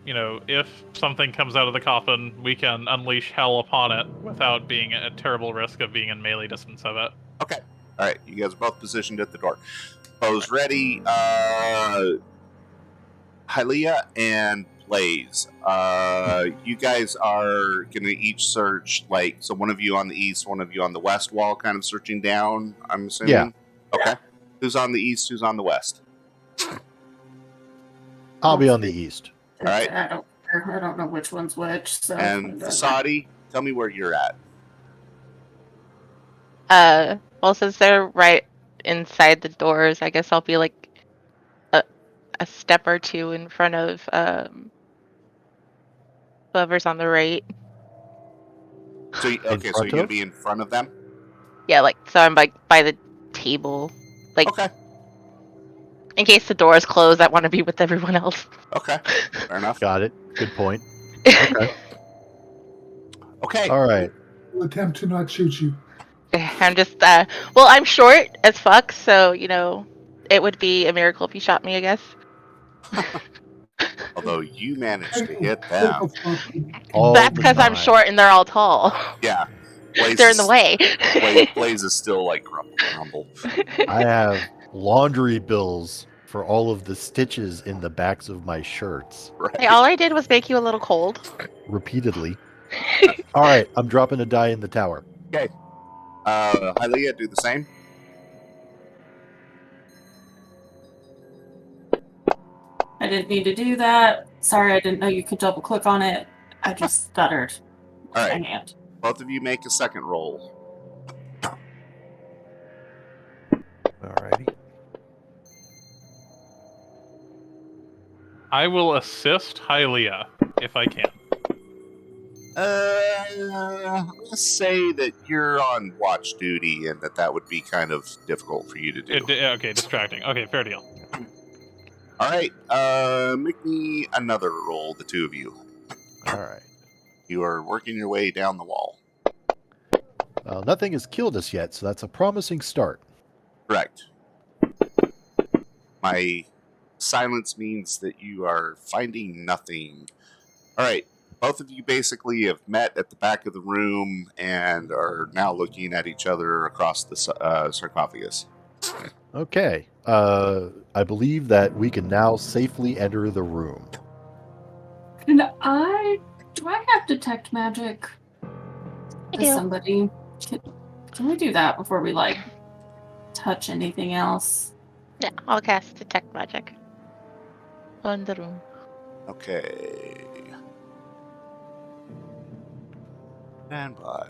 if something comes out of the coffin, we can unleash hell upon it without being at terrible risk of being in melee distance of it. Okay. All right, you guys are both positioned at the door. Bows ready. Hylia and Blaze. You guys are gonna each search, like, so one of you on the east, one of you on the west wall, kind of searching down, I'm assuming? Yeah. Okay. Who's on the east, who's on the west? I'll be on the east. All right. I don't know which one's which. So And Fasadi, tell me where you're at. Well, since they're right inside the doors, I guess I'll be like a step or two in front of whoever's on the right. So you're front gonna of? be in front of them? Yeah, like, so I'm like by the table. Like, Okay. in case the door is closed, I want to be with everyone else. Okay. Fair enough. Got it. Good point. Okay. Okay. All right. We'll attempt to not shoot you. I'm just, well, I'm short as fuck, so, it would be a miracle if you shot me, I guess. Although you managed to hit them. All That's the because I'm time. short and they're all tall. Yeah. Blaze They're in the is- way. Blaze is still like grumble. I have laundry bills for all of the stitches in the backs of my shirts Right. Hey, all I did was make you a little cold. repeatedly. All right, I'm dropping a die in the tower. Hylia, do the same. I didn't need to do that. Sorry, I didn't know you could double click on it. I just stuttered. All My right. hand. Both of you make a second roll. Alrighty. I will assist Hylia, if I can. I'm gonna say that you're on watch duty and that would be kind of difficult for you to do. Okay, distracting. Okay, fair deal. All right, make me another roll, the two of you. All right. You are working your way down the wall. Well, nothing has killed us yet, so that's a promising start. Correct. My silence means that you are finding nothing. All right, both of you basically have met at the back of the room and are now looking at each other across the sarcophagus. Okay. I believe that we can now safely enter the room. Do I have detect magic? I Does do. somebody can we do that before we like touch anything else? Yeah, I'll cast detect magic on the room. Okay. Stand by.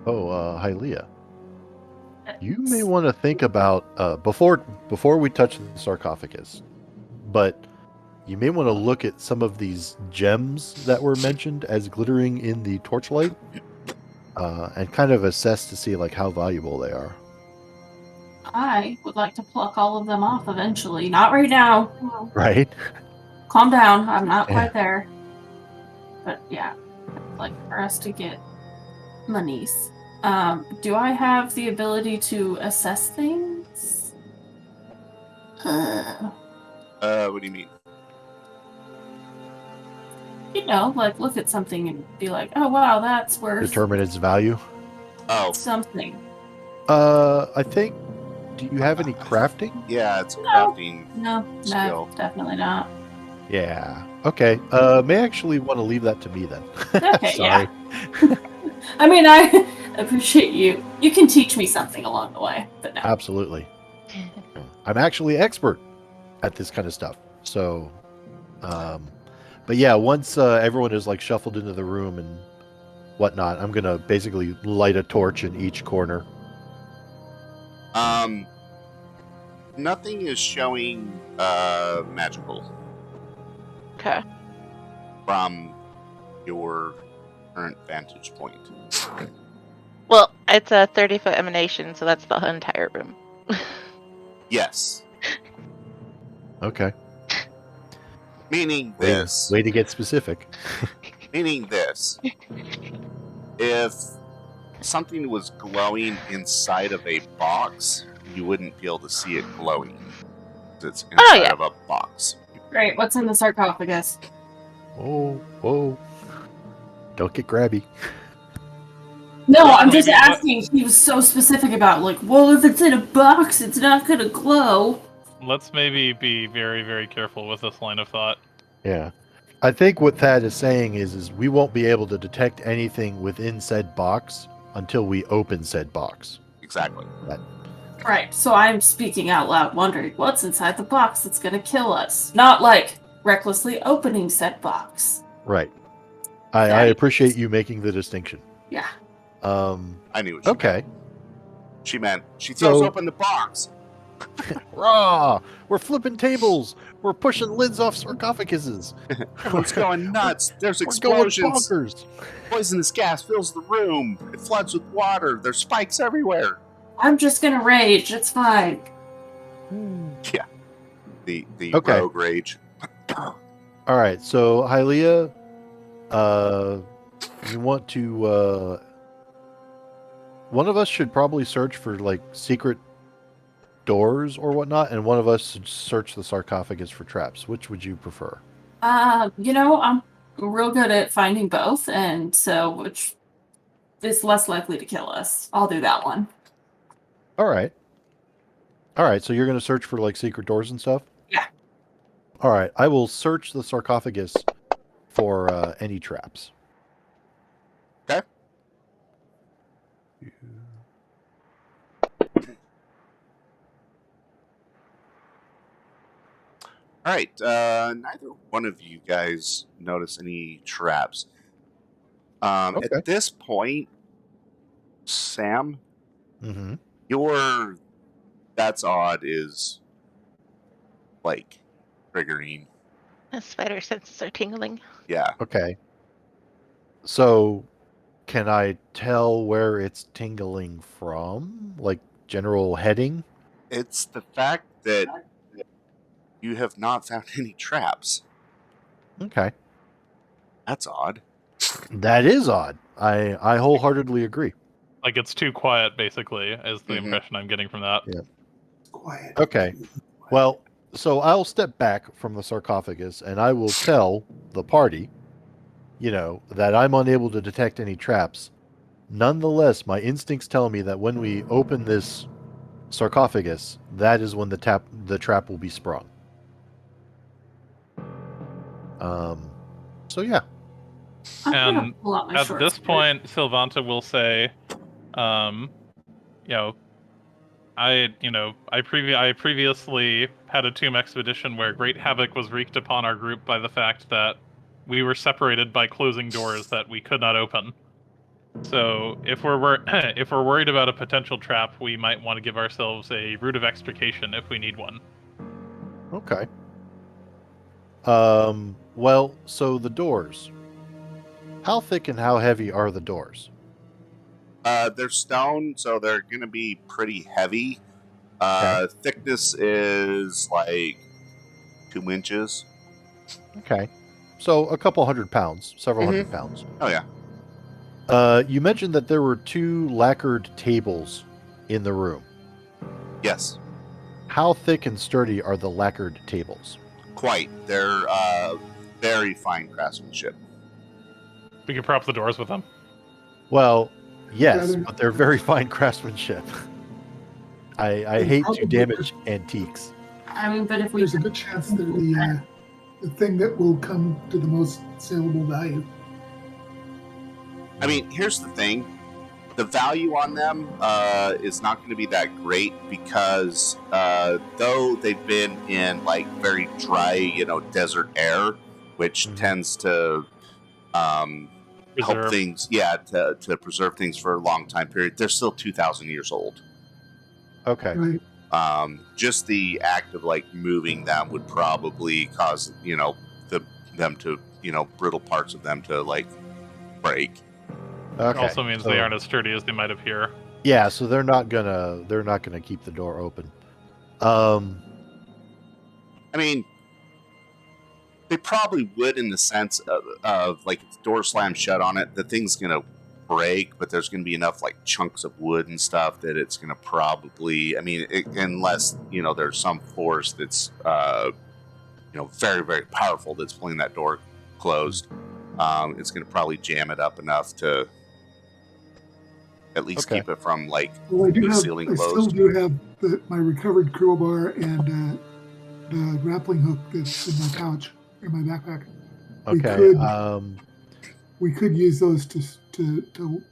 Oh, Hylia. You may want to think about before we touch the sarcophagus, but you may want to look at some of these gems that were mentioned as glittering in the torchlight, and kind of assess to see like how valuable they are. I would like to pluck all of them off eventually. Not right now. Right? Calm down. I'm not quite there. But yeah, I'd like for us to get monies. Do I have the ability to assess things? What do you mean? Like look at something and be like, oh wow, that's worth Determine its value. Oh, something. I think. Do you have any crafting? yeah, it's a No. crafting No, skill. definitely not. Yeah. Okay. May actually want to leave that to me then. Okay, Sorry. I mean, I appreciate you. You can teach me something along the way, but no. Absolutely. I'm actually expert at this kind of stuff. So, but yeah, once everyone is like shuffled into the room and whatnot, I'm gonna basically light a torch in each corner. Nothing is showing magical Okay. from your current vantage point. Well, it's a 30-foot emanation, so that's the entire room. Yes. Okay. Meaning Way this. to get specific. Meaning this. If something was glowing inside of a box, you wouldn't be able to see it glowing. It's inside of a box. Great. What's in the sarcophagus? Whoa. Don't get grabby. No, Well, I'm just maybe what- asking. He was so specific about, like, well, if it's in a box, it's not gonna glow. Let's maybe be very, very careful with this line of thought. Yeah. I think what Thad is saying is we won't be able to detect anything within said box until we open said box. Exactly. Right. So I'm speaking out loud, wondering what's inside the box that's gonna kill us. Not like recklessly opening said box. Right. I appreciate you making the distinction. Yeah. I knew what she Okay. meant. She meant she throws So- open the box. Rah! We're flipping tables. We're pushing lids off sarcophaguses. Everyone's going nuts. There's We're going explosions. bonkers. Poisonous gas fills the room. It floods with water. There's spikes everywhere. I'm just gonna rage. It's fine. The Okay. rogue rage. All right. So, Hylia, you want to? One of us should probably search for like secret doors or whatnot, and one of us should search the sarcophagus for traps. Which would you prefer? I'm real good at finding both, and so which is less likely to kill us. I'll do that one. All right. So you're going to search for like secret doors and stuff? Yeah. All right. I will search the sarcophagus for any traps. Okay. All right. Neither one of you guys notice any traps. Okay. At this point, Sam, Mm-hmm. your that's odd is like triggering. The spider senses are tingling. Yeah. Okay. So, can I tell where it's tingling from? Like general heading? It's the fact that you have not found any traps. Okay. That's odd. That is odd. I wholeheartedly agree. Like, it's too quiet, basically, is the Mhm. impression I'm getting from that. Yeah. Quiet. Okay. Well, so I'll step back from the sarcophagus and I will tell the party, that I'm unable to detect any traps. Nonetheless, my instincts tell me that when we open this sarcophagus, that is when the trap will be sprung. So yeah. I'm gonna And pull out my At short this sword. point, Sylvanta will say, I previously had a tomb expedition where great havoc was wreaked upon our group by the fact that we were separated by closing doors that we could not open. So if we're worried about a potential trap, we might want to give ourselves a route of extrication if we need one. Okay. Well, so the doors. How thick and how heavy are the doors? They're stone, so they're going to be pretty heavy. Okay. Thickness is like 2 inches. Okay. So a couple hundred pounds, several Mhm. hundred pounds. Oh, yeah. You mentioned that there were 2 lacquered tables in the room. Yes, How thick and sturdy are the lacquered tables? quite. They're very fine craftsmanship. We could prop the doors with them. Well, yes, they're- but they're very fine craftsmanship. I They hate to probably damage antiques. I mean, but if we There's a good chance they're the thing that will come to the most saleable value. I mean, here's the thing. The value on them is not going to be that great because though they've been in like very dry, desert air, which tends to help Reserve. things, to preserve things for a long time period, they're still 2,000 years old. Okay. Right. Just the act of like moving them would probably cause them to brittle parts of them to like break. Okay. It also means so- they aren't as sturdy as they might appear. Yeah, so they're not gonna keep the door open. I mean, they probably would in the sense of like if the door slams shut on it, the thing's gonna break, but there's gonna be enough like chunks of wood and stuff that it's gonna probably. I mean, unless there's some force that's very very powerful that's pulling that door closed, it's gonna probably jam it up enough to at least Okay. keep it from like Well, I still still do have my recovered crowbar and the grappling hook that's in my pouch in my backpack. Okay. We could use those to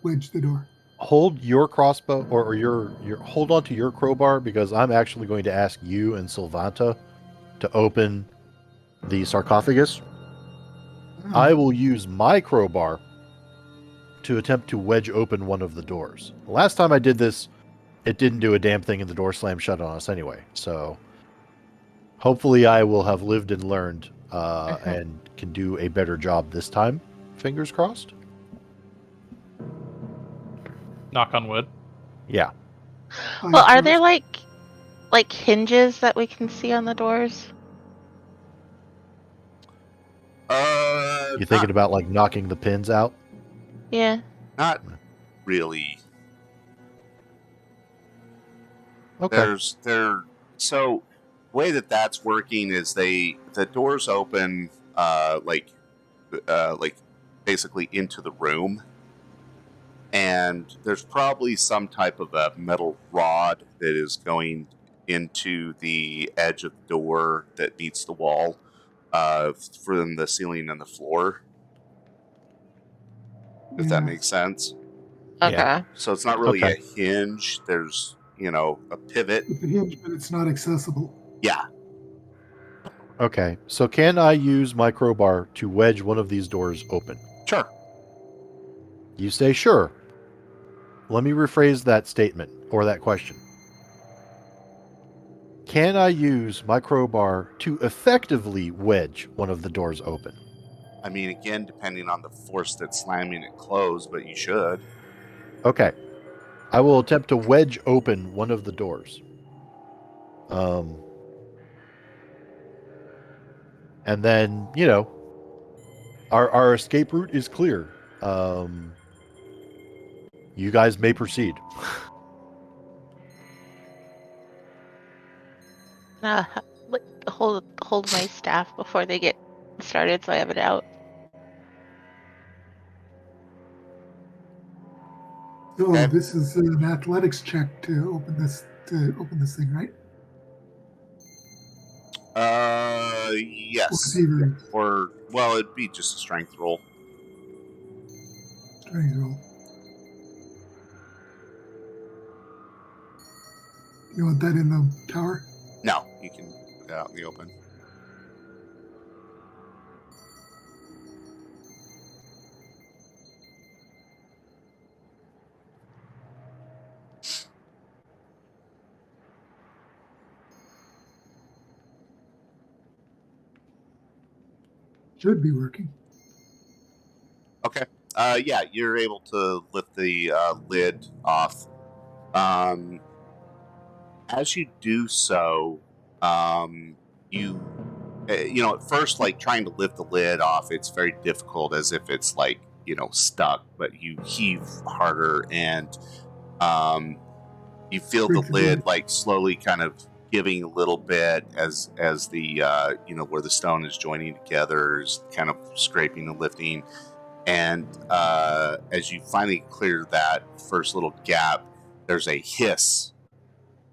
wedge the door. Hold your crossbow or your hold on to your crowbar because I'm actually going to ask you and Sylvanta to open the sarcophagus. I will use my crowbar to attempt to wedge open one of the doors. The last time I did this, it didn't do a damn thing and the door slammed shut on us anyway. So hopefully I will have lived and learned and can do a better job this time. Fingers crossed. Knock on wood. Yeah. Well, are there like hinges that we can see on the doors? You thinking about like knocking the pins out? Yeah. Not really. Okay. So way that's working is the doors open like basically into the room, and there's probably some type of a metal rod that is going into the edge of the door that meets the wall from the ceiling and the floor. If that makes sense. Okay. Yeah. So it's not really Okay. a hinge. There's a pivot. It's a hinge, but it's not accessible. Yeah. Okay. So can I use my crowbar to wedge one of these doors open? Sure. You say sure. Let me rephrase that statement or that question. Can I use my crowbar to effectively wedge one of the doors open? I mean, again, depending on the force that's slamming it closed, but you should. Okay. I will attempt to wedge open one of the doors. And then, our escape route is clear. You guys may proceed. Hold my staff before they get started, so I have it out. So Okay. this is an athletics check to open this thing, right? Yes. Thievery. Or, well, it'd be just a strength roll. Strength roll. You want that in the tower? No, you can put that out in the open. Should be working. Okay. Yeah, you're able to lift the lid off. As you do so, you at first, like trying to lift the lid off, it's very difficult, as if it's like stuck, but you heave harder, and you feel the Break the lid lid. like slowly kind of giving a little bit as the where the stone is joining together is kind of scraping and lifting, and as you finally clear that first little gap, there's a hiss,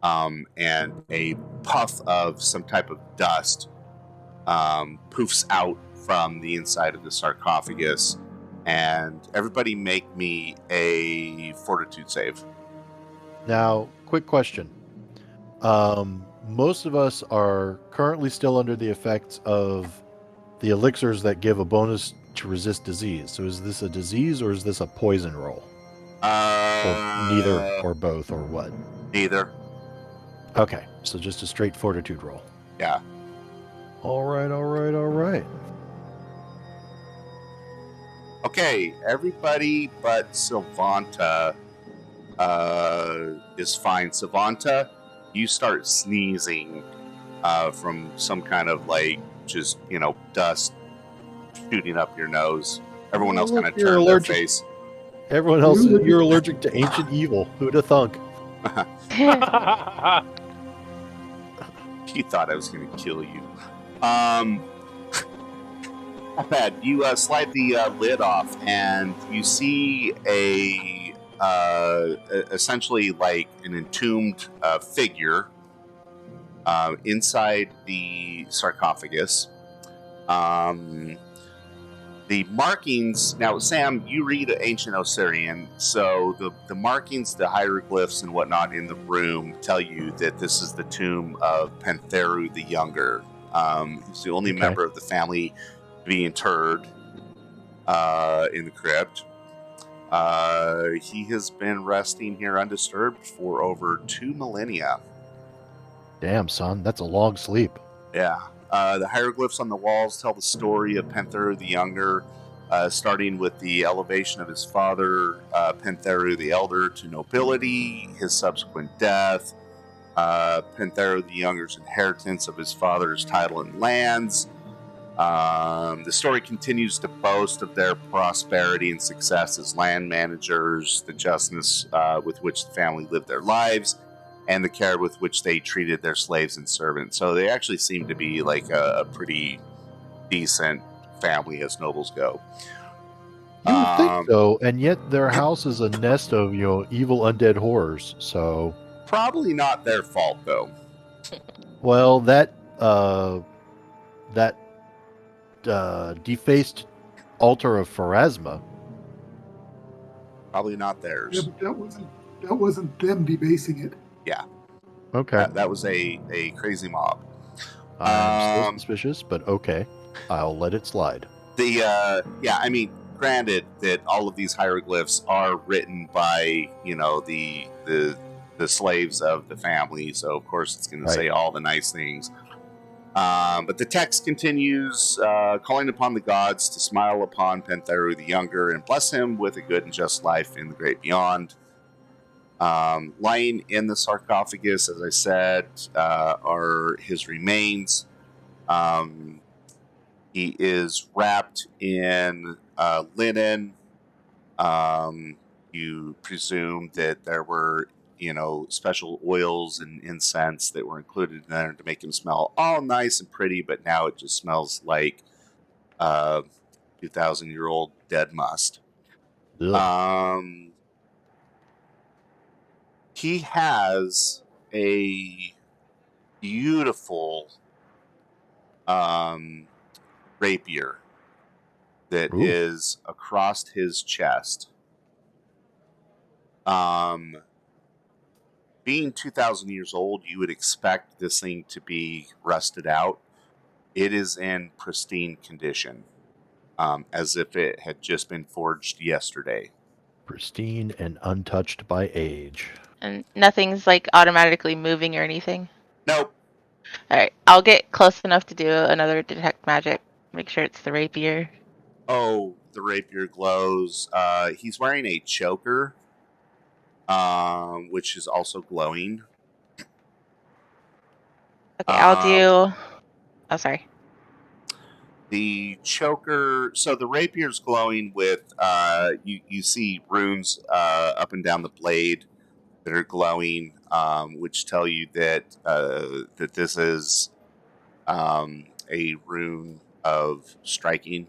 and a puff of some type of dust poofs out from the inside of the sarcophagus, and everybody make me a fortitude save. Now, quick question. Most of us are currently still under the effects of the elixirs that give a bonus to resist disease. So is this a disease or is this a poison roll? Or neither or both or what? Neither. Okay, so just a straight fortitude roll. Yeah. All right. Okay, everybody but Sylvanta is fine. Sylvanta, you start sneezing from some kind of just dust shooting up your nose. Everyone else kind of You're turned their allergic. face. Everyone else, you're allergic to ancient evil. Who'd have thunk? You thought I was going to kill you. Not bad. You slide the lid off, and you see essentially like an entombed figure inside the sarcophagus. The markings, now Sam, you read Ancient Osirian, so the markings, the hieroglyphs and whatnot in the room tell you that this is the tomb of Pantheru the Younger. He's the only member of the family to be interred in the crypt. He has been resting here undisturbed for over 2 millennia. Damn, son, that's a long sleep. Yeah. The hieroglyphs on the walls tell the story of Pantheru the Younger, starting with the elevation of his father, Pantheru the Elder, to nobility, his subsequent death, Pantheru the Younger's inheritance of his father's title and lands. The story continues to boast of their prosperity and success as land managers, the justness with which the family lived their lives, and the care with which they treated their slaves and servants. So they actually seem to be like a pretty decent family as nobles go. You would think so, and yet their house is a nest of evil undead horrors. So probably not their fault, though. Well, that defaced altar of Pharasma. Probably not theirs. Yeah, but that wasn't them debasing it. Yeah. Okay. That was a crazy mob. I'm still suspicious, but okay. I'll let it slide. Granted that all of these hieroglyphs are written by, the slaves of the family, so of course it's going to say all the nice things. But the text continues, calling upon the gods to smile upon Pantheru the Younger and bless him with a good and just life in the great beyond. Lying in the sarcophagus, as I said, are his remains. He is wrapped in linen. You presume that there were, special oils and incense that were included in there to make him smell all nice and pretty, but now it just smells like 2,000-year-old dead must. He has a beautiful rapier that is across his chest. Being 2,000 years old, you would expect this thing to be rusted out. It is in pristine condition, as if it had just been forged yesterday. Pristine and untouched by age. And nothing's like automatically moving or anything? Nope. Alright, I'll get close enough to do another detect magic. Make sure it's the rapier. Oh, the rapier glows. He's wearing a choker, which is also glowing. Okay, I'll do... Oh, sorry. The choker, so the rapier's glowing with, you see runes up and down the blade that are glowing, which tell you that that this is a rune of striking.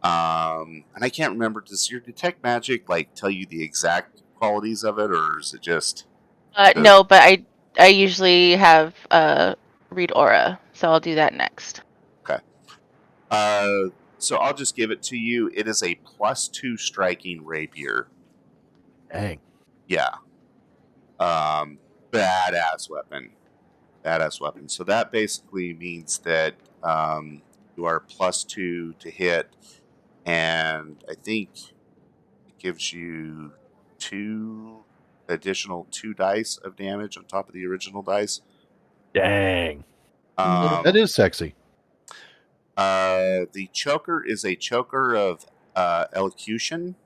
And I can't remember, does your detect magic like tell you the exact qualities of it, or is it just No, but I usually have read aura, so I'll do that next. okay? So I'll just give it to you. It is a +2 striking rapier. Dang. Yeah. Badass weapon. Badass weapon. So that basically means that you are +2 to hit, and I think it gives you 2 dice of damage on top of the original dice. Dang. Um, That is sexy. the choker is a choker of elocution.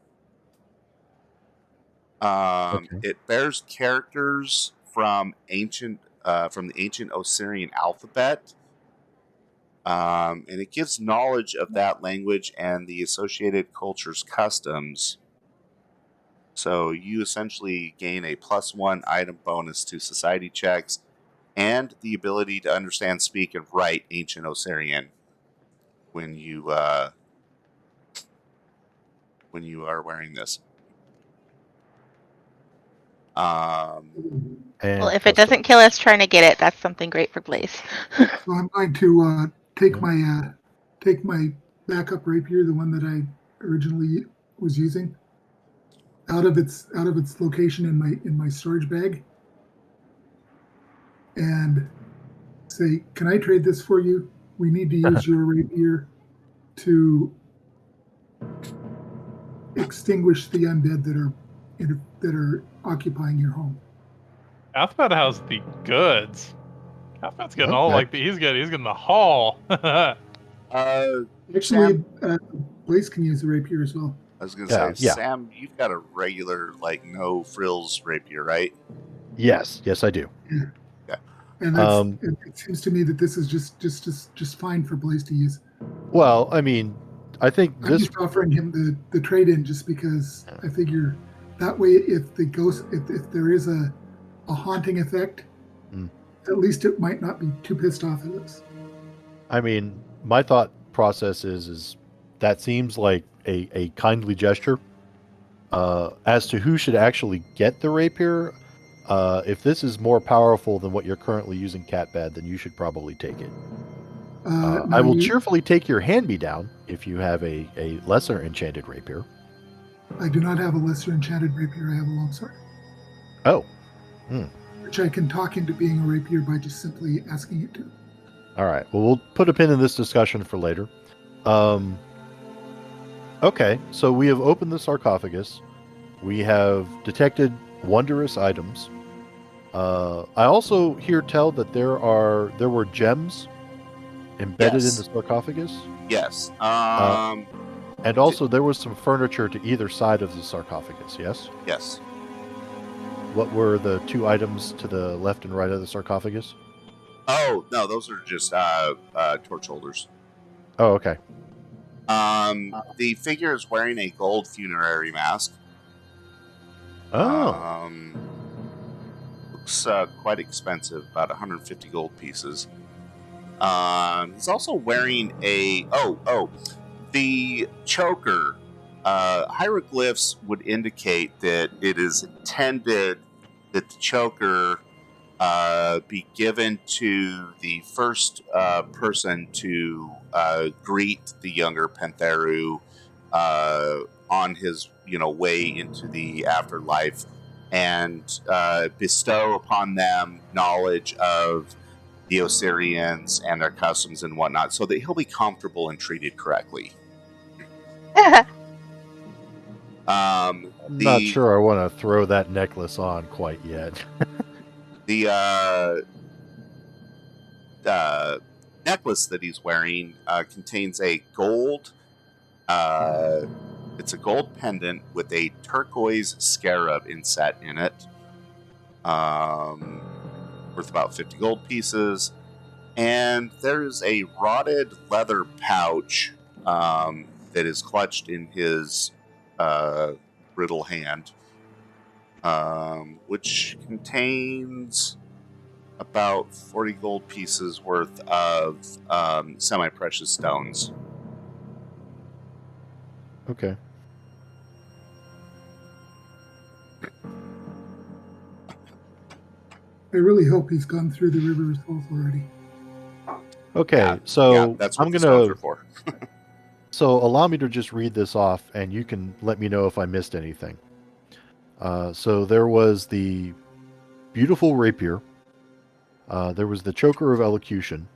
Okay. It bears characters from the ancient Osirian alphabet, and it gives knowledge of that language and the associated culture's customs. So you essentially gain a +1 item bonus to society checks and the ability to understand, speak, and write ancient Osirian when you are wearing this. Well, And if it doesn't kill us trying to get it, that's something great for Blaze. So I'm going to take my backup rapier, the one that I originally was using, out of its location in my storage bag, and say, "Can I trade this for you? We need to use your rapier to extinguish the undead that are occupying your home." Athbad has the goods. Athbad's getting all Okay. like he's getting the haul. Actually, Blaze can use the rapier as well. I was going to say, Yeah. Sam, you've got a regular, like, no frills rapier, right? Yes, I do. And it seems to me that this is just fine for Blaze to use. Well, I mean, I think I'm this. just offering him the trade-in just because I figure that way, if the ghost, if there is a haunting effect, at least it might not be too pissed off at us. I mean, my thought process is that seems like a kindly gesture. As to who should actually get the rapier, if this is more powerful than what you're currently using, Catbad, then you should probably take it. I will cheerfully take your hand-me-down if you have a lesser enchanted rapier. I do not have a lesser enchanted rapier. I have a longsword. Oh. Which I can talk into being a rapier by just simply asking it to. All right. Well, we'll put a pin in this discussion for later. Okay, so we have opened the sarcophagus. We have detected wondrous items. I also hear tell that there were gems embedded in the sarcophagus. Yes. And also there was some furniture to either side of the sarcophagus, yes? Yes. What were the 2 items to the left and right of the sarcophagus? Oh, no, those are just torch holders. Oh, okay. The figure is wearing a gold funerary mask. Oh. Looks quite expensive, about 150 gold pieces. He's also wearing the choker. Hieroglyphs would indicate that it is intended that the choker be given to the first person to greet the younger Pantheru on his way into the afterlife, and bestow upon them knowledge of the Osirians and their customs and whatnot, so that he'll be comfortable and treated correctly. I'm not sure I want to throw that necklace on quite yet. The necklace that he's wearing contains a gold. It's a gold pendant with a turquoise scarab inset in it, worth about 50 gold pieces. And there's a rotted leather pouch that is clutched in his brittle hand, which contains about 40 gold pieces worth of semi-precious stones. Okay. I really hope he's gone through the river souls already. Okay, Yeah, so that's what I'm the stones are gonna. for. So allow me to just read this off, and you can let me know if I missed anything. So there was the beautiful rapier. There was the choker of elocution.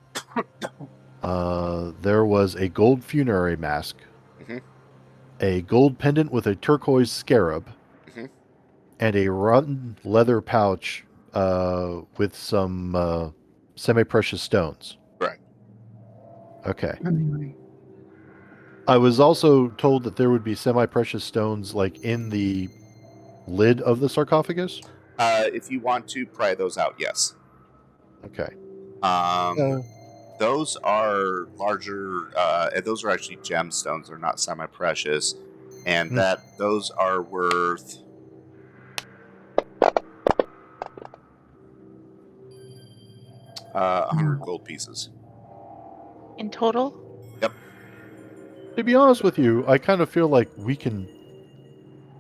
There was a gold funerary mask. Mhm. A gold pendant with a turquoise scarab. Mhm. And a rotten leather pouch with some semi-precious stones. Right. Okay. Anyway, I was also told that there would be semi-precious stones like in the lid of the sarcophagus. If you want to pry those out, yes. Okay. Those are larger. Those are actually gemstones. They're not semi-precious, and Hmm. those are worth. Hmm. 100 gold pieces. In total? Yep. To be honest with you, I kind of feel like we can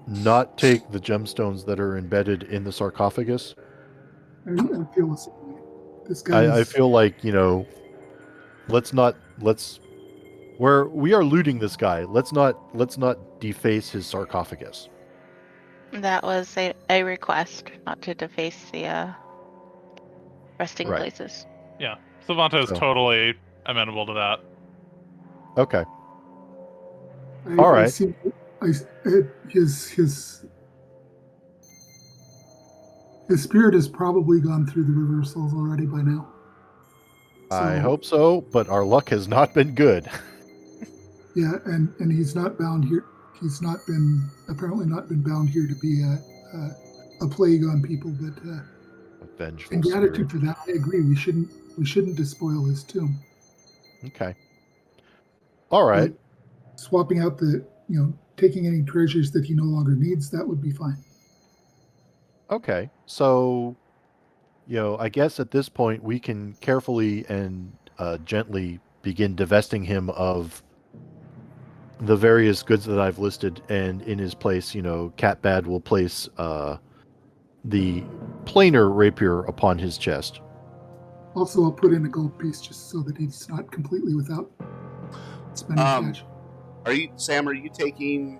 not take the gemstones that are embedded in the sarcophagus. I feel the same way. This guy I is. feel like, let's we are looting this guy. Let's not deface his sarcophagus. That was a request, not to deface the resting Right. places. Yeah, Savanta is So. totally amenable to that. Okay. I, All I right. see. His spirit has probably gone through the reversals already by now. I So, hope so, but our luck has not been good. yeah, and he's not bound here. He's apparently not been bound here to be a plague on people. But Vengeful in gratitude spirit. for that, I agree. We shouldn't despoil his tomb. Okay. All right. But swapping out taking any treasures that he no longer needs, that would be fine. Okay. So, I guess at this point we can carefully and gently begin divesting him of the various goods that I've listed, and in his place, Catbad will place the plainer rapier upon his chest. Also, I'll put in a gold piece just so that he's not completely without spending cash. Sam? Are you taking?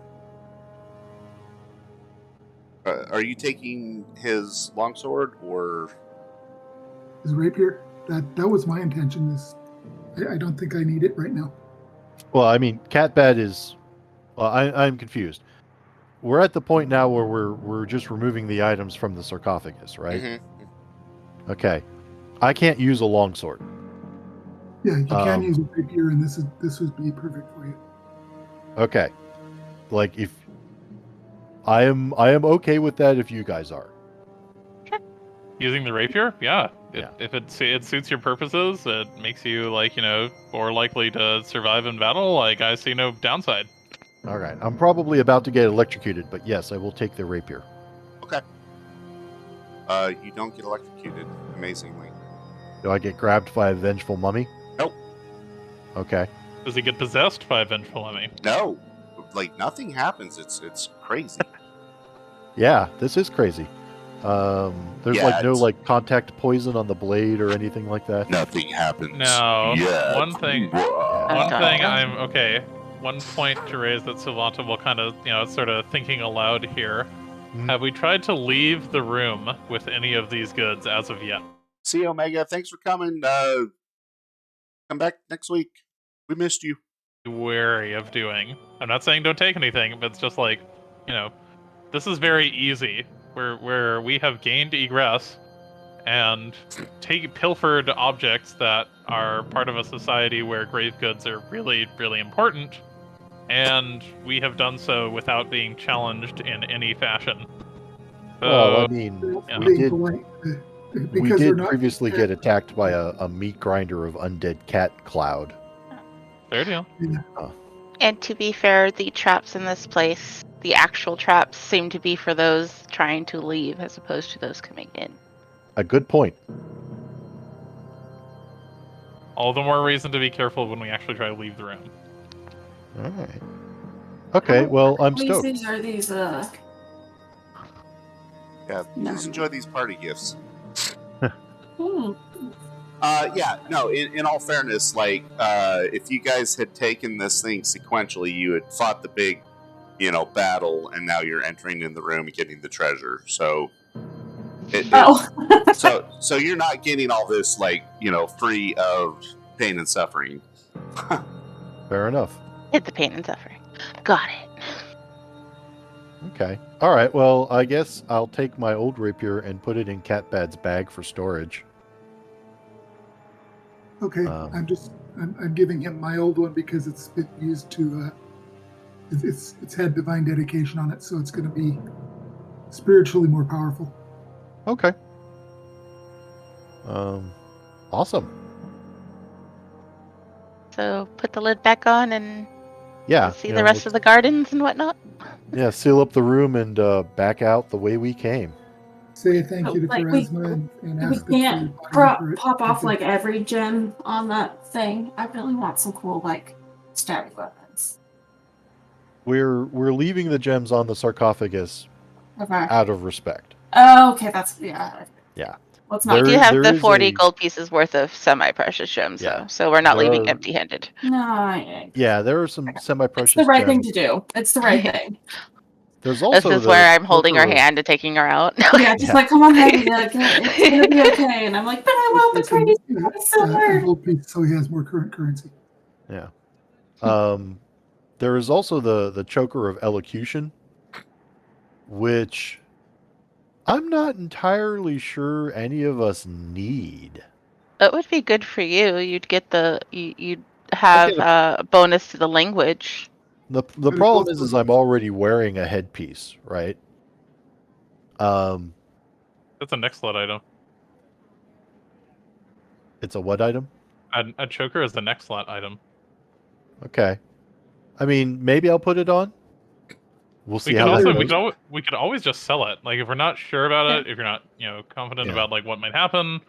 Are you taking his longsword or? His rapier. That was my intention. I don't think I need it right now. Well, I mean, Catbad is. Well, I'm confused. We're at the point now where we're just removing the items from the sarcophagus, right? Mm-hmm. Okay. I can't use a longsword. Yeah, you can use a rapier, and this would be perfect for you. Okay. Like if I am okay with that if you guys are. Using the rapier, yeah. Yeah. If it suits your purposes, it makes you more likely to survive in battle. Like I see no downside. All right. I'm probably about to get electrocuted, but yes, I will take the rapier. Okay. You don't get electrocuted, amazingly. Do I get grabbed by a vengeful mummy? Nope. Okay. Does he get possessed by a vengeful enemy? No. Like nothing happens. It's crazy. Yeah, this is crazy. There's Yeah, no contact poison on the blade or anything like that. Nothing happens. No. Yet. One thing one point to raise that Savanta will kind of, sort of thinking aloud here. Mhm. Have we tried to leave the room with any of these goods as of yet? See, Omega, thanks for coming. Come back next week. We missed you. Wary of doing. I'm not saying don't take anything, but it's just like, this is very easy. Where we have gained egress and pilfered objects that are part of a society where grave goods are really, really important, and we have done so without being challenged in any fashion. So, Well, I mean, yeah. we Being did. polite, We because they're did not previously get attacked by a meat grinder of undead cat cloud. Fair deal. And to be fair, the traps in this place, the actual traps, seem to be for those trying to leave as opposed to those coming in. A good point. All the more reason to be careful when we actually try to leave the room. All right. Okay, well, I'm These stoked. things are these Yeah, No. please enjoy these party gifts. hmm. Yeah, no, in all fairness, like, if you guys had taken this thing sequentially, you had fought the big, battle, and now you're entering in the room and getting the treasure. So, Oh. so you're not getting all this, like, free of pain and suffering. Fair enough. Hit the pain and suffering. Got it. Okay. All right, well, I guess I'll take my old rapier and put it in Catbad's bag for storage. Okay, I'm giving him my old one because it's been used to it's had divine dedication on it, so it's going to be spiritually more powerful. Okay. Awesome. So put the lid back on and Yeah. see the rest of the gardens and whatnot. Yeah, seal up the room and back out the way we came. Say thank you to Like, Pharasma and we ask can't that pop off like every gem on that thing. I really want some cool like static weapons. We're leaving the gems on the sarcophagus Okay. out of respect. Oh, okay, that's yeah. Yeah. Let's We not. do have there the is 40 a- gold pieces worth of semi-precious gems, Yeah. though, so we're not There leaving are- empty-handed. No. Yeah, there are some It's semi-precious the right gems. thing to do. It's the right thing. There's This also is where I'm holding her choker of- hand and taking her out. Yeah, just Yeah. like, come on, honey, it's gonna be okay. And I'm like, but I want the crazy a silver. gold piece so he has more current currency. Yeah. There is also the choker of elocution, which I'm not entirely sure any of us need. It would be good for you. You'd get you'd have a bonus to the language. The But problem it's is I'm already wearing a headpiece, right? That's a next slot item. It's a what item? A choker is the next slot item. Okay. I mean, maybe I'll put it on. We'll see We how could that also goes. we could always just sell it. Like if we're not sure about it, if you're not confident Yeah. about like what might happen,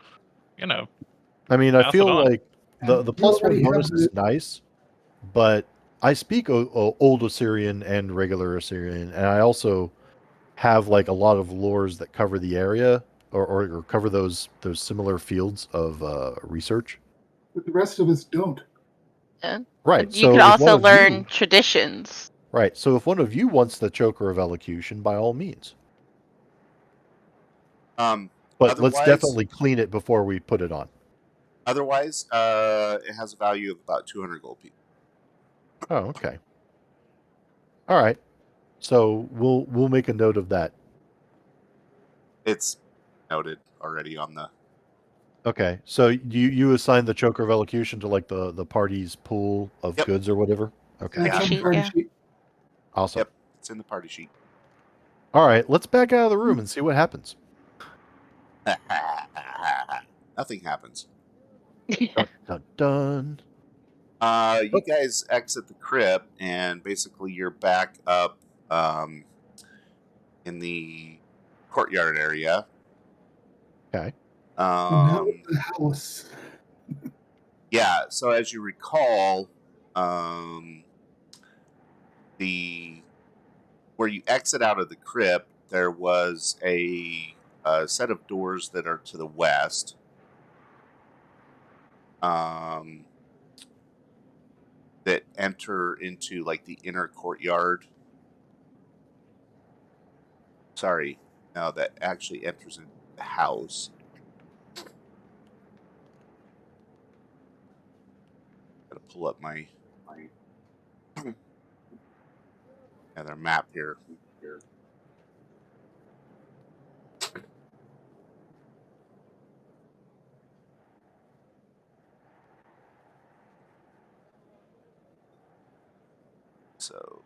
I mean, I pass it feel on. like the You plus one already have bonus is nice, but I speak Old Assyrian and regular Assyrian, and I also have like a lot of lores that cover the area or cover those similar fields of research. But the rest of us don't. Right. You So could if also one of learn you, traditions. right. So if one of you wants the choker of elocution, by all means. But let's definitely clean it before we put it on. Otherwise, it has a value of about 200 gold pieces. Oh, okay. All right. So we'll make a note of that. It's noted already on the. Okay. So you assign the choker of elocution to like the party's pool of Yep. goods or whatever. Okay. That's on the sheet, party yeah. sheet. Awesome. Yep, it's in the party sheet. All right. Let's back out of the room and see what happens. Nothing happens. Dun, dun, dun. You guys exit the crypt, and basically you're back up in the courtyard area. Okay. And now the house. Yeah. So as you recall, where you exit out of the crypt, there was a set of doors that are to the west. That enter into like the inner courtyard. Sorry, no, that actually enters into the house. Gotta pull up my their map here. So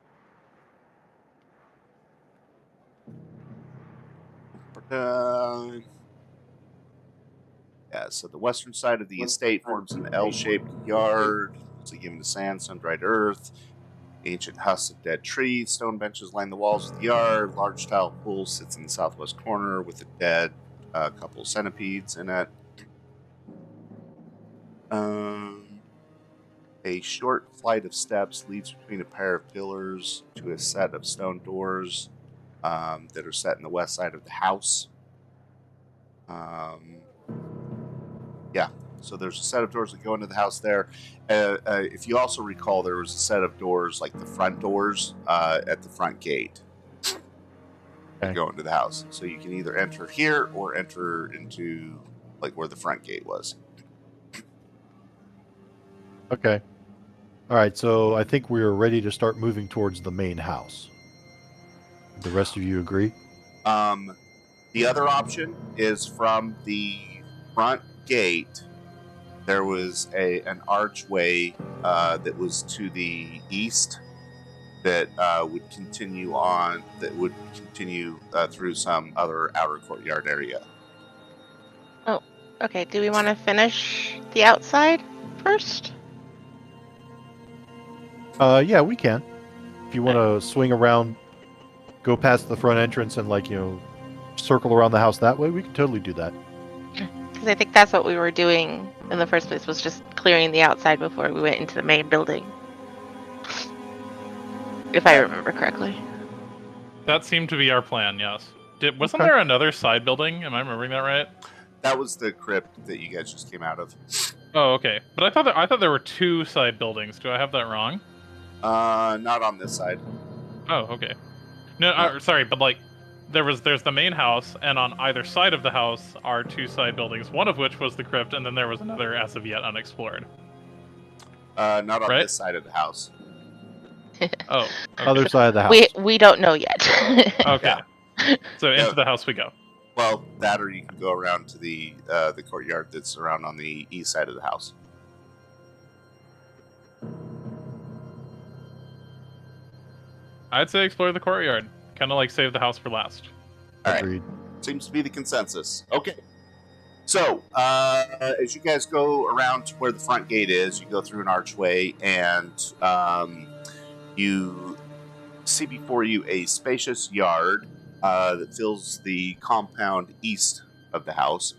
we're done. So the western side of the estate forms an L-shaped yard, mostly given to sand, sun-dried earth, ancient husks of dead trees, stone benches line the walls of the yard. Large tile pool sits in the southwest corner with a dead couple centipedes in it. A short flight of steps leads between a pair of pillars to a set of stone doors that are set in the west side of the house. Yeah, so there's a set of doors that go into the house there. If you also recall, there was a set of doors, like the front doors at the front gate that go into the house. So you can either enter here or enter into like where the front gate was. Okay. All right, so I think we are ready to start moving towards the main house. The rest of you agree? The other option is from the front gate. There was an archway that was to the east that would continue on. That would continue through some other outer courtyard area. Oh, okay. Do we want to finish the outside first? Yeah, we can. If you want to swing around, go past the front entrance and circle around the house that way, we can totally do that. Because I think that's what we were doing in the first place, was just clearing the outside before we went into the main building. If I remember correctly. That seemed to be our plan, yes. Wasn't Okay. there another side building? Am I remembering that right? That was the crypt that you guys just came out of. Oh, okay. But I thought there were two side buildings. Do I have that wrong? Not on this side. Oh, okay. No, sorry, but there's the main house, and on either side of the house are two side buildings. One of which was the crypt, and then there was another as of yet unexplored. Not on Right? this side of the house. Oh, okay. Other side of the house. We don't know yet. Okay. Yeah. So into the house we go. Well, that or you can go around to the courtyard that's around on the east side of the house. I'd say explore the courtyard. Kind of like save the house for last. All right. Agreed. Seems to be the consensus. Okay. So, as you guys go around to where the front gate is, you go through an archway, and you see before you a spacious yard that fills the compound east of the house.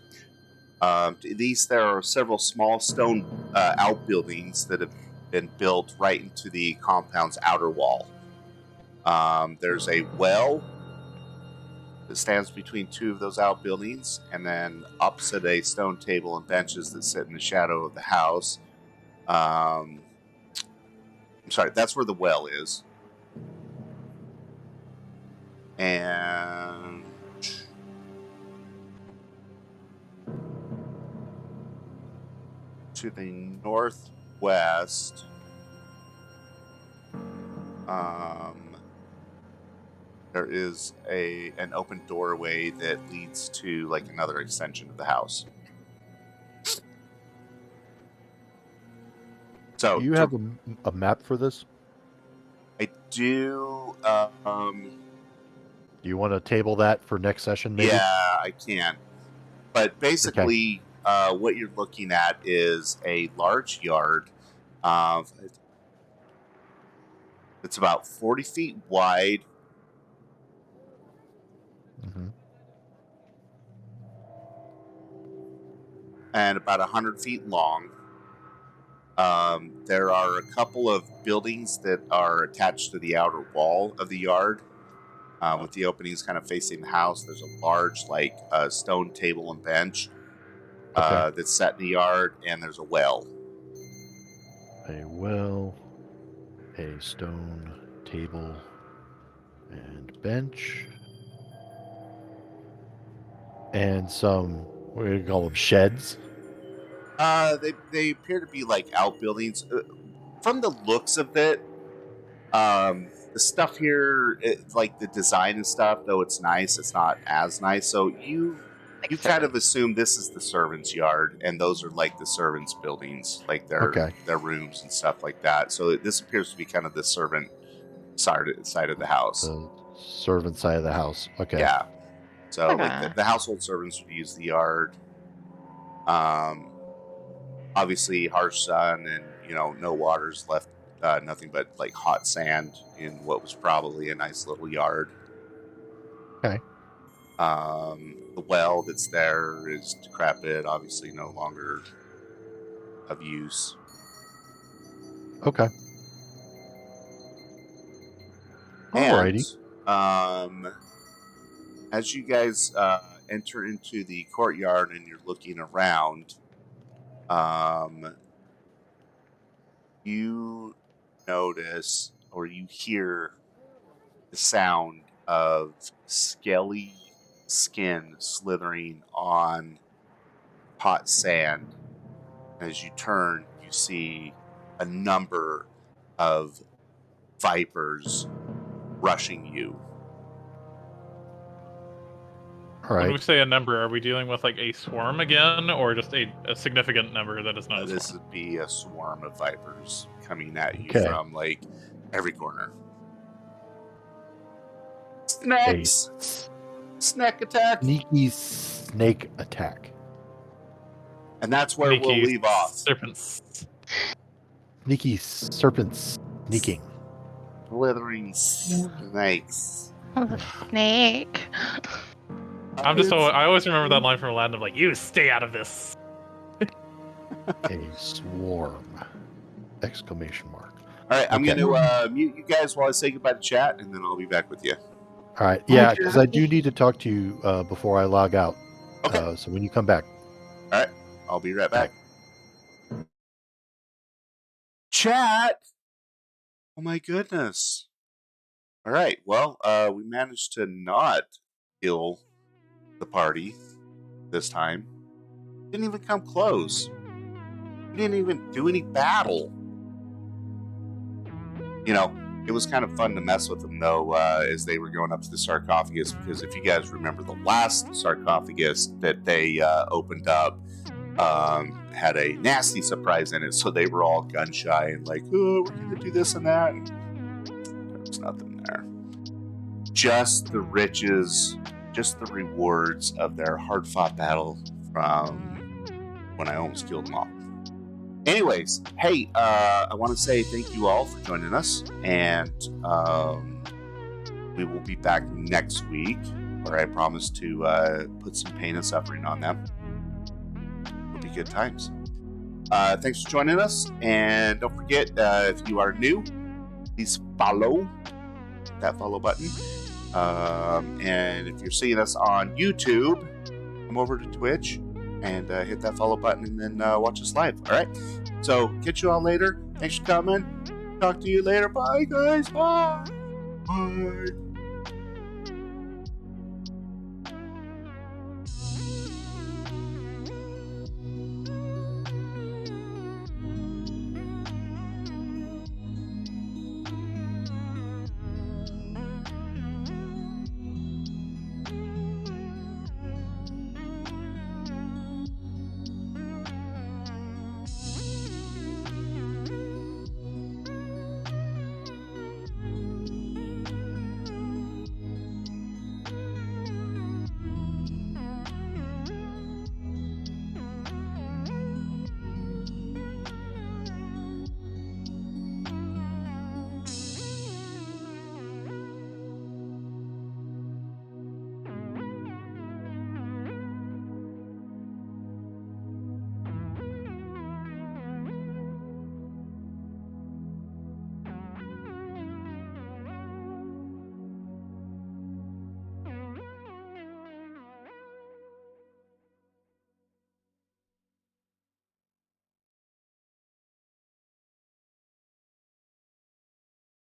To the east, there are several small stone outbuildings that have been built right into the compound's outer wall. There's a well that stands between two of those outbuildings, and then opposite a stone table and benches that sit in the shadow of the house. I'm sorry, that's where the well is. And to the northwest, there is an open doorway that leads to like another extension of the house. So Do you have a map for this? I do. Do you want to table that for next session, maybe? Yeah, I can. But basically, what you're looking at is a large yard. It's about 40 feet wide. Mm-hmm. And about 100 feet long. There are a couple of buildings that are attached to the outer wall of the yard, with the openings kind of facing the house. There's a large, stone table and bench that's set in the yard, and there's a well. A well, a stone table, and bench, and some, what do you call them, sheds? They appear to be like outbuildings. From the looks of it, the stuff here, like the design and stuff, though it's nice, it's not as nice. So you kind of assume this is the servants' yard, and those are like the servants' buildings, like their rooms and stuff like that. So this appears to be kind of the servant side of the house. The servant side of the house. Okay. Yeah. So Okay. like the household servants would use the yard. Obviously, harsh sun and no water's left. Nothing but like hot sand in what was probably a nice little yard. Okay. The well that's there is decrepit, obviously no longer of use. Okay. Alrighty. And as you guys enter into the courtyard and you're looking around, you notice or you hear the sound of scaly skin slithering on hot sand. As you turn, you see a number of vipers rushing you. All When we right. say a number, are we dealing with like a swarm again, or just a significant number that is not a This swarm? would be a swarm of vipers coming at you Okay. from like every corner. Snacks! Snack attack! Sneaky snake attack. And that's where we'll Sneaky leave off. serpents. Sneaky serpents sneaking. Slithering snakes. Snake. I'm just I always remember that line from Aladdin of like, you stay out of this. A swarm. Exclamation mark. All right, I'm Okay. going to mute you guys while I say goodbye to chat, and then I'll be back with you. All right. Yeah, because I do need to talk to you before I log out. Okay. So when you come back. All right, I'll be right back. Chat! Oh my goodness. All right, well, we managed to not kill the party this time. Didn't even come close. We didn't even do any battle. It was kind of fun to mess with them, though, as they were going up to the sarcophagus, because if you guys remember, the last sarcophagus that they opened up had a nasty surprise in it, so they were all gun-shy and like, oh, we're going to do this and that. And there was nothing there. Just the riches, just the rewards of their hard-fought battle from when I almost killed them all. Anyways, hey, I want to say thank you all for joining us, and we will be back next week, where I promise to put some pain and suffering on them. It'll be good times. Thanks for joining us, and don't forget, if you are new, please follow that follow button. And if you're seeing us on YouTube, come over to Twitch and hit that follow button, and then watch us live. All right, so catch you all later. Thanks for coming. Talk to you later. Bye, guys. Bye.